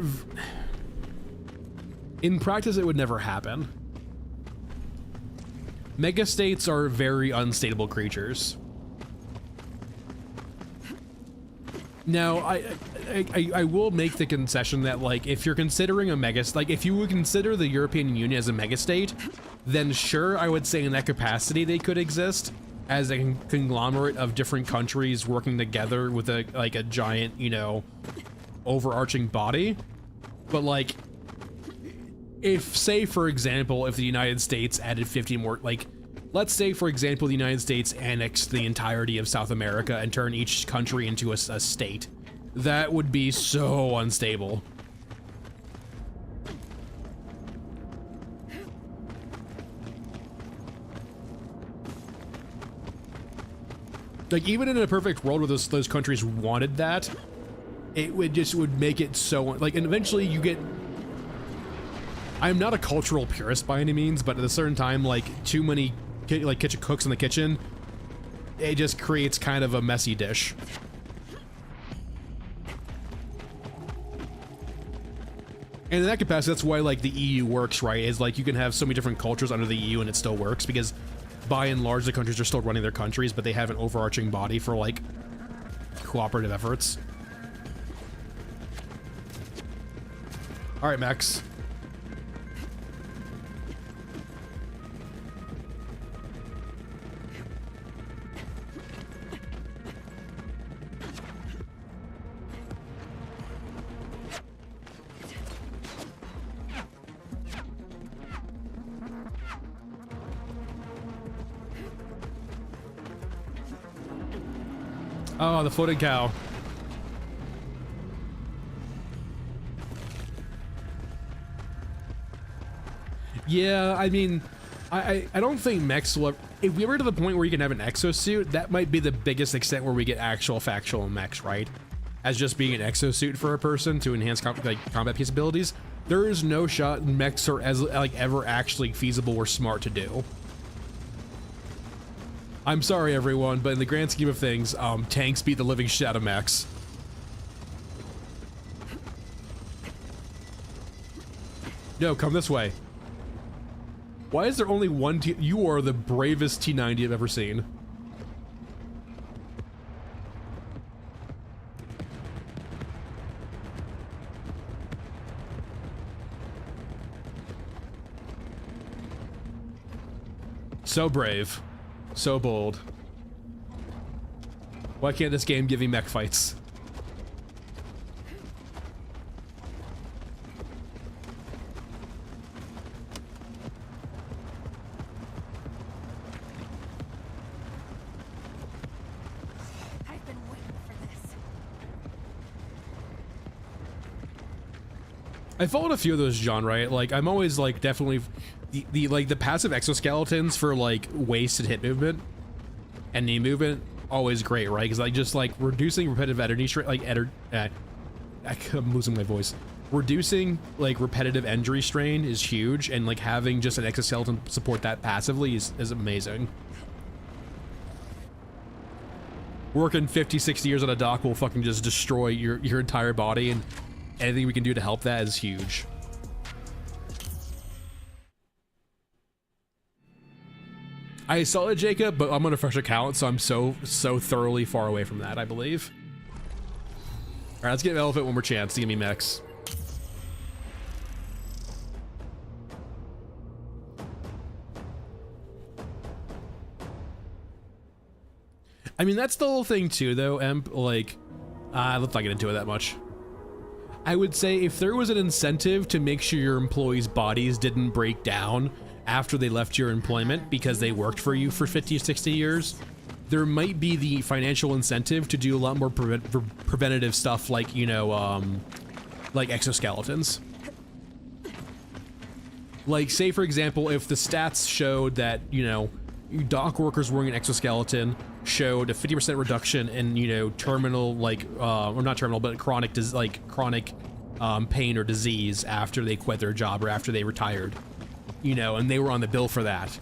in practice it would never happen. Megastates are very unstable creatures. Now, I will make the concession that, like, if you're considering a like, if you would consider the European Union as a megastate, then sure, I would say in that capacity they could exist as a conglomerate of different countries working together with a, like, a giant, you know, overarching body. But, like, if, say, for example, if the United States added 50 more, like, let's say, for example, the United States annexed the entirety of South America and turned each country into a state. That would be so unstable. Like, even in a perfect world where those countries wanted that, it would make it so, like, and eventually you get, I'm not a cultural purist by any means, but at a certain time, like, too many like kitchen cooks in the kitchen, it just creates kind of a messy dish. And in that capacity, that's why, like, the EU works, right? Is like you can have so many different cultures under the EU and it still works, because by and large the countries are still running their countries, but they have an overarching body for, like, cooperative efforts. All right, Max. Oh, the floating cow. Yeah, I mean, I don't think mechs will ever, if we were to the point where you can have an exosuit, that might be the biggest extent where we get actual factual mechs, right? As just being an exosuit for a person to enhance combat capabilities. There is no shot mechs are as, like, ever actually feasible or smart to do. I'm sorry, everyone, but in the grand scheme of things, tanks beat the living shit out of mechs. No, come this way. Why is there only one you are the bravest T-90 I've ever seen. So brave. So bold. Why can't this game give me mech fights? I've been waiting for this. I followed a few of those, John, right? Like, I'm always, like, definitely the passive exoskeletons for, like, waist and hit movement and knee movement, always great, right? Because, like, just, like, reducing repetitive energy strain, like, I'm losing my voice. Reducing, like, repetitive injury strain is huge, and, like, having just an exoskeleton support that passively is amazing. Working 50, 60 years on a dock will fucking just destroy your entire body, and anything we can do to help that is huge. I saw it, Jacob, but I'm on a fresh account, so I'm so thoroughly far away from that, I believe. All right, let's give Elephant one more chance to give me mechs. I mean, that's the whole thing too, though, Emp. Like, let's not get into it that much. I would say if there was an incentive to make sure your employees' bodies didn't break down after they left your employment because they worked for you for 50 or 60 years, there might be the financial incentive to do a lot more preventative stuff, like, you know, like exoskeletons. Like, say, for example, if the stats showed that, you know, dock workers wearing an exoskeleton showed a 50% reduction in, you know, terminal, like, or not terminal, but chronic pain or disease after they quit their job or after they retired, you know, and they were on the bill for that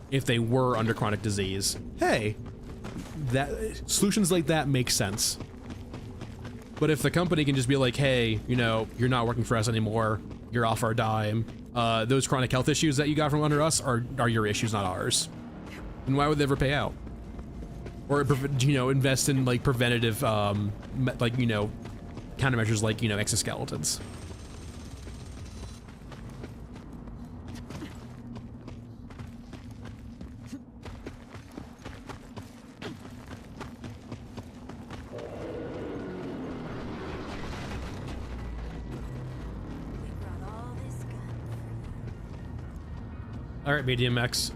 if they were under chronic disease. Hey, that solutions like that make sense. But if the company can just be like, hey, you know, you're not working for us anymore, you're off our dime, those chronic health issues that you got from under us are your issues, not ours. And why would they ever pay out? Or, you know, invest in like preventative, like, you know, countermeasures like, you know, exoskeletons. We brought all this gun for you. All right, medium mechs.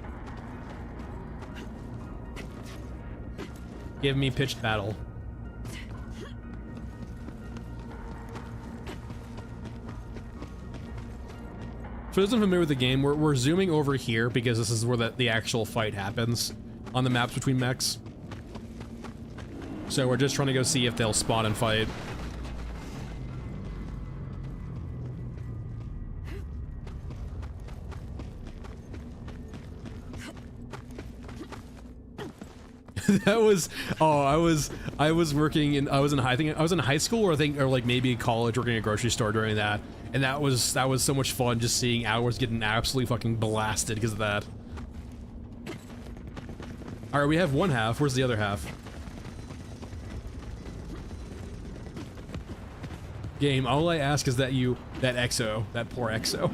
Give me pitched battle. For those unfamiliar with the game, we're zooming over here because this is where the actual fight happens on the maps between mechs. So we're just trying to go see if they'll spawn and fight. That was, oh, I was working in, I was in high school, or I think, or like maybe college, working at a grocery store during that. And that was so much fun, just seeing hours getting absolutely fucking blasted because of that. All right, we have one half. Where's the other half? Game, all I ask is that that EXO, that poor EXO.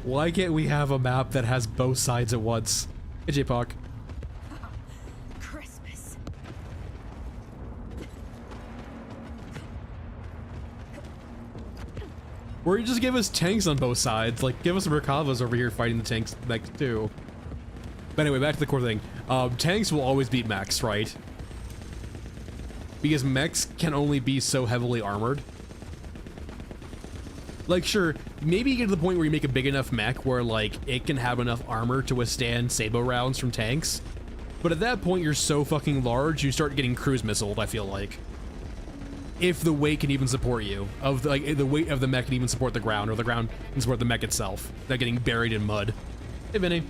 Why can't we have a map that has both sides at once? Hey, J-Poc. Christmas. Or you just give us tanks on both sides. Like, give us Merkavas over here fighting the tanks like too. But anyway, back to the core thing. Tanks will always beat mechs, right? Because mechs can only be so heavily armored. Like, sure, maybe you get to the point where you make a big enough mech where, like, it can have enough armor to withstand Sabo rounds from tanks. But at that point, you're so fucking large, you start getting cruise missiled, I feel like. If the weight can even support you. Like, the weight of the mech can even support the ground, or the ground can support the mech itself. Not getting buried in mud. Hey, Vinny.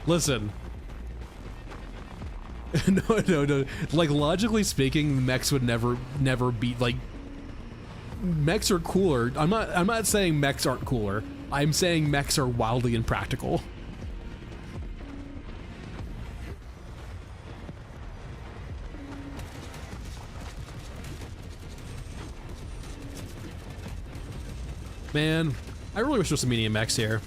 Listen. No. Like, logically speaking, mechs would never be, like, mechs are cooler. I'm not saying mechs aren't cooler. I'm saying mechs are wildly impractical. Man, I really wish there was some medium mechs here.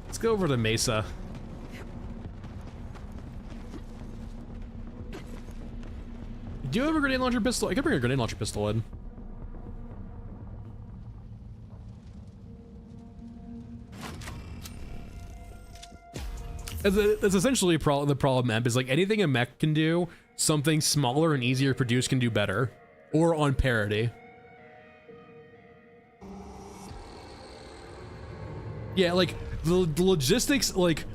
Let's go over to Mesa. Do you have a grenade launcher pistol? I can bring a grenade launcher pistol in. That's essentially the problem, Emp, is like anything a mech can do, something smaller and easier to produce can do better. Or on parity. Yeah, like, the logistics, like,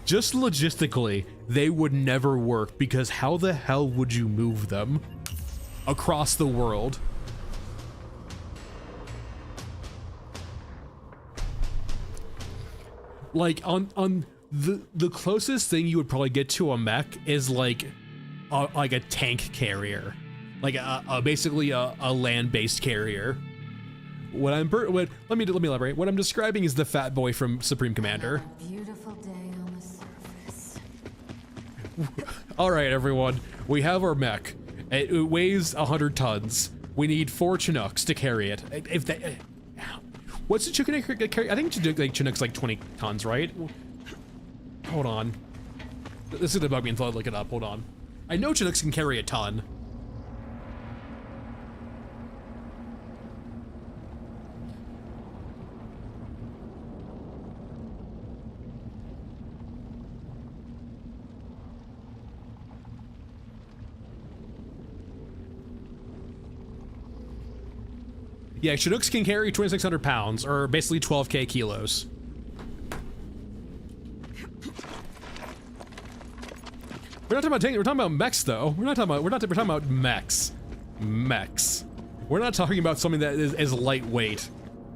just logistically, they would never work, because how the hell would you move them across the world? Like, on the closest thing you would probably get to a mech is like a tank carrier, like basically a land-based carrier. Let me elaborate. What I'm describing is the fat boy from Supreme Commander. Beautiful day on the surface. All right, everyone, we have our mech. It weighs 100 tons. We need 4 Chinooks to carry it. If they, what's the Chinook carry? I think Chinook's like 20 tons, right? Hold on. This is the Bagman thought. Look it up. Hold on. I know Chinooks can carry a ton. Yeah, Chinooks can carry 2,600 pounds, or basically 12k kilos. We're not talking about tanks, we're talking about mechs though. We're talking about mechs. Mechs. We're not talking about something that is lightweight.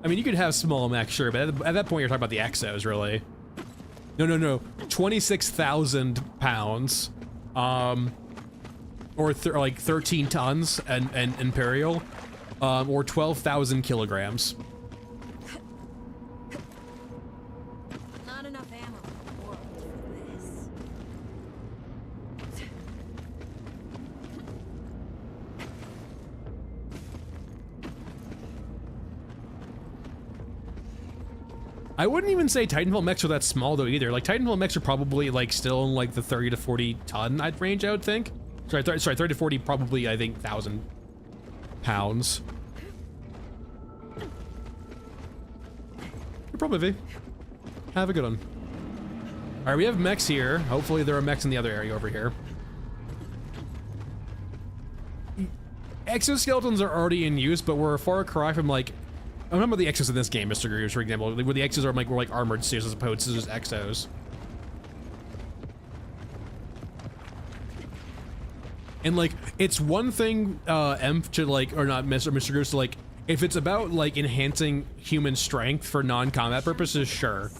I mean, you could have small mechs, sure, but at that point you're talking about the exos, really. No. 26,000 pounds. Or like 13 tons and Imperial. Or 12,000 kilograms. Not enough ammo in the world for this. I wouldn't even say Titanfall mechs are that small though either. Like Titanfall mechs are probably like still in like the 30 to 40 ton range, I would think. Sorry, 30 to 40 probably I think 1,000 pounds. You're probably have a good one. All right, we have mechs here. Hopefully there are mechs in the other area over here. Exoskeletons are already in use, but we're a far cry from like, I remember the exos in this game, Mr. Grooves, for example, where the exos are like more like armored suits as opposed to just exos. And like, it's one thing, Emph to like, or not Mr. Grooves to like, if it's about like enhancing human strength for non-combat purposes, sure.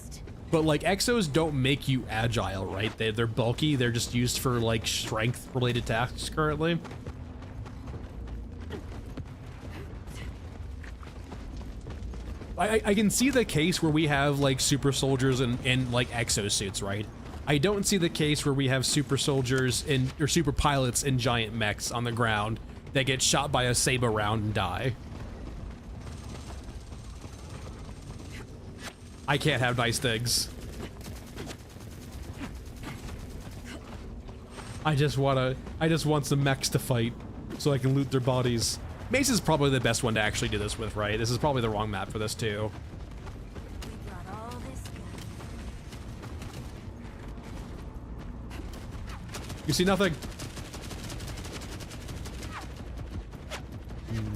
But like exos don't make you agile, right? They're bulky, they're just used for like strength related tasks currently. I can see the case where we have like super soldiers in like exosuits, right? I don't see the case where we have super soldiers or super pilots in giant mechs on the ground that get shot by a saber round and die. I can't have nice things. I just want some mechs to fight so I can loot their bodies. Mace is probably the best one to actually do this with, right? This is probably the wrong map for this too. We got all this You see nothing?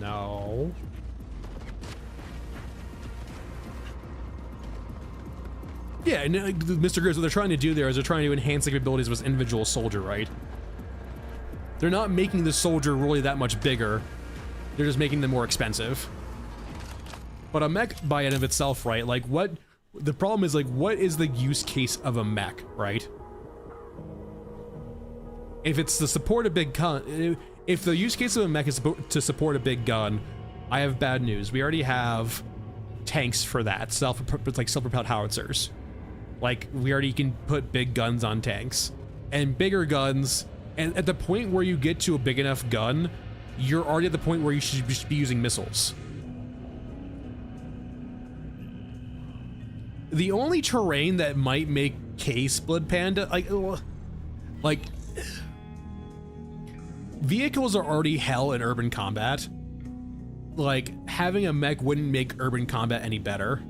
No. Yeah, and Mr. Grizz, what they're trying to do there is they're trying to enhance the capabilities of this individual soldier, right? They're not making the soldier really that much bigger. They're just making them more expensive. But a mech by and of itself, right? Like what, the problem is like, what is the use case of a mech, right? If it's to support a big gun, if the use case of a mech is to support a big gun, I have bad news. We already have tanks for that, self-propelled howitzers. Like we already can put big guns on tanks and bigger guns. And at the point where you get to a big enough gun, you're already at the point where you should be using missiles. The only terrain that might make case Blood Panda, like vehicles are already hell in urban combat. Like having a mech wouldn't make urban combat any better.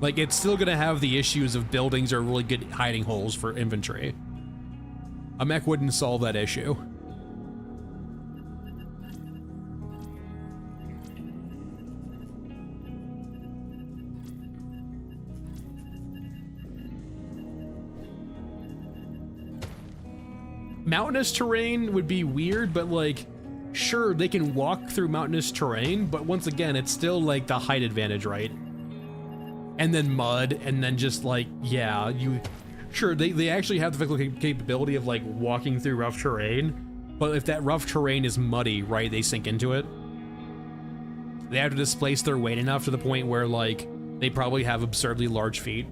Like it's still gonna have the issues of buildings or really good hiding holes for infantry. A mech wouldn't solve that issue. Mountainous terrain would be weird, but like, sure, they can walk through mountainous terrain, but once again, it's still like the height advantage, right? And then mud, and then just like, yeah, sure, they actually have the physical capability of like walking through rough terrain, but if that rough terrain is muddy, right, they sink into it. They have to displace their weight enough to the point where like, they probably have absurdly large feet,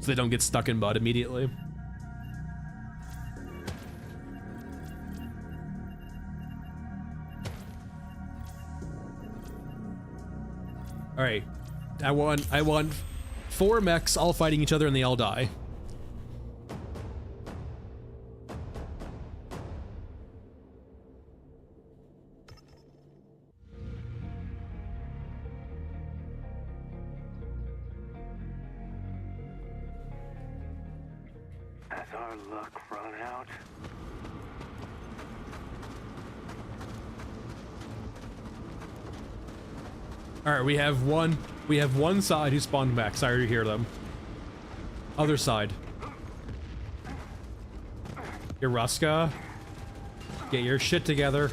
so they don't get stuck in mud immediately. All right, I want 4 mechs all fighting each other and they all die. Has our luck run out? All right, we have one side who spawned back. Sorry to hear them. Other side. Yaruska, get your shit together.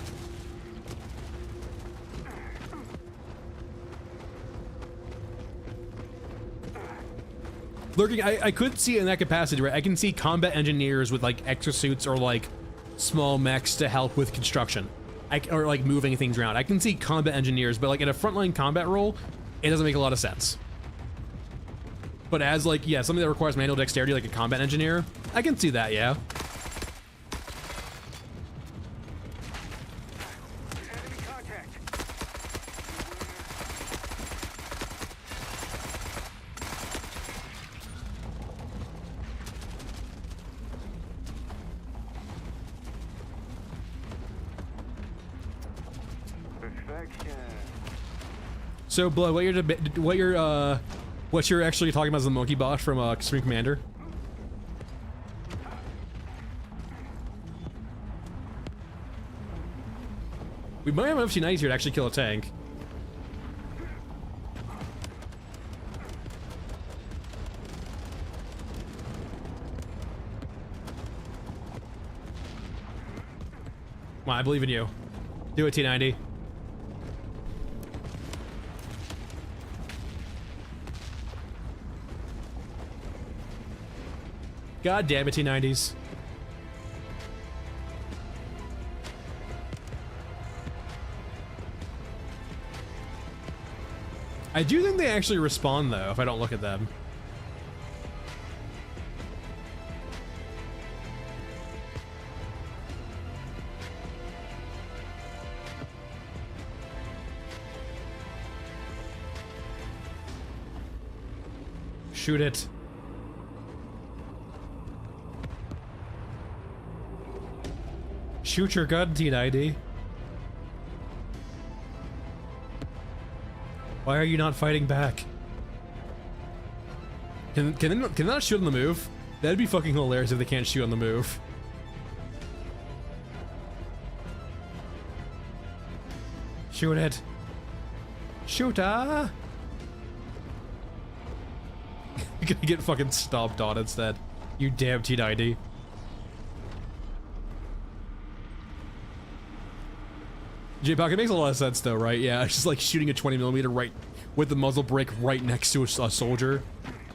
Lurking, I could see it in that capacity, right? I can see combat engineers with like exosuits or like small mechs to help with construction. Or like moving things around. I can see combat engineers, but like in a frontline combat role, it doesn't make a lot of sense. But as like, yeah, something that requires manual dexterity like a combat engineer, I can see that, yeah. Enemy contact. Perfection. So, Blood, what you're actually talking about is the monkey bot from Supreme Commander. We might have enough T90s here to actually kill a tank. Come on, I believe in you. Do it, T90. God damn it, T90s. I do think they actually respawn though, if I don't look at them. Shoot it. Shoot your gun, T90. Why are you not fighting back? Can they not shoot on the move? That'd be fucking hilarious if they can't shoot on the move. Shoot it. Shoot, ah! You're gonna get fucking stomped on instead. You damn T90. J-Pac, it makes a lot of sense though, right? Yeah, it's just like shooting a 20mm right with the muzzle brake right next to a soldier.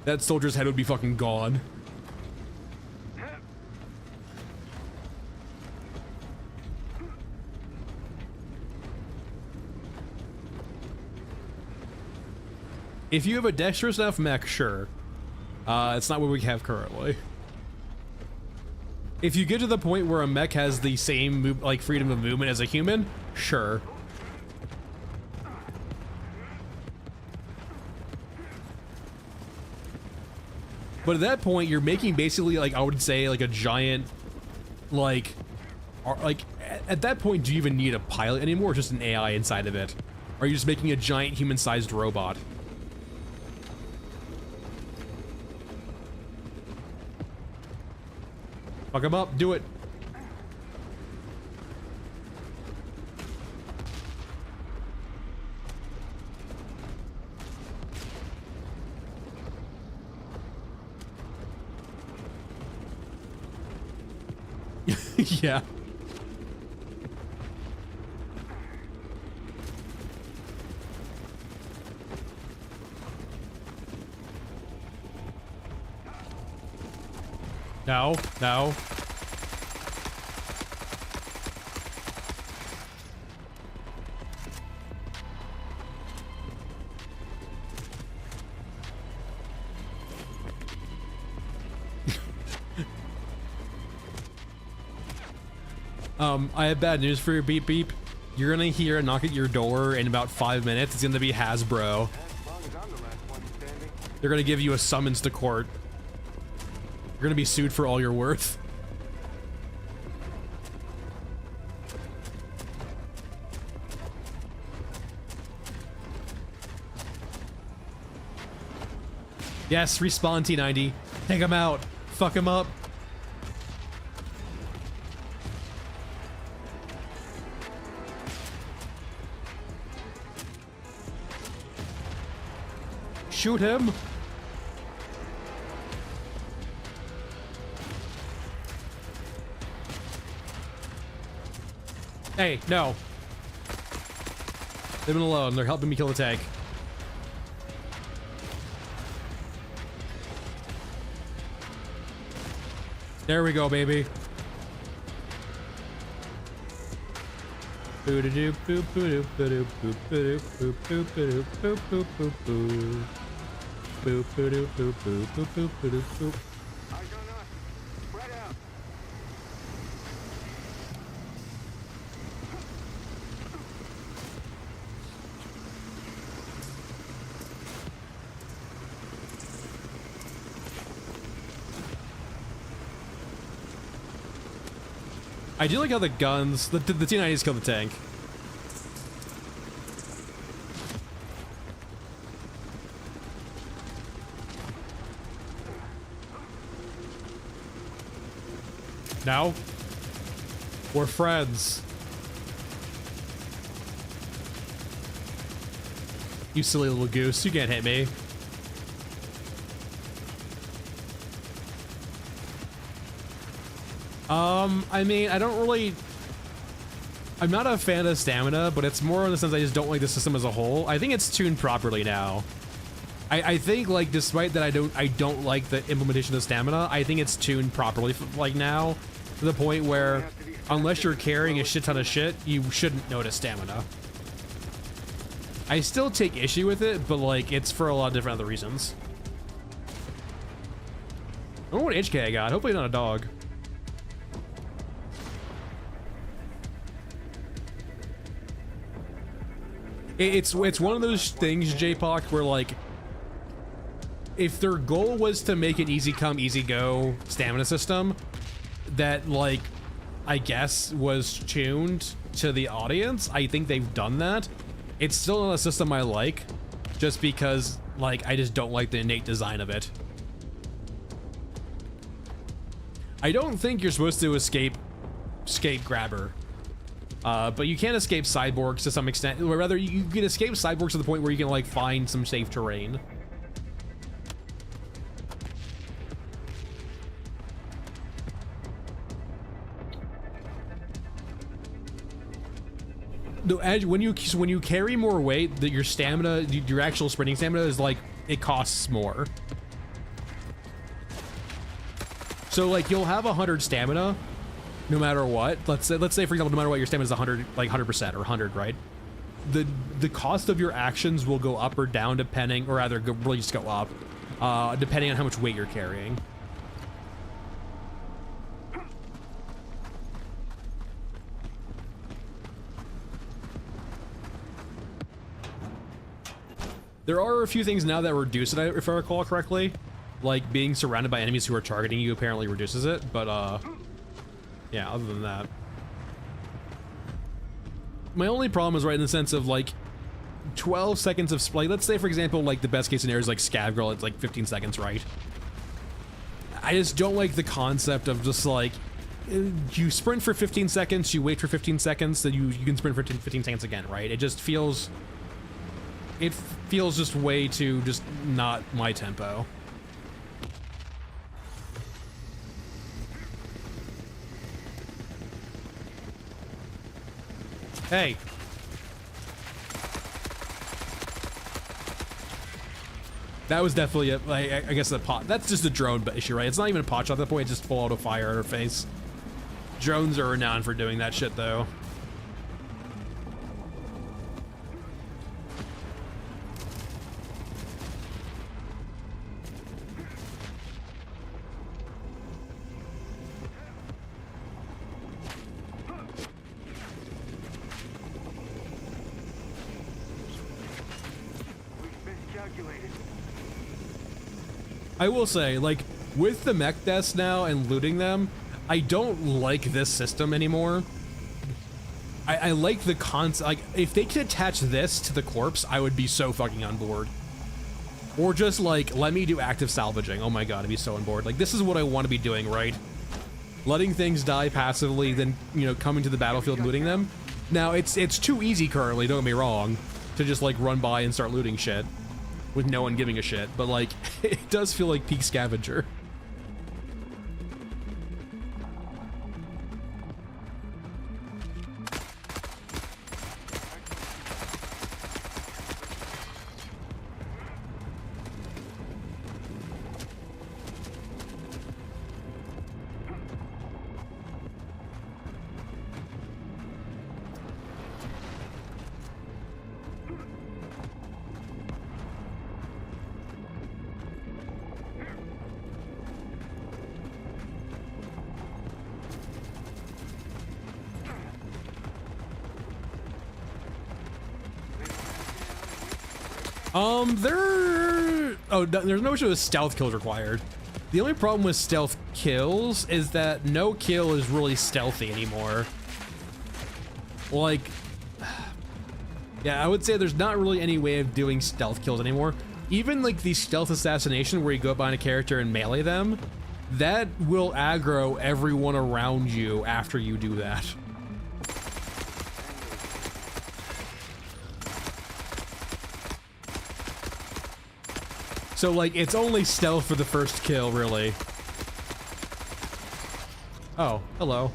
That soldier's head would be fucking gone. If you have a dexterous enough mech, sure. It's not what we have currently. If you get to the point where a mech has the same like freedom of movement as a human, sure. But at that point, you're making basically like, I would say like a giant, like at that point, do you even need a pilot anymore? Or just an AI inside of it? Or are you just making a giant human-sized robot? Fuck him up, do it. Yeah. No, no. I have bad news for you, Beep Beep. You're gonna hear a knock at your door in about 5 minutes. It's gonna be Hasbro. As long as I'm the last one standing. They're gonna give you a summons to court. You're gonna be sued for all you're worth. Yes, respawn T90. Take him out. Fuck him up. Shoot him. Hey, no. Leave them alone. They're helping me kill the tank. There we go, baby. Boo doo doo boo boo doo boo boo boo boo boo boo boo boo boo boo boo doo boo boo boo boo boo doo boo. I don't know. Spread out. I do like how the guns, the T90s kill the tank. Now, we're friends. You silly little goose, you can't hit me. I mean, I'm not a fan of stamina, but it's more in the sense I just don't like the system as a whole. I think it's tuned properly now. I think, like, despite that I don't like the implementation of stamina, I think it's tuned properly, like, now, to the point where, unless you're carrying a shit ton of shit, you shouldn't notice stamina. I still take issue with it, but, like, it's for a lot of different other reasons. I wonder what HK I got. Hopefully not a dog. It's one of those things, J-Poc, where, like, if their goal was to make an easy come, easy go stamina system that, like, I guess was tuned to the audience, I think they've done that. It's still not a system I like, just because, like, I just don't like the innate design of it. I don't think you're supposed to escape grabber. But you can escape cyborgs to some extent, or rather you can escape cyborgs to the point where you can, like, find some safe terrain. No, when you carry more weight, that your stamina, your actual sprinting stamina is, like, it costs more. So, like, you'll have 100 stamina no matter what. Let's say for example, no matter what, your stamina is 100, like 100% or 100, right? The cost of your actions will go up or down depending, or rather really just go up, depending on how much weight you're carrying. There are a few things now that reduce it, if I recall correctly, like being surrounded by enemies who are targeting you apparently reduces it, but yeah, other than that. My only problem is right in the sense of, like, 12 seconds of, like, let's say for example, like, the best case scenario is like Scav Girl, it's like 15 seconds, right? I just don't like the concept of just, like, you sprint for 15 seconds, you wait for 15 seconds, then you can sprint for 15 seconds again, right? It just feels, just way too, just not my tempo. Hey. That was definitely a, like, I guess a pot. That's just a drone issue, right? It's not even a pot shot at that point. It just full auto fire at her face. Drones are renowned for doing that shit, though. I will say, like, with the mech deaths now and looting them, I don't like this system anymore. I like the concept. Like, if they could attach this to the corpse, I would be so fucking on board. Or just, like, let me do active salvaging. Oh my god, I'd be so on board. Like, this is what I want to be doing, right? Letting things die passively, then, you know, coming to the battlefield looting them. Now, it's too easy currently, don't get me wrong, to just, like, run by and start looting shit. with no one giving a shit, but like it does feel like peak scavenger. There's no issue with stealth kills required. The only problem with stealth kills is that no kill is really stealthy anymore. Like, yeah, I would say there's not really any way of doing stealth kills anymore. Even like the stealth assassination where you go behind a character and melee them, that will aggro everyone around you after you do that. So like, it's only stealth for the first kill, really. Oh, hello.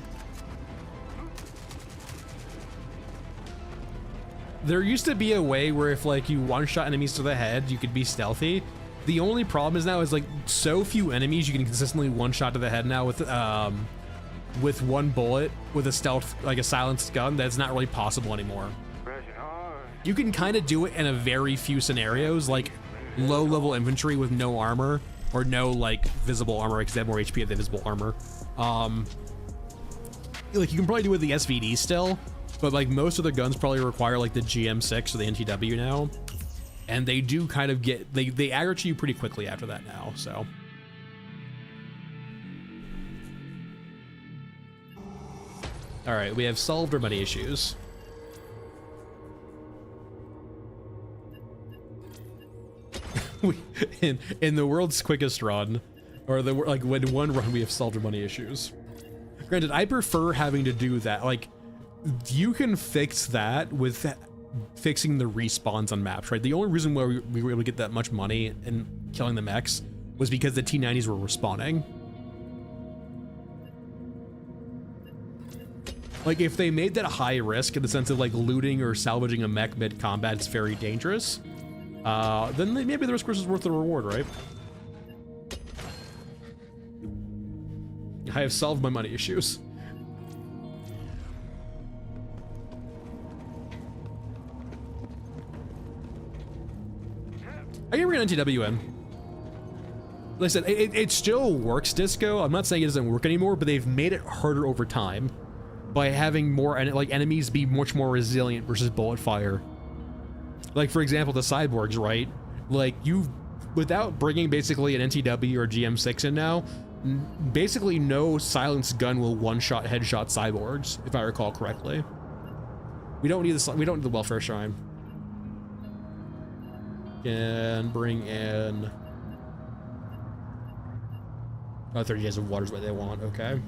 There used to be a way where if like you one-shot enemies to the head, you could be stealthy. The only problem is now is like so few enemies you can consistently one-shot to the head now with one bullet with a stealth, like a silenced gun, that's not really possible anymore. You can kind of do it in a very few scenarios, like low-level infantry with no armor or no like visible armor because they have more HP than visible armor. Like you can probably do it with the SVD still, but like most of the guns probably require like the GM6 or the NTW now, and they do kind of get they aggro to you pretty quickly after that now. So all right, we have solved our money issues. in the world's quickest run, or the like when one run we have solved our money issues. Granted, I prefer having to do that. Like, you can fix that with fixing the respawns on maps, right? The only reason why we were able to get that much money in killing the mechs was because the T90s were respawning. Like, if they made that high risk in the sense of like looting or salvaging a mech mid-combat is very dangerous, then maybe the risk was worth the reward, right? I have solved my money issues. I can bring an NTW in. Like I said, it still works, Disco. I'm not saying it doesn't work anymore, but they've made it harder over time by having more like enemies be much more resilient versus bullet fire. Like, for example, the cyborgs, right? Like, without bringing basically an NTW or GM6 in now, basically no silenced gun will one-shot headshot cyborgs, if I recall correctly. We don't need the welfare shrine. And bring in 30 days of water is what they want, okay.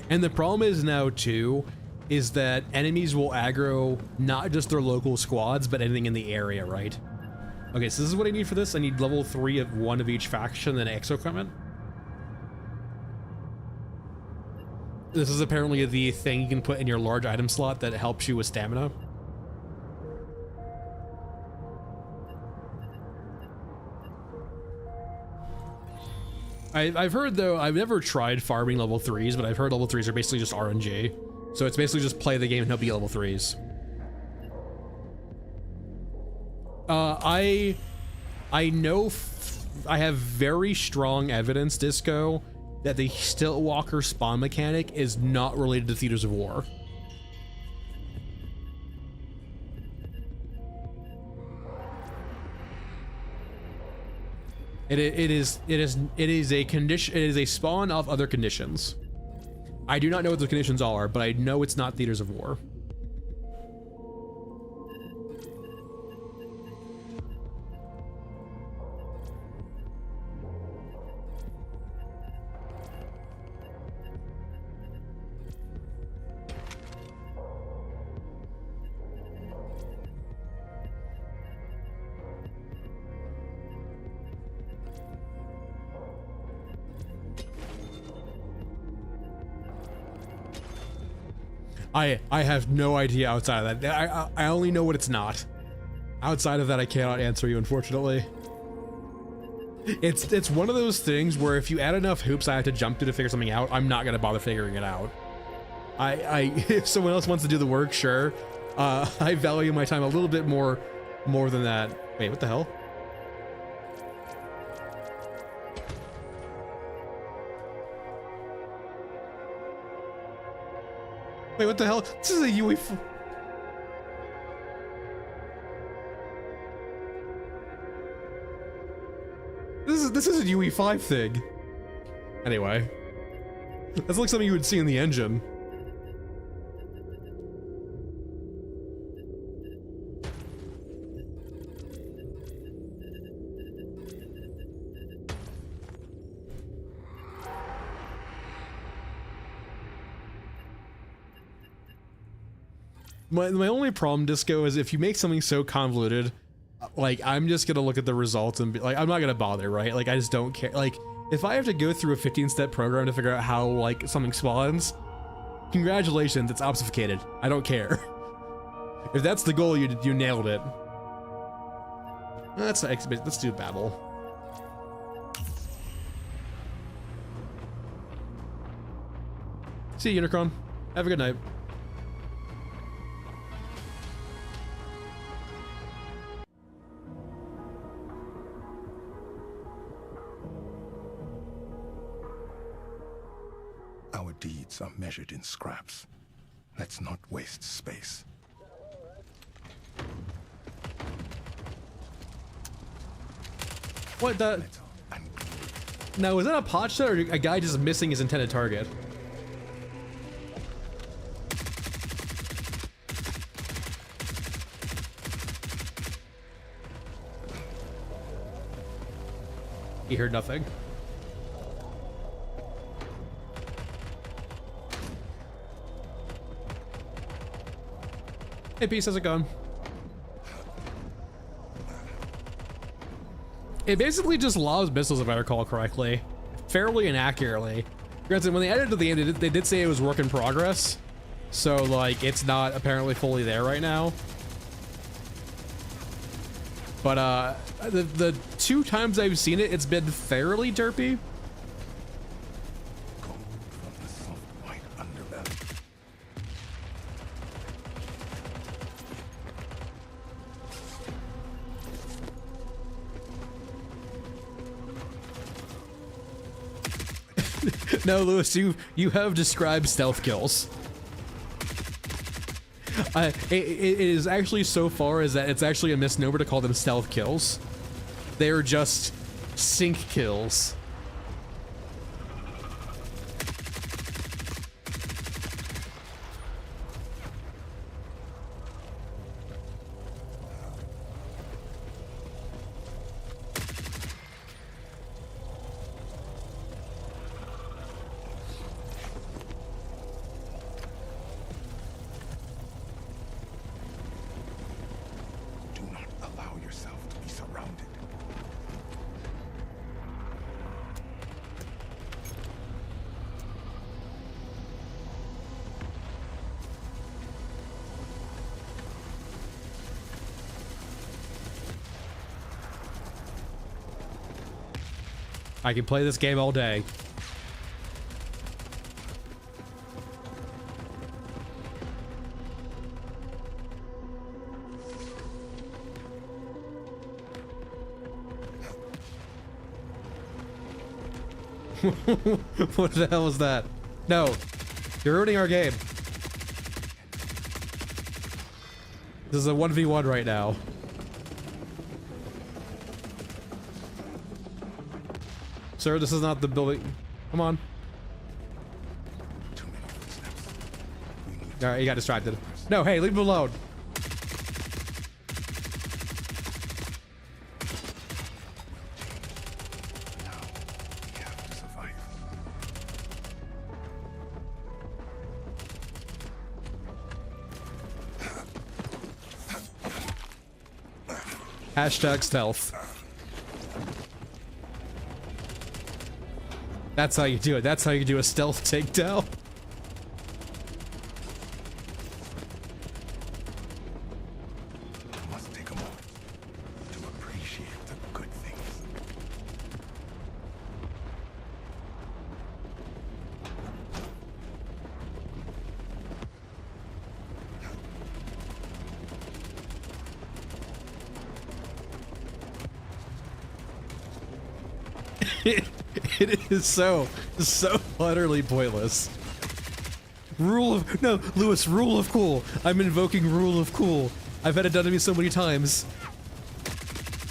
And the problem is now too, is that enemies will aggro not just their local squads, but anything in the area, right? Okay, so this is what I need for this. I need level 3 of one of each faction and exo equipment. This is apparently the thing you can put in your large item slot that helps you with stamina. I've heard, though, I've never tried farming level 3s, but I've heard level 3s are basically just RNG. So it's basically just play the game and he'll be level 3s. I know I have very strong evidence, Disco, that the Stiltwalker spawn mechanic is not related to Theaters of War. It is a condition. It is a spawn of other conditions. I do not know what the conditions are, but I know it's not Theaters of War. I have no idea outside of that. I only know what it's not. Outside of that, I cannot answer you, unfortunately. It's one of those things where if you add enough hoops I have to jump to figure something out, I'm not gonna bother figuring it out. If someone else wants to do the work, sure. I value my time a little bit more than that. Wait, what the hell? Wait, what the hell? This is a UE. This is a UE5 thing. Anyway, that's like something you would see in the engine. My only problem, Disco, is if you make something so convoluted, like, I'm just gonna look at the results and be like, I'm not gonna bother, right? Like, I just don't care. Like, if I have to go through a 15-step program to figure out how, like, something spawns, congratulations, it's obfuscated. I don't care. If that's the goal, you nailed it. Let's do battle. See you, Unicron. Have a good night. Our deeds are measured in scraps. Let's not waste space. What the? Now, is that a pot shot or a guy just missing his intended target? He heard nothing. Hey, Peace, how's it going? It basically just lobs missiles, if I recall correctly. Fairly inaccurately. Granted, when they added it to the end, they did say it was work in progress. So, like, it's not apparently fully there right now. But, the 2 times I've seen it, it's been fairly derpy. Gold from the soft white underbelly. No, Lewis, you have described stealth kills. It is actually so far as that it's actually a misnomer to call them stealth kills. They're just sync kills. I can play this game all day. What the hell was that? No, you're ruining our game. This is a 1v1 right now. Sir, this is not the building. Come on. Alright, you got distracted. No, hey, leave him alone. Hashtag stealth. That's how you do it. That's how you do a stealth takedown. It is so utterly pointless. No, Lewis, rule of cool. I'm invoking rule of cool. I've had it done to me so many times.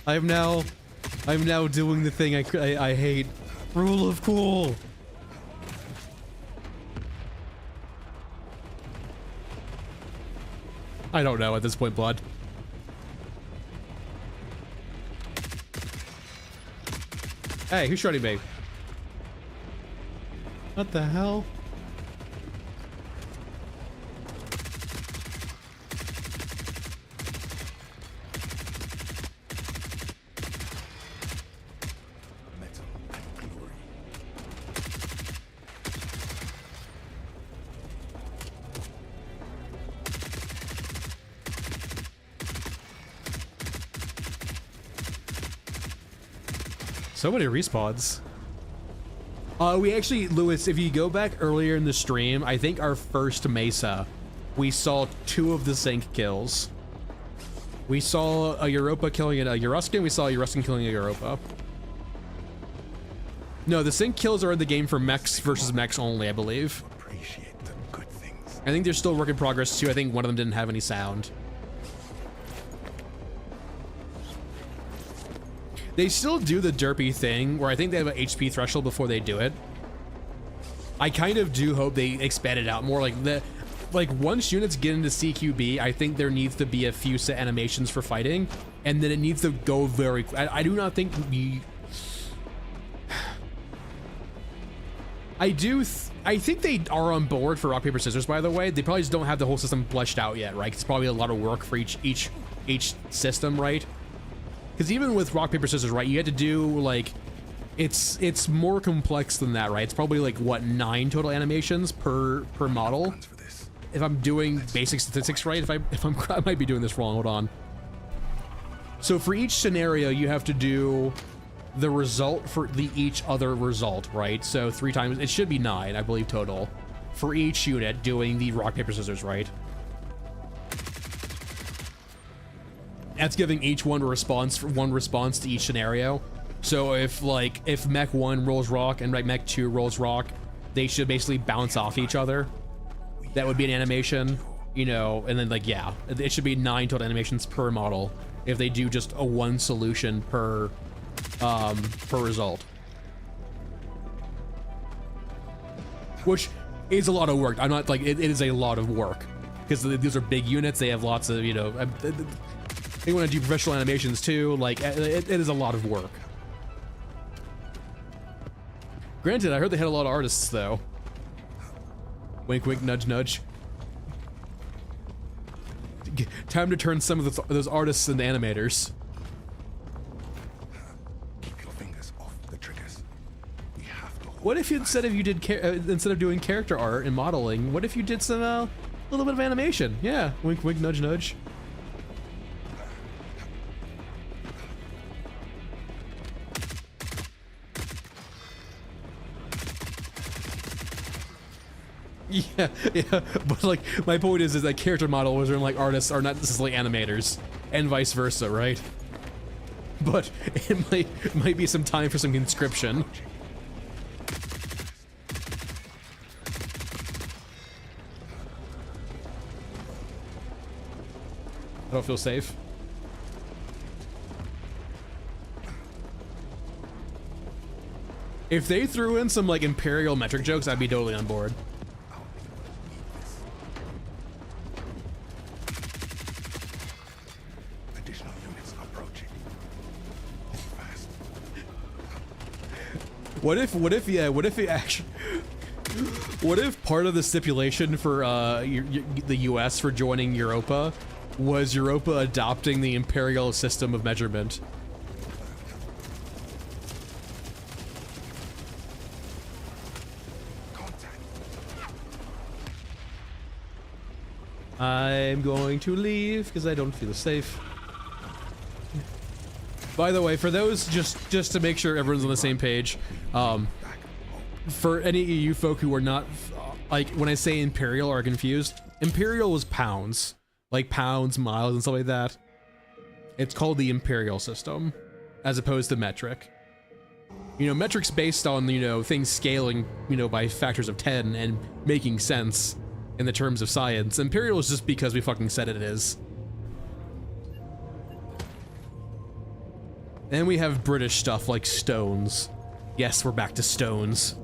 I'm now doing the thing I hate. Rule of cool. I don't know at this point, Blood. Hey, who's shooting me? What the hell? Metal and glory. So many respawns. We actually, Lewis, if you go back earlier in the stream, I think our first Mesa, we saw 2 of the sync kills. We saw a Europa killing a Euruscan, we saw a Euruscan killing a Europa. No, the sync kills are in the game for mechs versus mechs only, I believe. Appreciate the good things. I think they're still work in progress too. I think one of them didn't have any sound. They still do the derpy thing where I think they have an HP threshold before they do it. I kind of do hope they expand it out more. Like once units get into CQB, I think there needs to be a few set animations for fighting, and then it needs to go very. I do not think we. I think they are on board for rock paper scissors. By the way, they probably just don't have the whole system fleshed out yet, right? It's probably a lot of work for each system, right? Because even with rock paper scissors, right, you had to do like, it's more complex than that, right? It's probably like what, 9 total animations per model. If I'm doing basic statistics right, I might be doing this wrong. Hold on. So for each scenario, you have to do the result for each other result, right? So 3 times, it should be 9, I believe, total for each unit doing the rock paper scissors, right? That's giving each one a response, one response to each scenario. So if mech 1 rolls rock and mech 2 rolls rock, they should basically bounce off each other. That would be an animation, you know, and then like, yeah, it should be 9 total animations per model if they do just a 1 solution per result. Which is a lot of work. I'm not like, it is a lot of work because these are big units. They have lots of, you know, they want to do professional animations too. Like it is a lot of work. Granted, I heard they had a lot of artists though. Wink, wink, nudge, nudge. Time to turn some of those artists into animators. Keep your fingers off the triggers. We have to. What if instead of doing character art and modeling, what if you did some little bit of animation? Yeah, wink, wink, nudge, nudge. Yeah, but like my point is that character modelers and like artists are not necessarily animators, and vice versa, right? But it might be some time for some conscription. I don't feel safe. If they threw in some like Imperial metric jokes, I'd be totally on board. What if part of the stipulation for the US for joining Europa was Europa adopting the imperial system of measurement? I'm going to leave because I don't feel safe. By the way, for those, just to make sure everyone's on the same page, for any EU folk who are not, like, when I say imperial or are confused, imperial was pounds, like pounds, miles, and stuff like that. It's called the imperial system, as opposed to metric. You know, metrics based on, you know, things scaling, you know, by factors of 10 and making sense in the terms of science. Imperial is just because we fucking said it is. And we have British stuff like stones. Yes, we're back to stones.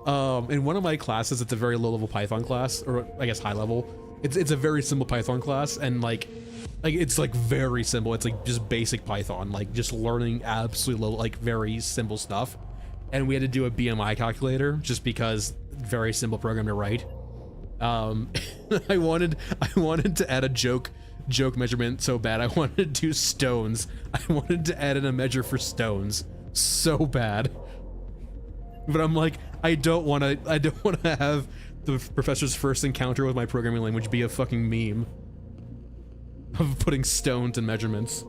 In one of my classes, it's a very low level Python class, or I guess high level. It's a very simple Python class, and like it's like very simple. It's like just basic Python, like just learning absolutely low, like very simple stuff. And we had to do a BMI calculator just because very simple program to write. I wanted to add a joke measurement so bad. I wanted to do stones. I wanted to add in a measure for stones so bad. But I'm like, I don't want to have the professor's first encounter with my programming language be a fucking meme of putting stones in measurements.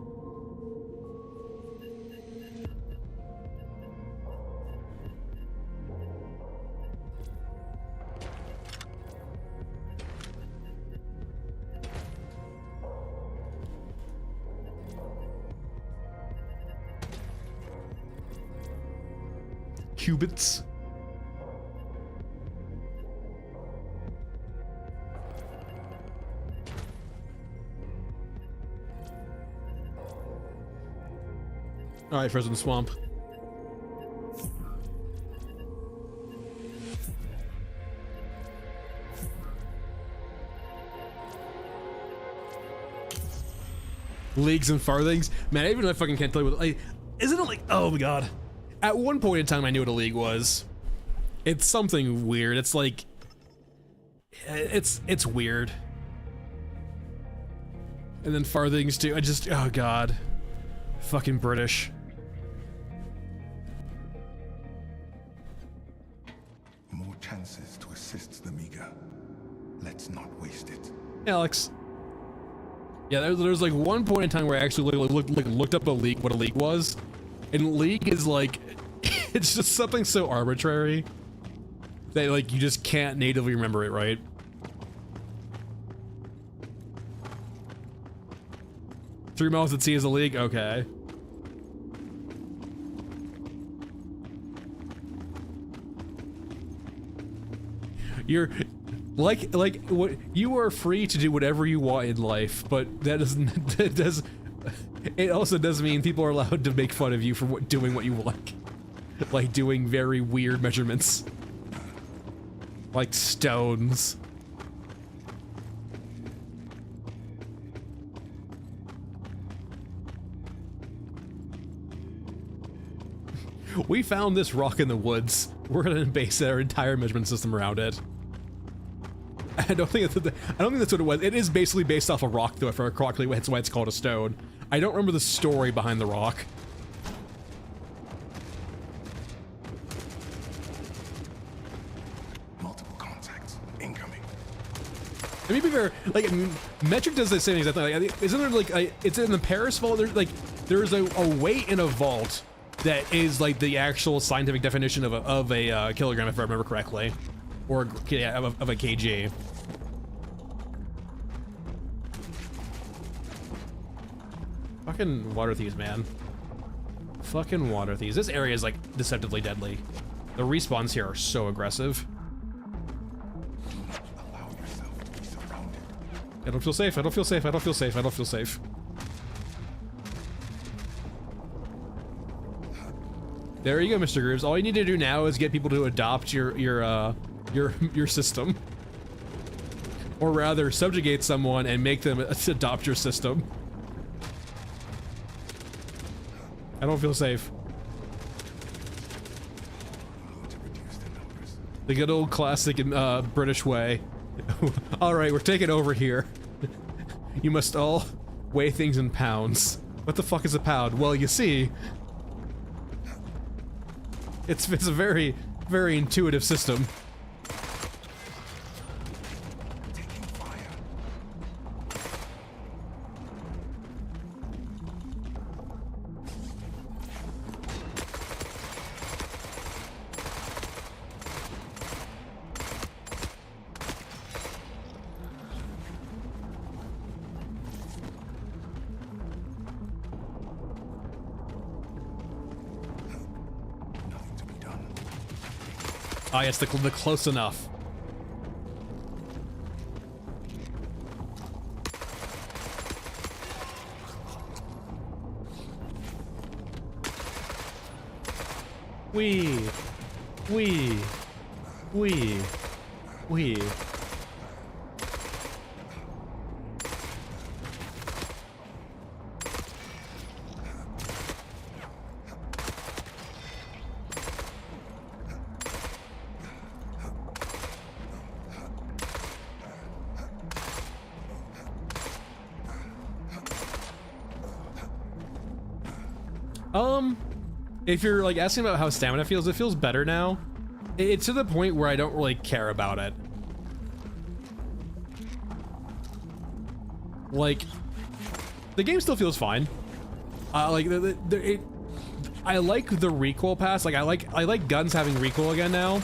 Cubits. All right, Frozen Swamp. Leagues and farthings, man. Even I fucking can't tell you what. Like, isn't it like? Oh my god. At one point in time, I knew what a league was. It's something weird. It's like, it's weird. And then farthings too. Oh god, fucking British. More chances to assist the meager. Let's not waste it. Alex. Yeah, there's like one point in time where I actually looked up what a league was. And league is like, it's just something so arbitrary that like you just can't natively remember it, right? Three miles at sea is a league? Okay. You're like what you are free to do whatever you want in life, but that doesn't it also does mean people are allowed to make fun of you for doing what you like doing very weird measurements, like stones. We found this rock in the woods. We're gonna base our entire measurement system around it. I don't think that's what it was. It is basically based off a rock, though. If I recall correctly, that's why it's called a stone. I don't remember the story behind the rock. Multiple contacts incoming. Let me be fair. Like, metric does the same exact thing. Like, isn't there like it's in the Paris vault? There's a weight in a vault that is like the actual scientific definition of a kilogram, if I remember correctly, or yeah, of a kg. Fucking water thieves, man. Fucking water thieves. This area is like deceptively deadly. The respawns here are so aggressive. Do not allow yourself to be surrounded. I don't feel safe. I don't feel safe. I don't feel safe. I don't feel safe. There you go, Mr. Grooves. All you need to do now is get people to adopt your system, or rather, subjugate someone and make them adopt your system. I don't feel safe. The good old classic British way. All right, we're taking over here. You must all weigh things in pounds. What the fuck is a pound? Well, you see, it's a very, very intuitive system. Taking fire. Ah, yes, the close enough. Wee. Wee. Wee. Wee. If you're like asking about how stamina feels, it feels better now. It's to the point where I don't really care about it. Like, the game still feels fine. I like the recoil pass. Like I like guns having recoil again now.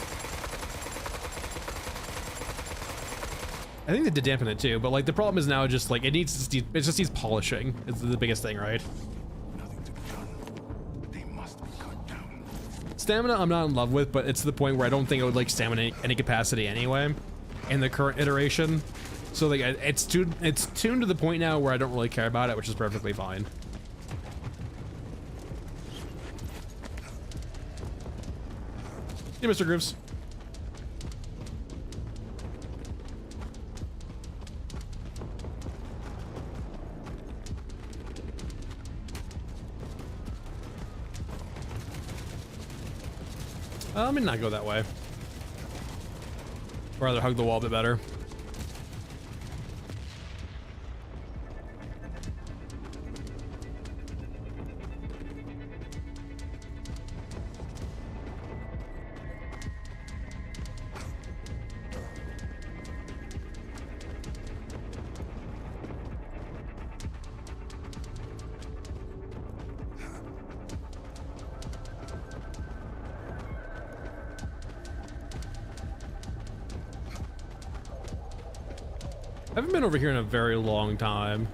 I think they did dampen it too, but like the problem is now just like it just needs polishing. It's the biggest thing, right? Stamina I'm not in love with, but it's to the point where I don't think I would like stamina any capacity anyway in the current iteration. So like it's tuned to the point now where I don't really care about it, which is perfectly fine. Hey, Mr. Grooves. I may not go that way. Or rather hug the wall a bit better. I haven't been over here in a very long time.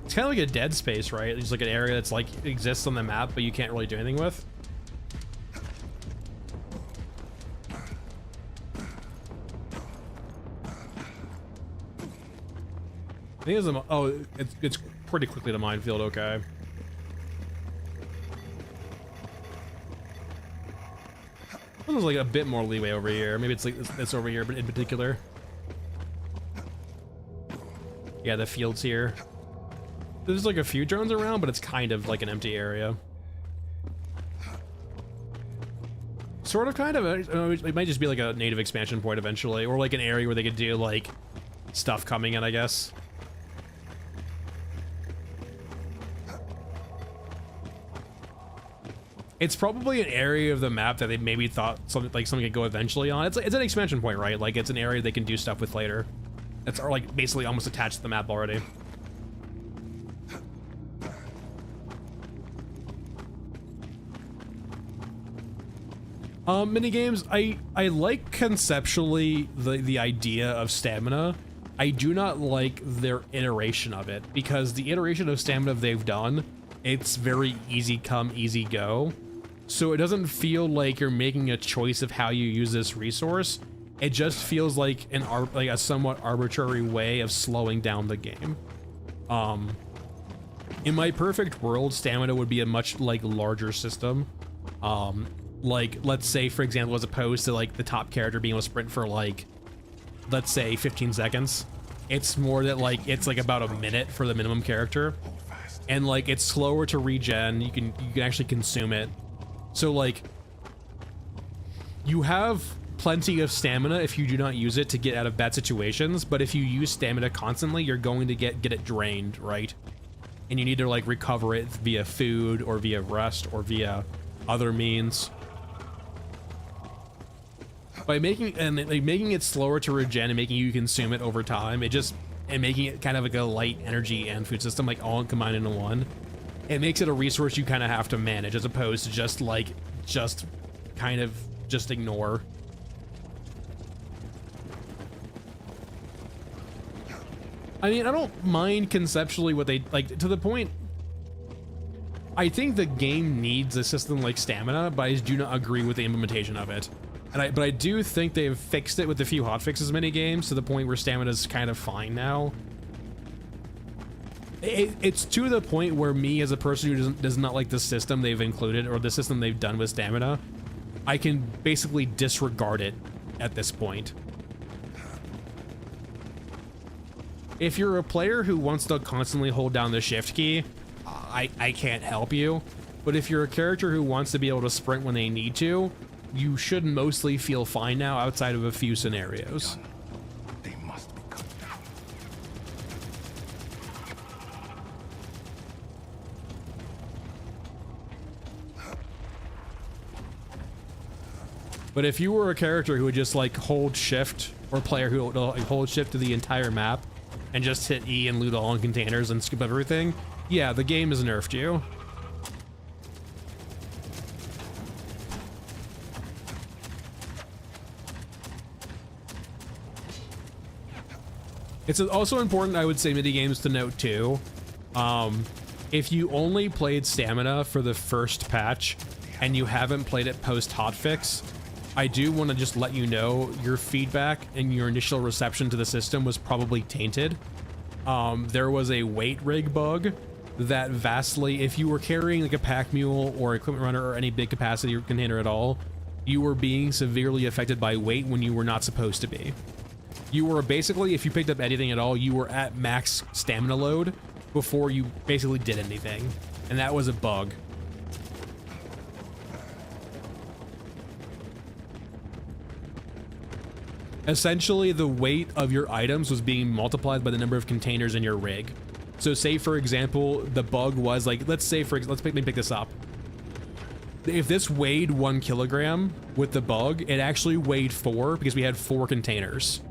It's kind of like a dead space, right? It's like an area that's like exists on the map, but you can't really do anything with. I think it's it's pretty quickly the minefield. Okay. There's like a bit more leeway over here. Maybe it's like this over here, but in particular. Yeah, the fields here. There's like a few drones around, but it's kind of like an empty area. Sort of, kind of. It might just be like a native expansion point eventually, or like an area where they could do like stuff coming in, I guess. It's probably an area of the map that they maybe thought something could go eventually on. It's an expansion point, right? Like it's an area they can do stuff with later. That's like basically almost attached to the map already. Minigames, I like conceptually the idea of stamina. I do not like their iteration of it, because the iteration of stamina they've done, it's very easy come, easy go. So it doesn't feel like you're making a choice of how you use this resource. It just feels like a somewhat arbitrary way of slowing down the game. In my perfect world, stamina would be a much like larger system. Like let's say, for example, as opposed to like the top character being able to sprint for like, let's say 15 seconds. It's more that like it's like about a minute for the minimum character, and like it's slower to regen. You can actually consume it. So like you have plenty of stamina if you do not use it to get out of bad situations, but if you use stamina constantly, you're going to get it drained, right? And you need to like recover it via food or via rest or via other means. By making it slower to regen and making you consume it over time, and making it kind of like a light energy and food system, like all combined into one, it makes it a resource you kind of have to manage, as opposed to just ignore. I mean, I don't mind conceptually what they like, to the point. I think the game needs a system like stamina, but I do not agree with the implementation of it. But I do think they've fixed it with a few hotfixes mini games to the point where stamina's kind of fine now. It's to the point where me, as a person who does not like the system they've included or the system they've done with stamina, I can basically disregard it at this point. If you're a player who wants to constantly hold down the shift key, I can't help you. But if you're a character who wants to be able to sprint when they need to, you should mostly feel fine now outside of a few scenarios. They must be cut down. But if you were a character who would just like hold shift, or player who would like, hold shift to the entire map and just hit E and loot all in containers and skip everything, yeah, the game has nerfed you. It's also important, I would say, minigames to note too. If you only played stamina for the first patch and you haven't played it post hotfix, I do want to just let you know your feedback and your initial reception to the system was probably tainted. There was a weight rig bug that vastly, if you were carrying like a pack mule or equipment runner or any big capacity container at all, you were being severely affected by weight when you were not supposed to be. You were basically, if you picked up anything at all, you were at max stamina load before you basically did anything. And that was a bug. Essentially, the weight of your items was being multiplied by the number of containers in your rig. So say, for example, the bug was like, let's pick this up. If this weighed 1 kilogram with the bug, it actually weighed 4 because we had 4 containers.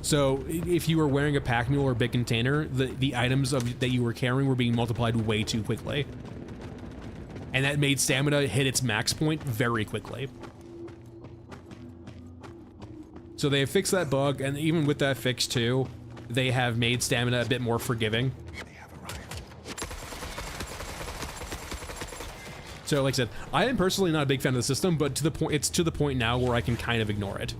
So if you were wearing a pack mule or a big container, the items that you were carrying were being multiplied way too quickly. And that made stamina hit its max point very quickly. So they have fixed that bug, and even with that fix too, they have made stamina a bit more forgiving. So like I said, I am personally not a big fan of the system, but it's to the point now where I can kind of ignore it.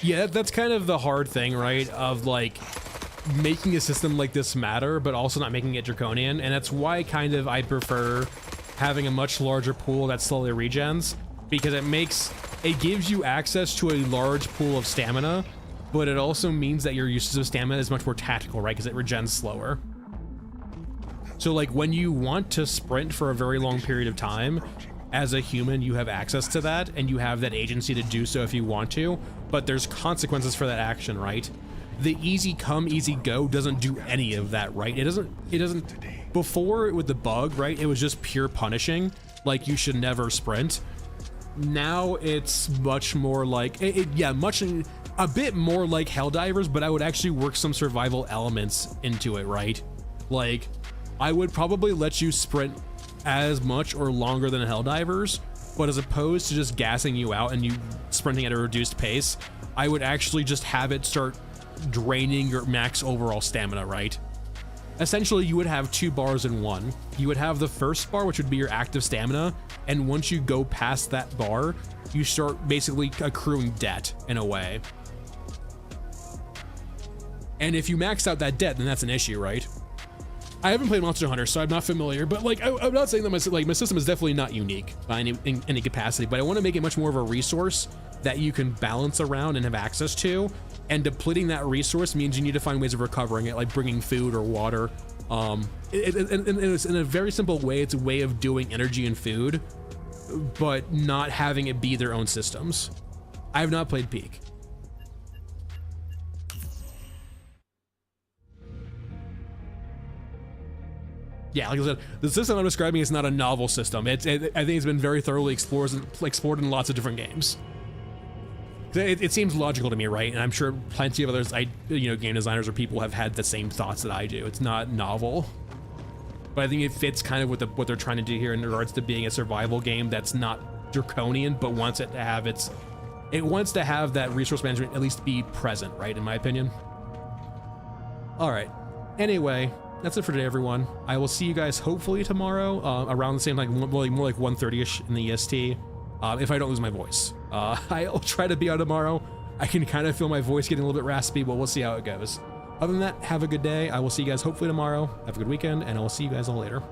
Yeah, that's kind of the hard thing, right? Of like making a system like this matter, but also not making it draconian. And that's why I prefer having a much larger pool that slowly regens, because it gives you access to a large pool of stamina, but it also means that your usage of stamina is much more tactical, right? Because it regens slower. So like when you want to sprint for a very long period of time, as a human, you have access to that, and you have that agency to do so if you want to, but there's consequences for that action, right? The easy come, easy go doesn't do any of that, right? It doesn't, before with the bug, right, it was just pure punishing, like you should never sprint. Now it's much more like, a bit more like Helldivers, but I would actually work some survival elements into it, right? Like, I would probably let you sprint as much or longer than Helldivers, but as opposed to just gassing you out and you sprinting at a reduced pace, I would actually just have it start draining your max overall stamina, right? Essentially, you would have 2 bars in one. You would have the first bar, which would be your active stamina, and once you go past that bar, you start basically accruing debt in a way. And if you max out that debt, then that's an issue, right? I haven't played Monster Hunter, so I'm not familiar, but like I'm not saying that my system is definitely not unique by any capacity, but I want to make it much more of a resource that you can balance around and have access to, and depleting that resource means you need to find ways of recovering it, like bringing food or water. It's in a very simple way, it's a way of doing energy and food, but not having it be their own systems. I have not played Peak. Yeah, like I said, the system I'm describing is not a novel system. I think it's been very thoroughly explored in lots of different games. It seems logical to me, right? And I'm sure plenty of others, game designers or people have had the same thoughts that I do. It's not novel, but I think it fits kind of with what they're trying to do here in regards to being a survival game that's not draconian, but wants it to have that resource management at least be present, right? In my opinion. All right. Anyway, that's it for today, everyone. I will see you guys hopefully tomorrow around the same, more like 1:30ish in the EST, if I don't lose my voice. I'll try to be out tomorrow. I can kind of feel my voice getting a little bit raspy, but we'll see how it goes. Other than that, have a good day. I will see you guys hopefully tomorrow. Have a good weekend, and I will see you guys all later.